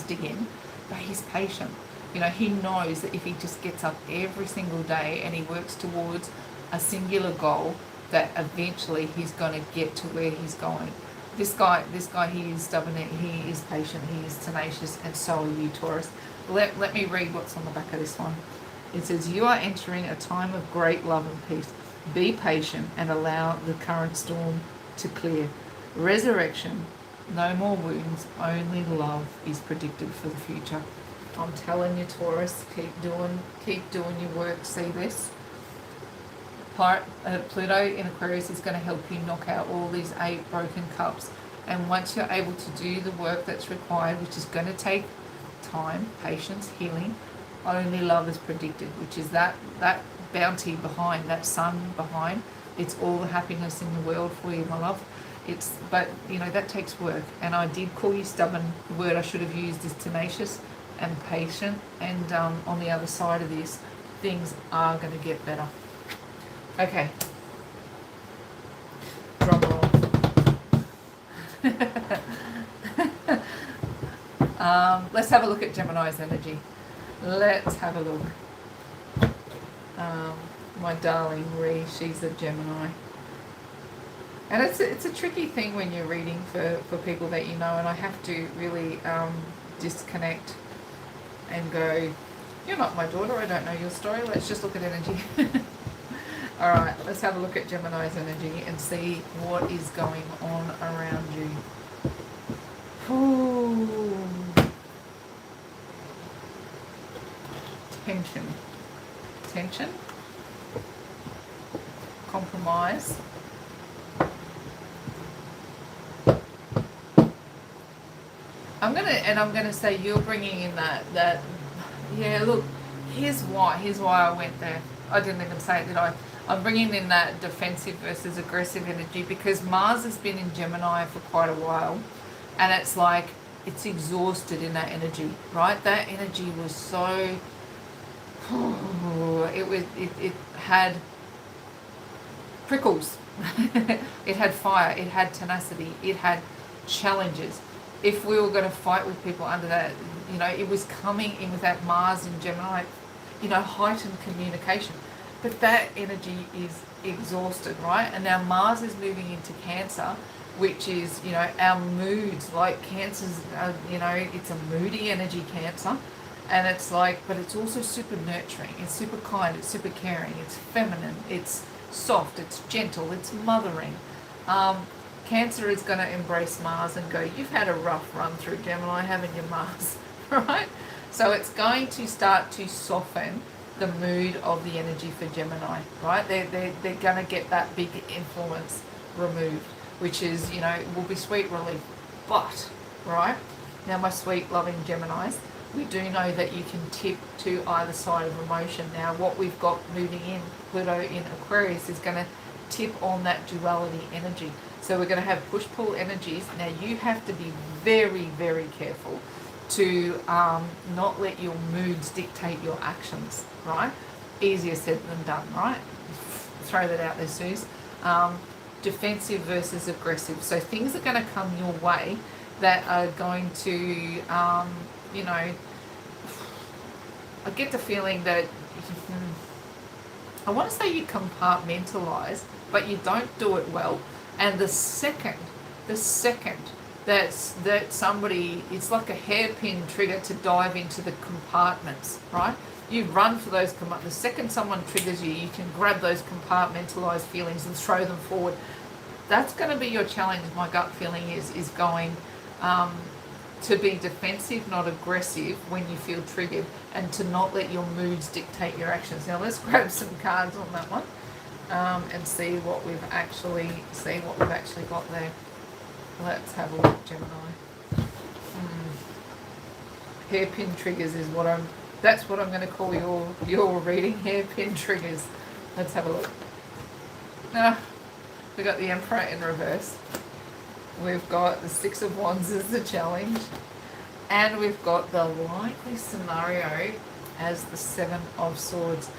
dig in, but he's patient. You know, he knows that if he just gets up every single day and he works towards a singular goal, that eventually he's going to get to where he's going. This guy, he is stubborn, he is patient, he is tenacious, and so are you, Taurus. Let me read what's on the back of this one. It says, you are entering a time of great love and peace. Be patient and allow the current storm to clear. Resurrection, no more wounds, only love is predicted for the future. I'm telling you, Taurus, keep doing your work. See this? Pluto in Aquarius is going to help you knock out all these 8 broken cups. And once you're able to do the work that's required, which is going to take time, patience, healing, only love is predicted, which is that bounty behind, that sun behind. It's all the happiness in the world for you, my love. But you know, that takes work. And I did call you stubborn. The word I should have used is tenacious and patient. And on the other side of this, things are going to get better. Okay. Drum roll. Let's have a look at Gemini's energy. Let's have a look. My darling Ree, she's a Gemini. And it's a tricky thing when you're reading for people that you know, and I have to really disconnect and go, You're not my daughter. I don't know your story. Let's just look at energy. All right, let's have a look at Gemini's energy and see what is going on around you. Ooh. Tension, compromise, I'm gonna say you're bringing in that yeah, look, here's why I went there. I didn't even say it, did I? I'm bringing in that defensive versus aggressive energy because Mars has been in Gemini for quite a while, and it's like it's exhausted in that energy, right? That energy was so it had prickles. It had fire, it had tenacity, it had challenges. If we were going to fight with people under that, you know, it was coming in with that Mars in Gemini, you know, heightened communication. But that energy is exhausted, right? And now Mars is moving into Cancer, which is, you know, our moods. Like Cancer's, you know, it's a moody energy, Cancer. And it's like, but it's also super nurturing. It's super kind. It's super caring. It's feminine. It's soft. It's gentle. It's mothering. Cancer is going to embrace Mars and go, you've had a rough run through Gemini, haven't you, Mars? Right? So it's going to start to soften the mood of the energy for Gemini, right? They're going to get that big influence removed, which is, you know, will be sweet relief. But, right, now my sweet, loving Geminis, we do know that you can tip to either side of emotion. Now, what we've got moving in, Pluto in Aquarius, is going to tip on that duality energy. So we're going to have push-pull energies. Now, you have to be very, very careful to not let your moods dictate your actions, right? Easier said than done, right? Throw that out there, Suze. Defensive versus aggressive. So things are going to come your way that are going to, you know, I get the feeling that, I want to say you compartmentalize, but you don't do it well. And the second that somebody, it's like a hairpin trigger to dive into the compartments, right? You run for those compartments. The second someone triggers you, you can grab those compartmentalized feelings and throw them forward. That's going to be your challenge. My gut feeling is going to be defensive, not aggressive when you feel triggered, and to not let your moods dictate your actions. Now let's grab some cards on that one and see what we've actually got there. Let's have a look, Gemini. Hairpin triggers is that's what I'm going to call your reading, hairpin triggers. Let's have a look. We've got the Emperor in reverse. We've got the Six of Wands as the challenge. And we've got the likely scenario as the Seven of Swords.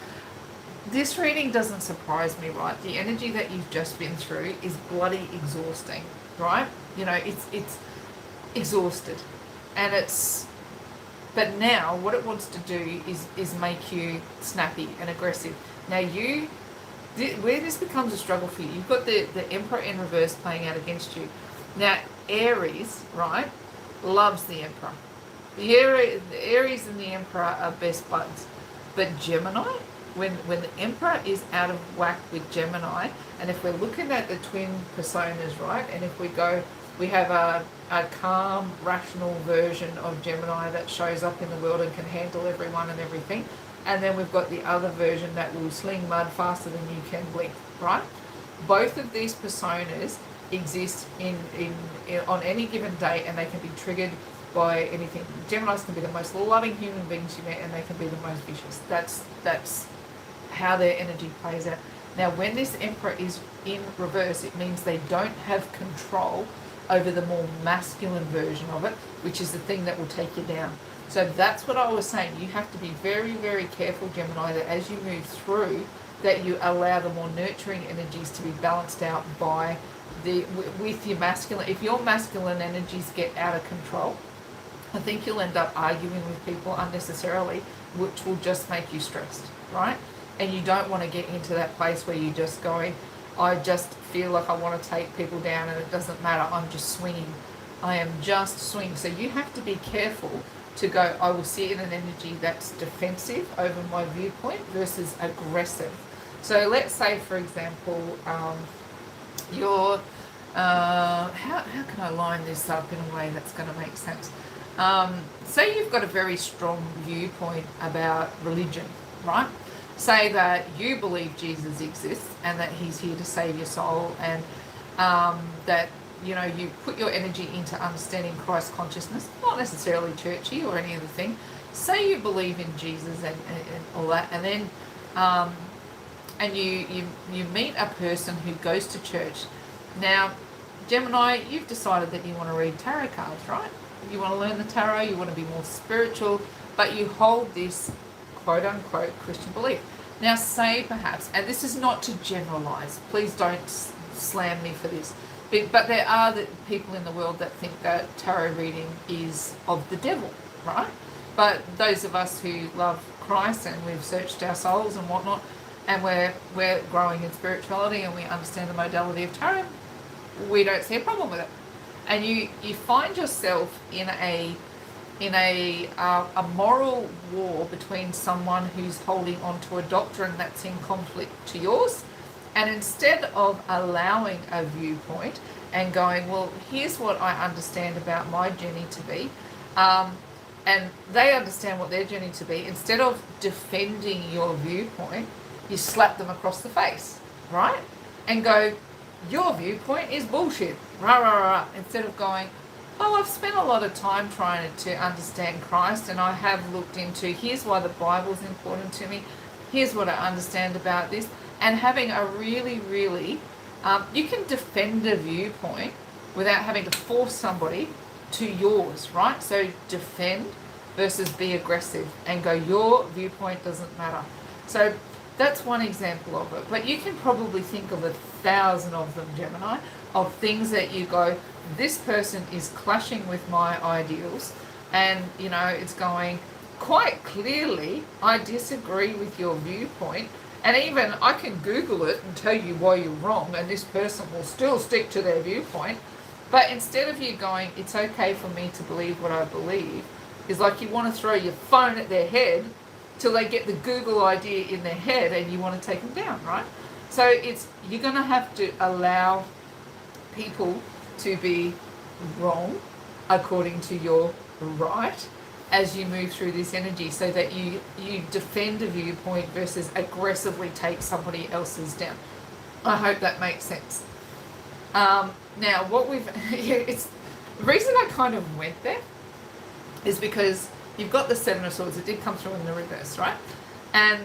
This reading doesn't surprise me, right? The energy that you've just been through is bloody exhausting, right? You know, it's exhausted. But now what it wants to do is make you snappy and aggressive. Now where this becomes a struggle for you, you've got the Emperor in reverse playing out against you. Now, Aries, right, loves the Emperor. The Aries and the Emperor are best buds. But Gemini, when the Emperor is out of whack with Gemini, and if we're looking at the twin personas, right, and if we have a calm, rational version of Gemini that shows up in the world and can handle everyone and everything, and then we've got the other version that will sling mud faster than you can blink, right? Both of these personas exist in on any given day, and they can be triggered by anything. Geminis can be the most loving human beings you met, and they can be the most vicious. That's how their energy plays out. Now, when this Emperor is in reverse, it means they don't have control over the more masculine version of it, which is the thing that will take you down. So that's what I was saying. You have to be very, very careful, Gemini, that as you move through, that you allow the more nurturing energies to be balanced out by with your masculine. If your masculine energies get out of control, I think you'll end up arguing with people unnecessarily, which will just make you stressed, right? And you don't want to get into that place where you're just going, I just feel like I want to take people down and it doesn't matter, I'm just swinging. I am just swinging. So you have to be careful to go, I will sit in an energy that's defensive over my viewpoint versus aggressive. So let's say, for example, you're, how can I line this up in a way that's going to make sense? Say you've got a very strong viewpoint about religion, right? Say that you believe Jesus exists and that he's here to save your soul, and that, you know, you put your energy into understanding Christ consciousness, not necessarily churchy or any other thing. Say you believe in Jesus and all that, and then and you meet a person who goes to church. Now, Gemini, you've decided that you want to read tarot cards, right? You want to learn the tarot, you want to be more spiritual, but you hold this quote-unquote Christian belief. Now, say perhaps, and this is not to generalize, please don't slam me for this, but there are the people in the world that think that tarot reading is of the devil, right? But those of us who love Christ and we've searched our souls and whatnot, and we're growing in spirituality and we understand the modality of tarot, we don't see a problem with it. And you find yourself in a moral war between someone who's holding onto a doctrine that's in conflict to yours, and instead of allowing a viewpoint and going, well, here's what I understand about my journey to be, and they understand what their journey to be, instead of defending your viewpoint, you slap them across the face, right? And go, your viewpoint is bullshit, rah, rah, rah, instead of going, oh, I've spent a lot of time trying to understand Christ, and I have looked into, here's why the Bible's important to me, here's what I understand about this, and having a really, really, you can defend a viewpoint without having to force somebody to yours, right? So defend versus be aggressive and go, your viewpoint doesn't matter. So that's one example of it. But you can probably think of 1,000 of them, Gemini, of things that you go, this person is clashing with my ideals, and, you know, it's going, quite clearly, I disagree with your viewpoint, and even I can Google it and tell you why you're wrong, and this person will still stick to their viewpoint. But instead of you going, it's okay for me to believe what I believe, is like you want to throw your phone at their head till they get the Google idea in their head and you want to take them down, right? So you're going to have to allow people to be wrong according to your right as you move through this energy, so that you defend a viewpoint versus aggressively take somebody else's down. I hope that makes sense. Now, what it's the reason I kind of went there is because you've got the Seven of Swords. It did come through in the reverse, right? And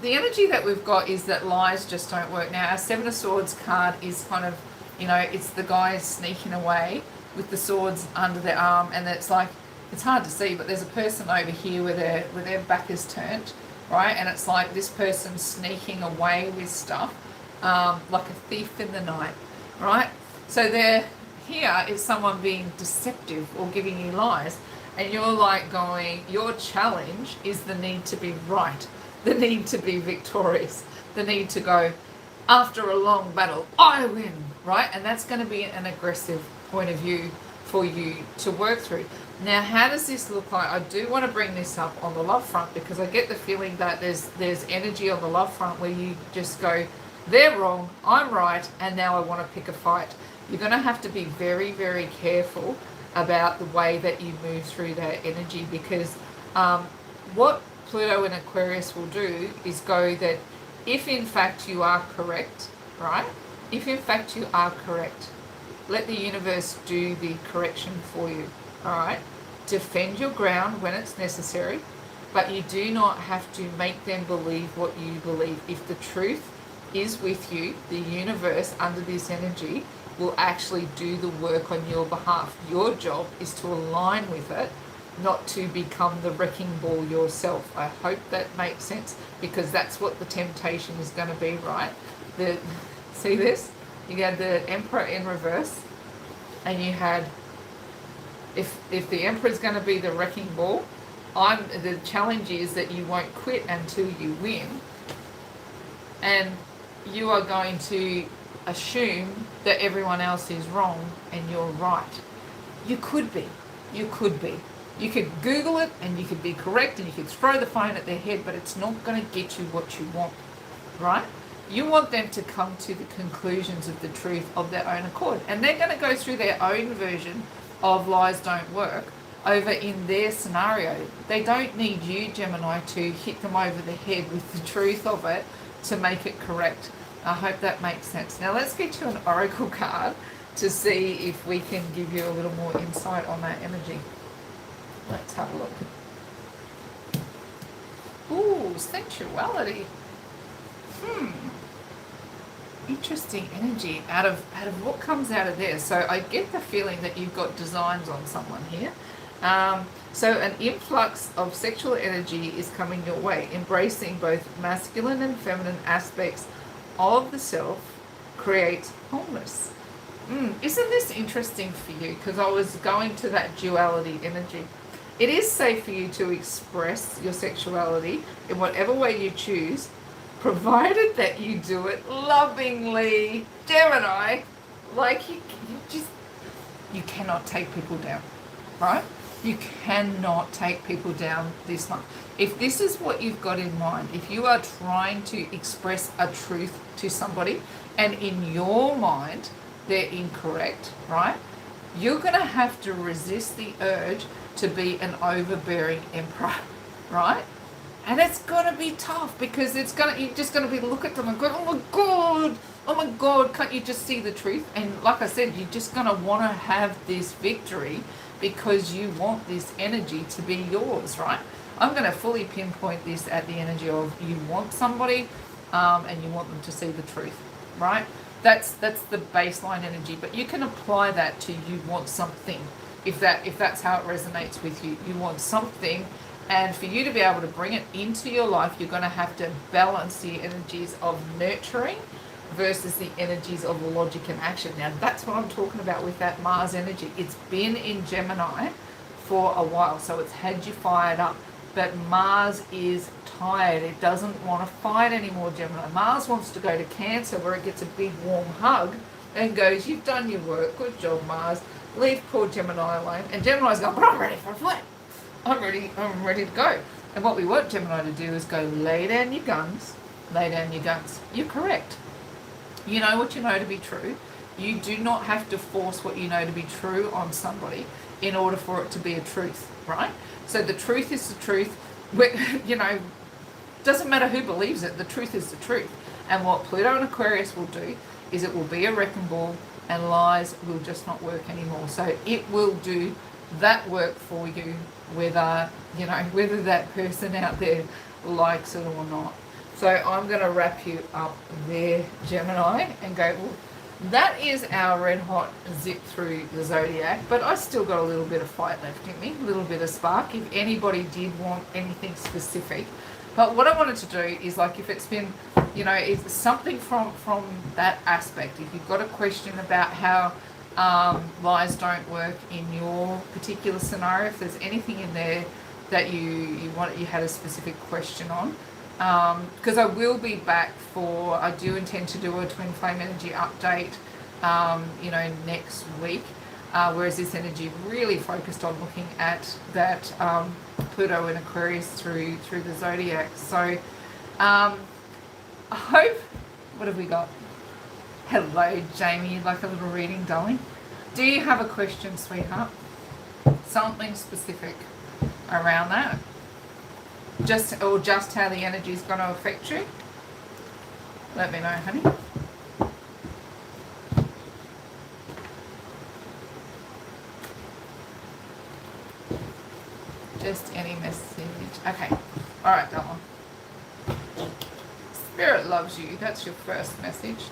the energy that we've got is that lies just don't work. Now, our Seven of Swords card is kind of, you know, it's the guy sneaking away with the swords under their arm, and it's like, it's hard to see, but there's a person over here where their back is turned, right? And it's like this person sneaking away with stuff, like a thief in the night, right? So here is someone being deceptive or giving you lies, and you're like going, your challenge is the need to be right, the need to be victorious, the need to go, after a long battle, I win, right? And that's going to be an aggressive point of view for you to work through. Now, how does this look like? I do want to bring this up on the love front, because I get the feeling that there's energy on the love front where you just go, they're wrong, I'm right, and now I want to pick a fight. You're going to have to be very, very careful about the way that you move through that energy, because what Pluto and Aquarius will do is go that if in fact you are correct, right? If in fact you are correct, let the universe do the correction for you, all right? Defend your ground when it's necessary, but you do not have to make them believe what you believe. If the truth is with you, the universe under this energy will actually do the work on your behalf. Your job is to align with it, not to become the wrecking ball yourself. I hope that makes sense, because that's what the temptation is going to be, right? See this? You had the Emperor in reverse, and you had, if the Emperor is going to be the wrecking ball, the challenge is that you won't quit until you win, and you are going to assume that everyone else is wrong and you're right. You could be, You could Google it and you could be correct and you could throw the phone at their head, but it's not going to get you what you want, right? You want them to come to the conclusions of the truth of their own accord. And they're going to go through their own version of lies don't work over in their scenario. They don't need you, Gemini, to hit them over the head with the truth of it to make it correct. I hope that makes sense. Now let's get you an oracle card to see if we can give you a little more insight on that energy. Let's have a look. Ooh, sensuality. Interesting energy out of what comes out of there. So I get the feeling that you've got designs on someone here. So an influx of sexual energy is coming your way, embracing both masculine and feminine aspects of the self creates wholeness. Isn't this interesting for you? Because I was going to that duality energy. It is safe for you to express your sexuality in whatever way you choose, provided that you do it lovingly. Gemini, like you cannot take people down, right? You cannot take people down this month. If this is what you've got in mind, if you are trying to express a truth to somebody and in your mind they're incorrect, right? You're going to have to resist the urge to be an overbearing emperor, right? And it's going to be tough because you're just going to be look at them and go, oh my God, can't you just see the truth? And like I said, you're just going to want to have this victory because you want this energy to be yours, right? I'm going to fully pinpoint this at the energy of you want somebody and you want them to see the truth, right? That's the baseline energy, but you can apply that to you want something. If that's how it resonates with you, you want something, and for you to be able to bring it into your life, you're going to have to balance the energies of nurturing versus the energies of logic and action. Now, that's what I'm talking about with that Mars energy. It's been in Gemini for a while, so it's had you fired up. But Mars is tired. It doesn't want to fight anymore, Gemini. Mars wants to go to Cancer, where it gets a big warm hug and goes, you've done your work. Good job, Mars. Leave poor Gemini alone. And Gemini's going, but I'm ready for a fight. I'm ready to go. And what we want Gemini to do is go, lay down your guns. Lay down your guns. You're correct. You know what you know to be true. You do not have to force what you know to be true on somebody in order for it to be a truth, right? So the truth is the truth. Doesn't matter who believes it, the truth is the truth. And what Pluto and Aquarius will do is it will be a wrecking ball and lies will just not work anymore. So it will do that work for you, whether that person out there likes it or not. So I'm going to wrap you up there, Gemini, and go, well, that is our red hot zip through the zodiac, but I still got a little bit of fight left in me, a little bit of spark, if anybody did want anything specific. But what I wanted to do is, like, if it's been, it's something from that aspect. If you've got a question about how lies don't work in your particular scenario, if there's anything in there that you had a specific question on, because I will be back I do intend to do a twin flame energy update, next week, whereas this energy really focused on looking at that Pluto and Aquarius through the zodiac. So I hope, what have we got? Hello, Jamie, like a little reading, darling. Do you have a question, sweetheart? Something specific around that? Just how the energy is going to affect you? Let me know, honey. Just any message. Okay. All right, darling. Spirit loves you. That's your first message.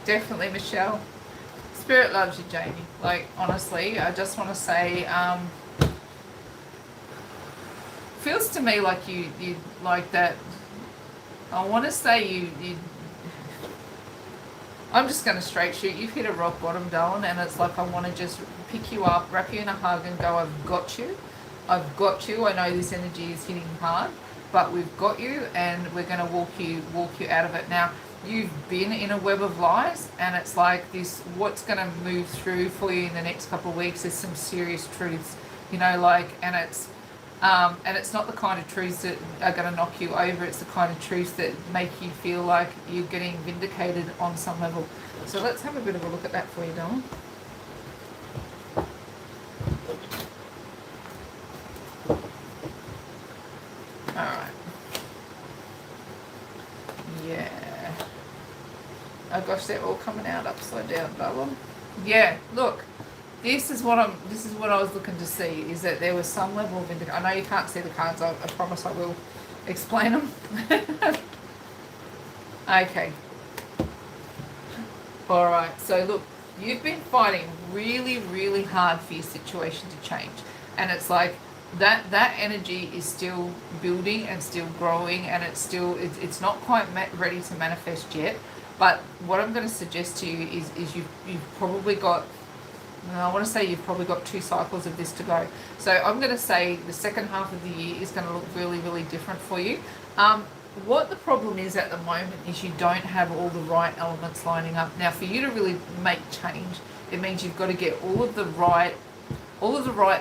Definitely, Michelle. Spirit loves you, Jamie. Like, honestly, I just want to say, feels to me like you like that. I want to say you I'm just going to straight shoot. You've hit a rock bottom, darling, and it's like I want to just pick you up, wrap you in a hug and go, I've got you. I've got you. I know this energy is hitting hard, but we've got you, and we're going to walk you out of it. Now, you've been in a web of lies, and it's like this, what's going to move through for you in the next couple of weeks is some serious truths, and it's not the kind of truths that are going to knock you over. It's the kind of truths that make you feel like you're getting vindicated on some level. So let's have a bit of a look at that for you, darling. All right. Yeah. Oh gosh, they're all coming out upside down, darling. Yeah. Look. This is what I was looking to see, is that there was some level of vindication. I know you can't see the cards. I promise I will explain them. Okay. All right. So look, you've been fighting really, really hard for your situation to change, and it's like that energy is still building and still growing, and it's not quite ready to manifest yet. But what I'm going to suggest to you is you've probably got. I want to say you've probably got 2 cycles of this to go. So I'm going to say the second half of the year is going to look really, really different for you. What the problem is at the moment is you don't have all the right elements lining up. Now, for you to really make change, it means you've got to get all of the right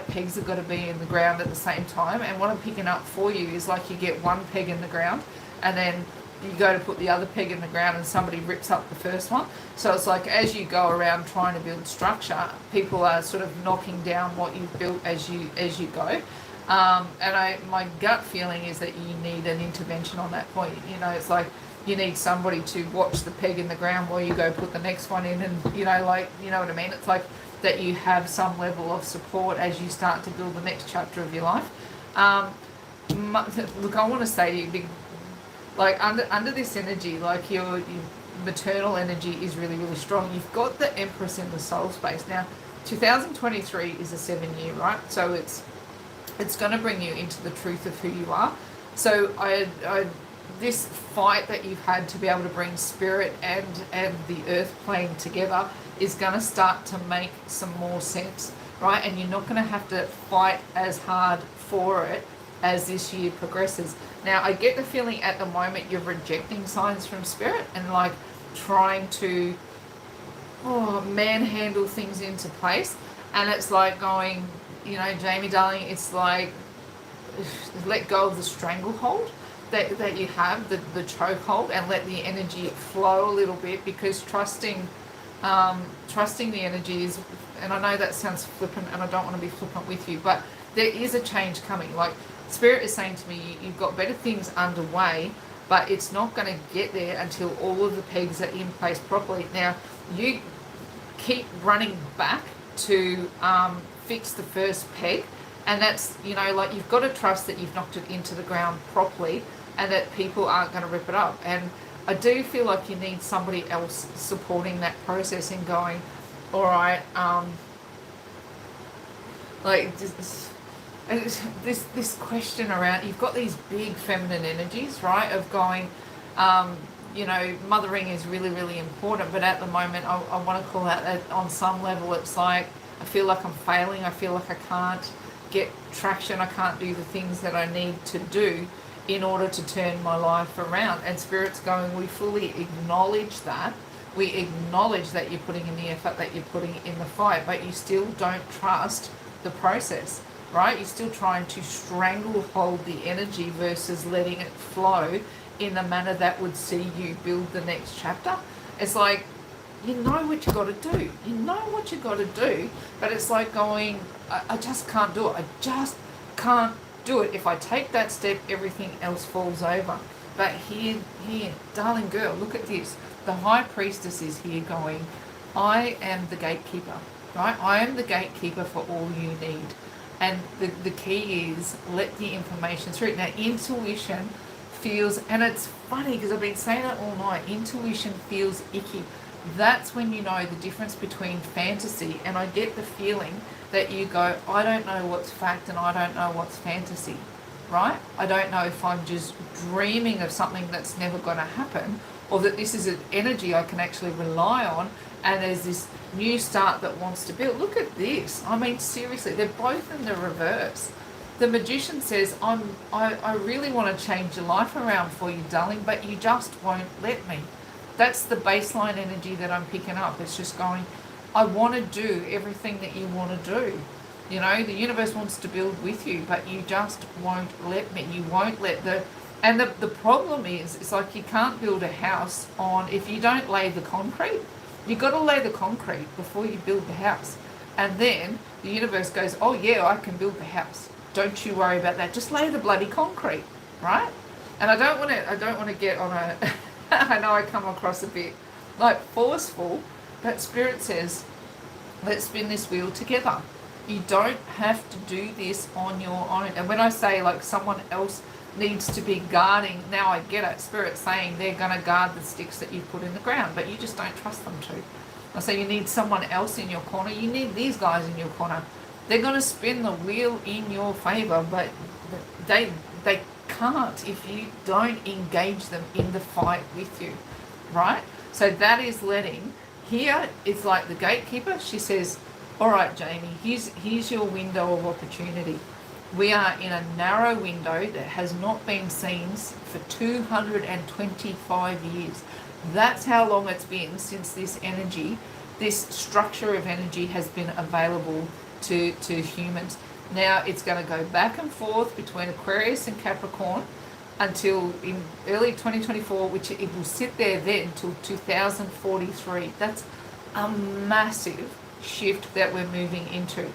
pegs have got to be in the ground at the same time. And what I'm picking up for you is like you get one peg in the ground, and then you go to put the other peg in the ground and somebody rips up the first one. So it's like as you go around trying to build structure, people are sort of knocking down what you've built as you go. My gut feeling is that you need an intervention on that point. It's like you need somebody to watch the peg in the ground while you go put the next one in, and you know what I mean? It's like that you have some level of support as you start to build the next chapter of your life. Look, I want to say to you, like under this energy, like your maternal energy is really, really strong. You've got the Empress in the soul space. Now, 2023 is a 7-year, right? So it's going to bring you into the truth of who you are. So this fight that you've had to be able to bring spirit and the earth plane together is going to start to make some more sense, right? And you're not going to have to fight as hard for it as this year progresses. Now, I get the feeling at the moment you're rejecting signs from spirit and like trying to manhandle things into place. And it's like going, Jamie, darling, it's like let go of the stranglehold that you have, the chokehold, and let the energy flow a little bit, because trusting the energy is, and I know that sounds flippant and I don't want to be flippant with you, but there is a change coming. Like, Spirit is saying to me, you've got better things underway, but it's not going to get there until all of the pegs are in place properly. Now, you keep running back to fix the first peg, and that's, like, you've got to trust that you've knocked it into the ground properly and that people aren't going to rip it up. And I do feel like you need somebody else supporting that process and going, all right, like, this question around, you've got these big feminine energies, right, of going, mothering is really, really important, but at the moment I want to call out that on some level it's like I feel like I'm failing. I feel like I can't get traction. I can't do the things that I need to do in order to turn my life around. And Spirit's going, we fully acknowledge that. We acknowledge that you're putting in the effort, that you're putting in the fight, but you still don't trust the process. Right? You're still trying to stranglehold the energy versus letting it flow in the manner that would see you build the next chapter. It's like, you know what you got to do. You know what you got to do, but it's like going, I just can't do it. I just can't do it. If I take that step, everything else falls over. But here, darling girl, look at this. The High Priestess is here going, I am the gatekeeper, right? I am the gatekeeper for all you need. And the key is let the information through. Now, intuition feels, and it's funny because I've been saying it all night, intuition feels icky. That's when you know the difference between fantasy, and I get the feeling that you go, I don't know what's fact and I don't know what's fantasy, right? I don't know if I'm just dreaming of something that's never going to happen, or that this is an energy I can actually rely on, and there's this new start that wants to build. Look at this. I mean, seriously, they're both in the reverse. The Magician says, I really want to change your life around for you, darling, but you just won't let me. That's the baseline energy that I'm picking up. It's just going, I want to do everything that you want to do. You know, the universe wants to build with you, but you just won't let me. You won't let and the problem is, it's like you can't build a house on, if you don't lay the concrete. You've got to lay the concrete before you build the house. And then the universe goes, oh yeah, I can build the house. Don't you worry about that. Just lay the bloody concrete, right? And I don't want to get on a, I know I come across a bit like forceful, but Spirit says, let's spin this wheel together. You don't have to do this on your own. And when I say like someone else needs to be guarding, now I get it. Spirit's saying they're going to guard the sticks that you put in the ground, but you just don't trust them to. I say you need someone else in your corner. You need these guys in your corner. They're going to spin the wheel in your favor, but they can't if you don't engage them in the fight with you, right? So that is letting. Here it's like the gatekeeper. She says, all right, Jamie, here's your window of opportunity. We are in a narrow window that has not been seen for 225 years. That's how long it's been since this energy, this structure of energy has been available to humans. Now it's going to go back and forth between Aquarius and Capricorn until in early 2024, which it will sit there then until 2043. That's a massive shift that we're moving into.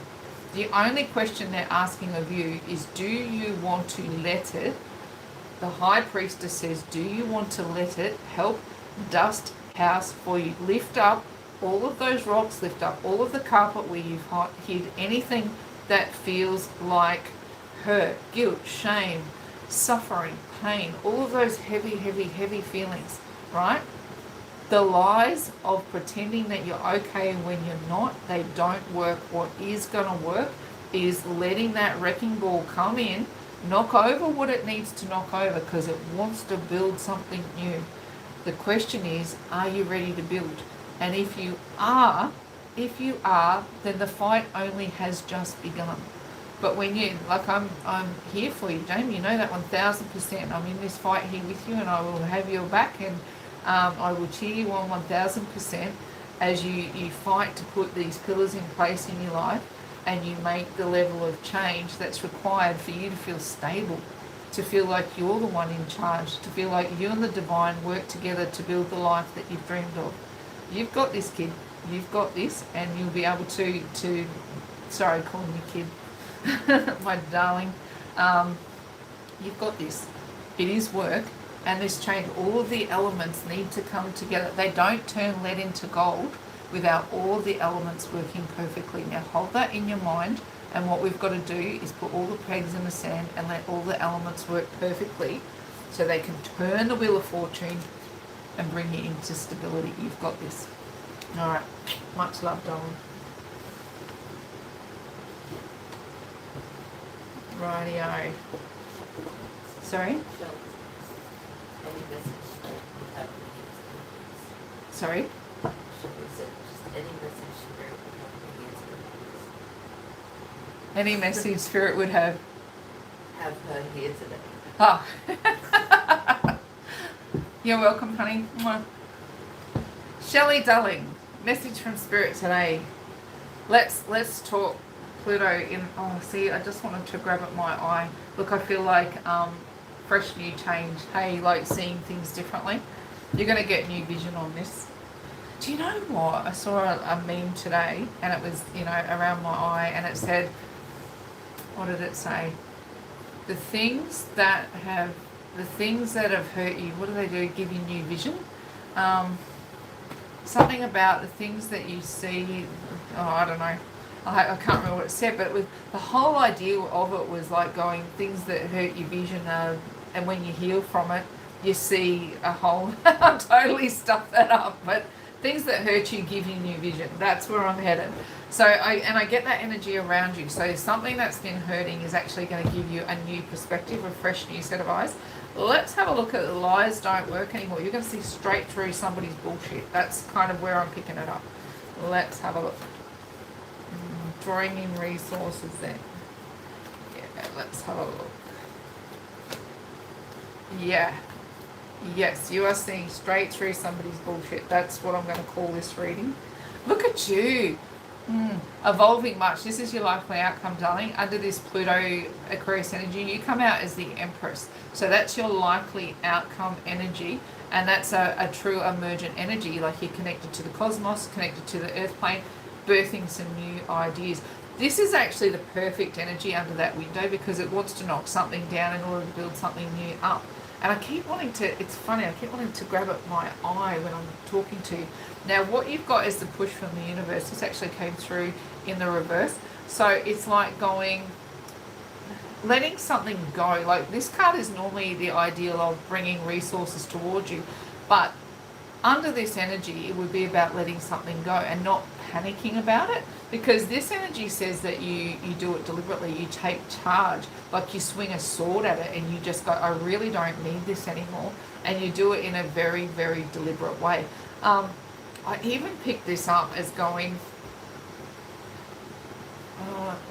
The only question they're asking of you is, do you want to let it? The High Priestess says, do you want to let it help dust house for you? Lift up all of those rocks, lift up all of the carpet where you've hid anything that feels like hurt, guilt, shame, suffering, pain, all of those heavy, heavy, heavy feelings, right? The lies of pretending that you're okay when you're not, they don't work. What is going to work is letting that wrecking ball come in, knock over what it needs to knock over because it wants to build something new. The question is, are you ready to build? And if you are, then the fight only has just begun. But when you, like I'm here for you, Jamie, you know that 1000%. I'm in this fight here with you and I will have your back and I will cheer you on 1000% as you fight to put these pillars in place in your life and you make the level of change that's required for you to feel stable, to feel like you're the one in charge, to feel like you and the divine work together to build the life that you've dreamed of. You've got this, kid. You've got this, and you'll be able to sorry, calling you kid, my darling. You've got this. It is work. And this change, all of the elements need to come together. They don't turn lead into gold without all the elements working perfectly. Now hold that in your mind, and what we've got to do is put all the pegs in the sand and let all the elements work perfectly so they can turn the wheel of fortune and bring you into stability. You've got this. All right. Much love, darling. Rightio. Sorry? Sorry? Any message Spirit would have? Have her here today. Oh. You're welcome, honey. Mwah. Shelley, darling, message from Spirit today. Let's talk Pluto in. Oh, see, I just wanted to grab at my eye. Look, I feel like fresh new change. Hey, like seeing things differently. You're going to get new vision on this. Do you know what? I saw a meme today, and it was, around my eye, and it said, what did it say? The things that have hurt you, what do? Give you new vision. Something about the things that you see. Oh, I don't know. I can't remember what it said, but the whole idea of it was like going things that hurt your vision, and when you heal from it, you see a whole. I totally stuffed that up, but things that hurt you give you new vision. That's where I'm headed. So I get that energy around you. So something that's been hurting is actually going to give you a new perspective, a fresh new set of eyes. Let's have a look at the lies don't work anymore. You're going to see straight through somebody's bullshit. That's kind of where I'm picking it up. Let's have a look. Drawing in resources then. Yeah, let's have a look. Yeah. Yes, you are seeing straight through somebody's bullshit. That's what I'm going to call this reading. Look at you. Evolving much. This is your likely outcome, darling. Under this Pluto Aquarius energy, you come out as the Empress. So that's your likely outcome energy. And that's a true emergent energy. Like you're connected to the cosmos, connected to the earth plane, birthing some new ideas. This is actually the perfect energy under that window because it wants to knock something down in order to build something new up. And I keep wanting to, it's funny, I keep wanting to grab at my eye when I'm talking to you. Now, what you've got is the push from the universe. This actually came through in the reverse. So it's like going, letting something go. Like this card is normally the ideal of bringing resources towards you. But under this energy, it would be about letting something go and not panicking about it, because this energy says that you do it deliberately. You take charge, like you swing a sword at it and you just go, I really don't need this anymore, and you do it in a very, very deliberate way. I even picked this up as going,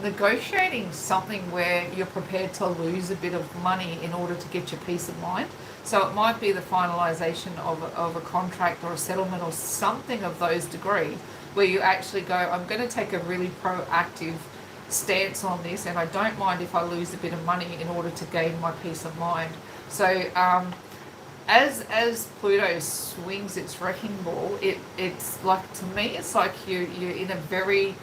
negotiating something where you're prepared to lose a bit of money in order to get your peace of mind. So it might be the finalization of a contract or a settlement or something of those degree, where you actually go, I'm going to take a really proactive stance on this, and I don't mind if I lose a bit of money in order to gain my peace of mind. So as Pluto swings its wrecking ball, it's like, to me, it's like you're in a very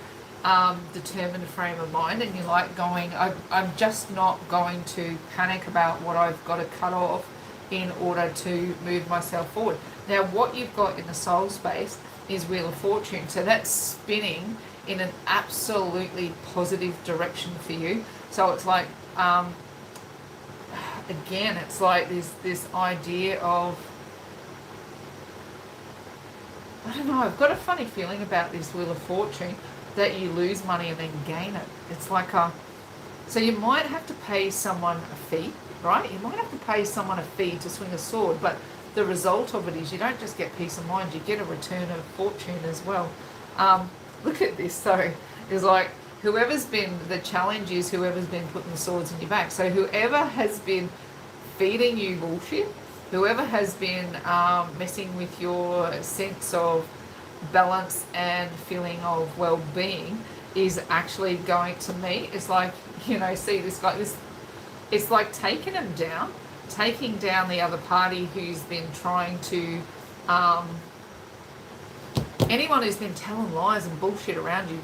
determined frame of mind, and you're like going, I'm just not going to panic about what I've got to cut off in order to move myself forward. Now, what you've got in the soul space is Wheel of Fortune. So that's spinning in an absolutely positive direction for you. So it's like, again, it's like this idea of, I don't know, I've got a funny feeling about this Wheel of Fortune, that you lose money and then gain it. It's like so you might have to pay someone a fee, right? You might have to pay someone a fee to swing a sword, but the result of it is you don't just get peace of mind, you get a return of fortune as well. Look at this. So it's like the challenge is whoever's been putting the swords in your back. So whoever has been feeding you bullshit, whoever has been messing with your sense of balance and feeling of well-being is actually going to meet. It's like, see this guy, it's like taking down the other party who's been trying to, anyone who's been telling lies and bullshit around you,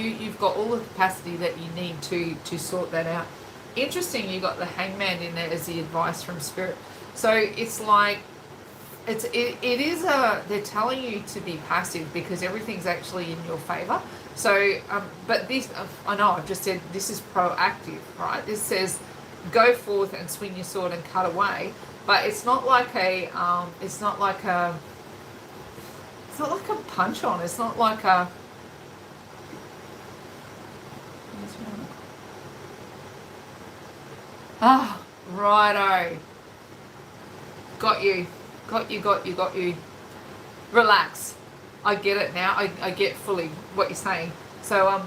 you've got all the capacity that you need to sort that out. Interesting, you got the Hangman in there as the advice from Spirit. So it's like, they're telling you to be passive because everything's actually in your favor. So, but this, I know I've just said this is proactive, right? This says go forth and swing your sword and cut away, but it's not like a punch on. It's not like a, righto. Got you. Relax. I get it now. I get fully what you're saying. So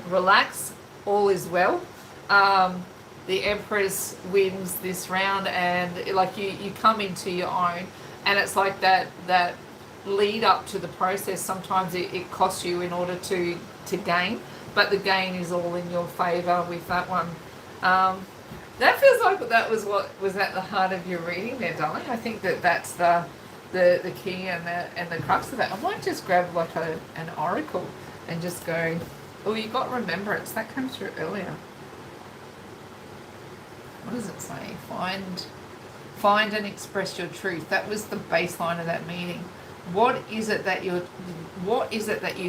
relax. All is well. The Empress wins this round, and like you come into your own, and it's like that lead up to the process. Sometimes it costs you in order to gain, but the gain is all in your favor with that one. That feels like that was what was at the heart of your reading there, darling. I think that's the key and the crux of that. I might just grab like an oracle and just go, oh, you got remembrance. That came through earlier. What does it say? Find and express your truth. That was the baseline of that meeting. What is it that you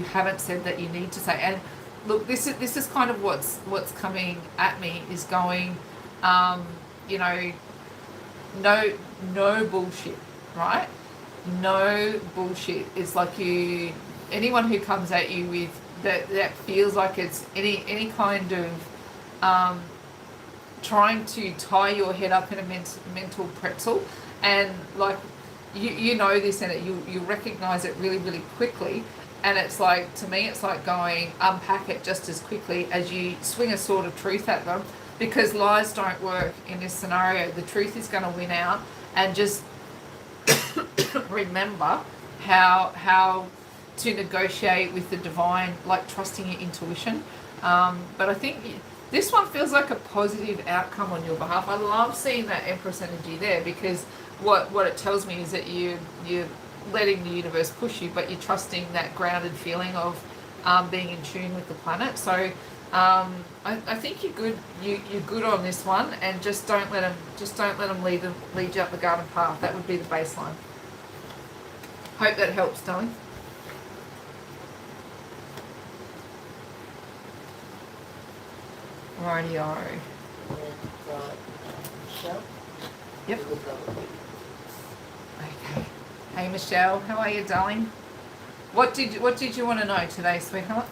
haven't said that you need to say? And look, this is kind of what's coming at me is going, no bullshit, right? No bullshit. It's like anyone who comes at you with that feels like it's any kind of trying to tie your head up in a mental pretzel, and like you know this, and you recognize it really, really quickly. And it's like, to me, it's like going unpack it just as quickly as you swing a sword of truth at them. because lies don't work in this scenario. The truth is going to win out, and just remember how to negotiate with the divine, like trusting your intuition. But I think this one feels like a positive outcome on your behalf. I love seeing that Empress energy there, because what it tells me is that you're letting the universe push you, but you're trusting that grounded feeling of being in tune with the planet. So I think you're good. You're good on this one, and just don't let them lead you up the garden path. That would be the baseline. Hope that helps, darling. Rightio. Michelle? Yep. We'll go with you. Okay. Hey Michelle, how are you, darling? What did you want to know today, sweetheart?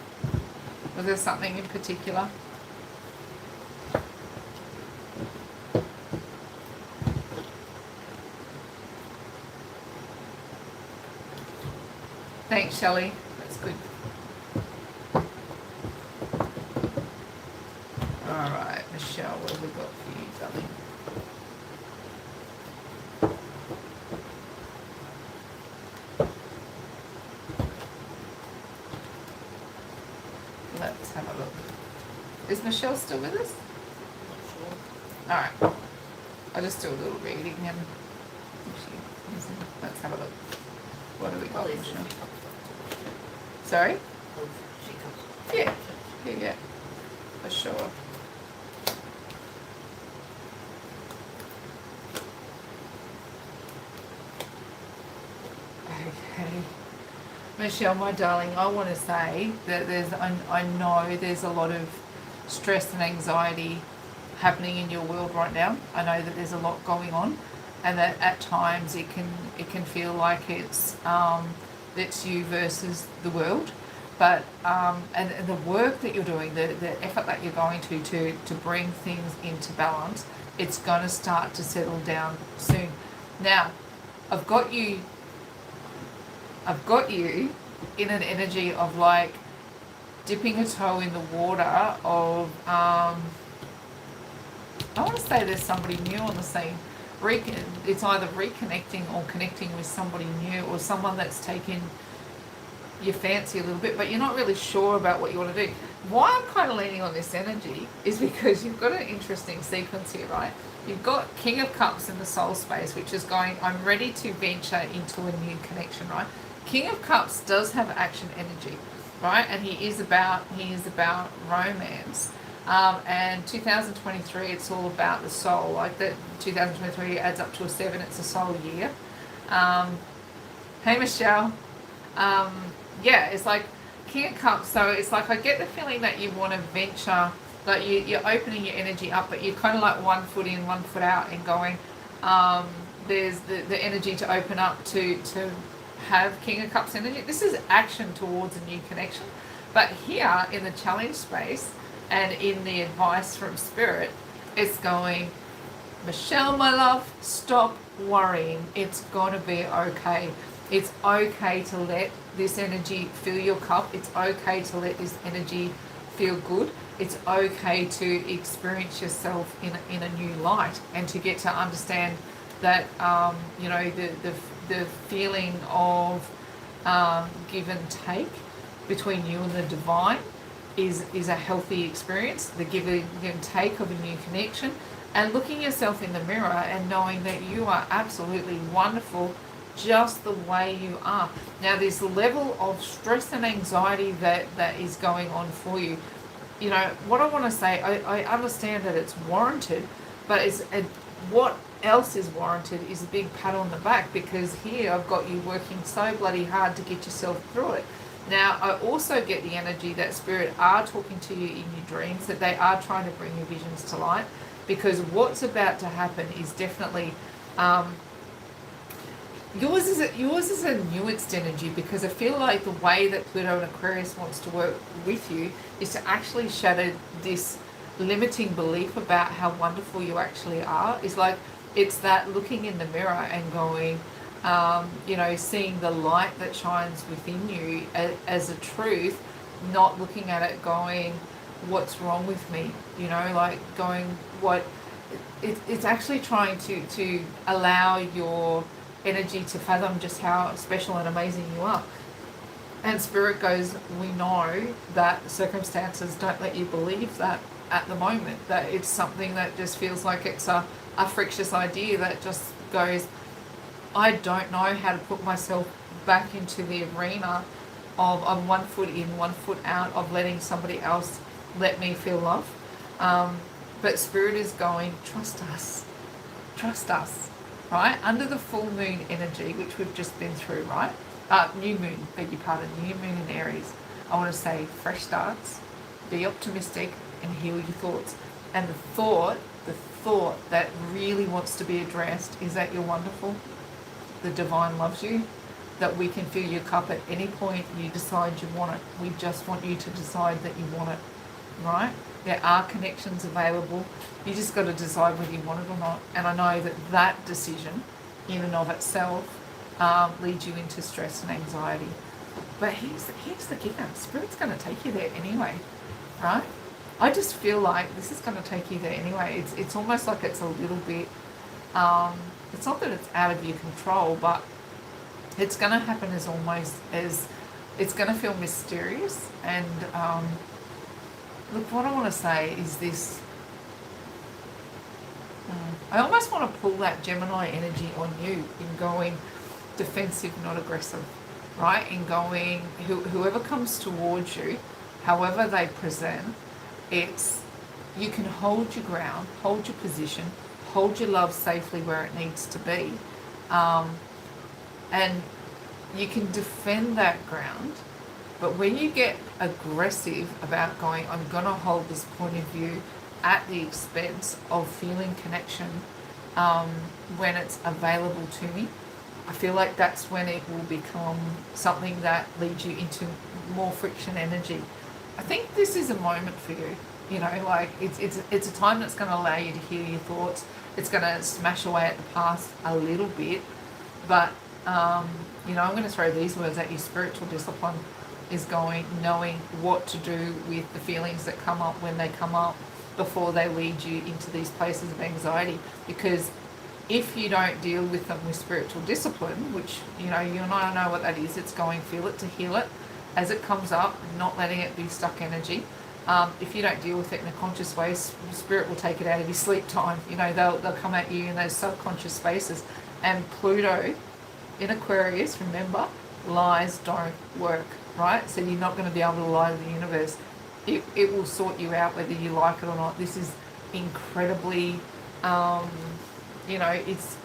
Was there something in particular? Thanks, Shelley. That's good. All right, Michelle, what have we got for you, darling? Let's have a look. Is Michelle still with us? All right. I'll just do a little reading and let's have a look. What do we got, Michelle? Sorry? She comes. Yeah, for sure. Okay. Michelle, my darling, I want to say that I know there's a lot of stress and anxiety happening in your world right now. I know that there's a lot going on, and that at times it can feel like it's you versus the world. But and the work that you're doing, the effort that you're going to bring things into balance, it's going to start to settle down soon. Now, I've got you in an energy of like dipping a toe in the water of I want to say there's somebody new on the scene. It's either reconnecting or connecting with somebody new, or someone that's taken your fancy a little bit, but you're not really sure about what you want to do. Why I'm kind of leaning on this energy is because you've got an interesting sequence here, right? You've got King of Cups in the soul space, which is going, I'm ready to venture into a new connection, right? King of Cups does have action energy, right? And he is about romance. And 2023, it's all about the soul. Like that 2023 adds up to a 7, it's a soul year. Hey Michelle. Yeah, it's like King of Cups, so it's like I get the feeling that you want to venture, like you're opening your energy up, but you're kind of like 1 foot in, 1 foot out, and going, there's the energy to open up to have King of Cups energy. This is action towards a new connection. But here in the challenge space and in the advice from Spirit, it's going, Michelle, my love, stop worrying. It's going to be okay. It's okay to let this energy fill your cup. It's okay to let this energy feel good. It's okay to experience yourself in a new light, and to get to understand that the feeling of give and take between you and the divine is a healthy experience. The give and take of a new connection, and looking yourself in the mirror and knowing that you are absolutely wonderful just the way you are. Now, this level of stress and anxiety that is going on for you, you know, what I want to say, I understand that it's warranted, but what else is warranted is a big pat on the back, because here I've got you working so bloody hard to get yourself through it. Now, I also get the energy that Spirit are talking to you in your dreams, that they are trying to bring your visions to light, because what's about to happen is definitely yours is a nuanced energy, because I feel like the way that Pluto and Aquarius wants to work with you is to actually shatter this limiting belief about how wonderful you actually are. It's like, it's that looking in the mirror and going, seeing the light that shines within you as a truth, not looking at it going, what's wrong with me, you know, like going, what, it's actually trying to allow your energy to fathom just how special and amazing you are. And Spirit goes, we know that circumstances don't let you believe that at the moment, that it's something that just feels like it's a frictious idea that just goes, I don't know how to put myself back into the arena of 1 foot in, 1 foot out, of letting somebody else let me feel love. But Spirit is going, trust us, right? Under the full moon energy, which we've just been through, right? New moon, beg your pardon, new moon in Aries. I want to say fresh starts, be optimistic and heal your thoughts. And the thought that really wants to be addressed is that you're wonderful, the divine loves you, that we can fill your cup at any point you decide you want it. We just want you to decide that you want it, right? There are connections available. You just got to decide whether you want it or not. And I know that that decision in and of itself leads you into stress and anxiety. But here's the kicker. Spirit's going to take you there anyway, right? I just feel like this is going to take you there anyway. It's almost like it's a little bit, it's not that it's out of your control, but it's going to happen as almost as, it's going to feel mysterious. And look, what I want to say is this. I almost want to pull that Gemini energy on you in going defensive, not aggressive, right? In going, whoever comes towards you, however they present, it's, you can hold your ground, hold your position, hold your love safely where it needs to be. And you can defend that ground. But when you get aggressive about going, I'm going to hold this point of view at the expense of feeling connection when it's available to me, I feel like that's when it will become something that leads you into more friction energy. I think this is a moment for you, you know, like it's a time that's going to allow you to hear your thoughts. It's going to smash away at the past a little bit, but you know, I'm going to throw these words at you. Spiritual discipline is going, knowing what to do with the feelings that come up when they come up, before they lead you into these places of anxiety. Because if you don't deal with them with spiritual discipline, which, you know, you and I know what that is, it's going, feel it to heal it as it comes up, not letting it be stuck energy. If you don't deal with it in a conscious way, Spirit will take it out of your sleep time. You know, they'll come at you in those subconscious spaces. And Pluto in Aquarius, remember, lies don't work, right? So you're not going to be able to lie to the universe. It will sort you out whether you like it or not. This is incredibly, you know, it's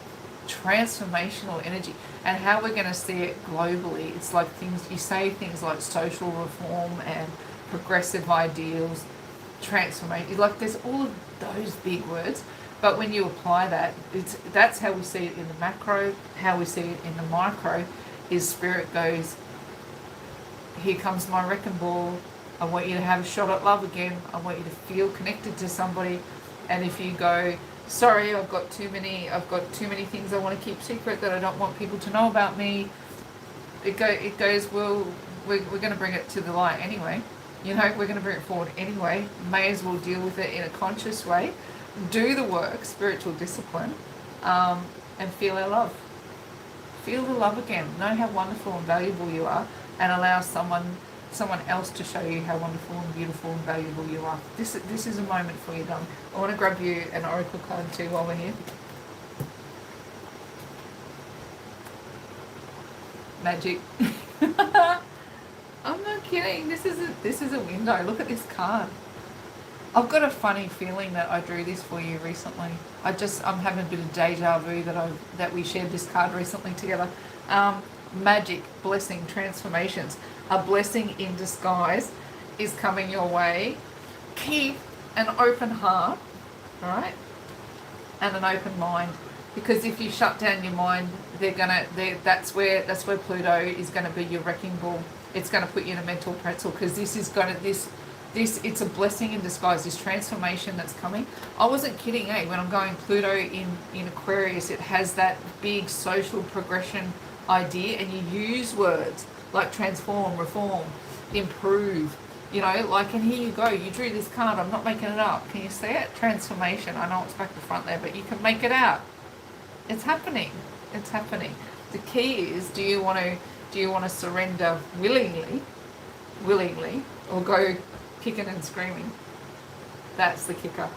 transformational energy. And how we're going to see it globally, it's like things, you say things like social reform and progressive ideals, transformation, like there's all of those big words. But when you apply that, that's how we see it in the macro. How we see it in the micro is Spirit goes, here comes my wrecking ball. I want you to have a shot at love again. I want you to feel connected to somebody. And if you go, sorry, I've got too many things I want to keep secret that I don't want people to know about me, it goes, well, we're going to bring it to the light anyway. You know, we're going to bring it forward anyway. May as well deal with it in a conscious way. Do the work, spiritual discipline, and feel our love. Feel the love again. Know how wonderful and valuable you are, and allow someone else to show you how wonderful and beautiful and valuable you are. This is a moment for you, darling. I want to grab you an oracle card too while we're here. Magic. I'm not kidding. This is a window. Look at this card. I've got a funny feeling that I drew this for you recently. I'm having a bit of deja vu that we shared this card recently together. Magic, blessing, transformations. A blessing in disguise is coming your way. Keep an open heart, all right, and an open mind. Because if you shut down your mind, that's where Pluto is going to be your wrecking ball. It's going to put you in a mental pretzel, because it's a blessing in disguise, this transformation that's coming. I wasn't kidding, when I'm going Pluto in Aquarius, it has that big social progression idea, and you use words like transform, reform, improve, You know, like, and here you go, you drew this card, I'm not making it up. Can you see it? Transformation. I know it's back to front there, but you can make it out. It's happening. It's happening. The key is, do you want to surrender willingly, or go kicking and screaming? That's the kicker.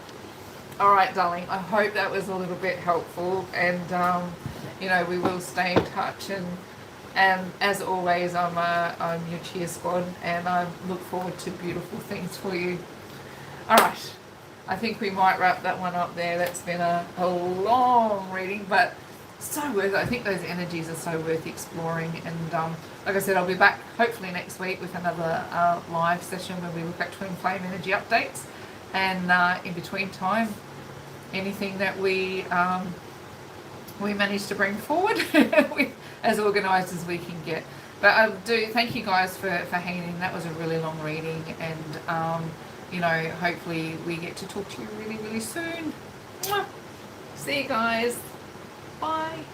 All right, darling. I hope that was a little bit helpful, and you know, we will stay in touch. And as always, I'm your cheer squad, and I look forward to beautiful things for you. All right. I think we might wrap that one up there. That's been a long reading, but so worth it. I think those energies are so worth exploring. And like I said, I'll be back hopefully next week with another live session where we look at twin flame energy updates. And in between time, anything that we manage to bring forward as organised as we can get. But I do thank you guys for hanging in. That was a really long reading, and you know, hopefully we get to talk to you really, really soon. Mwah. See you guys. Bye.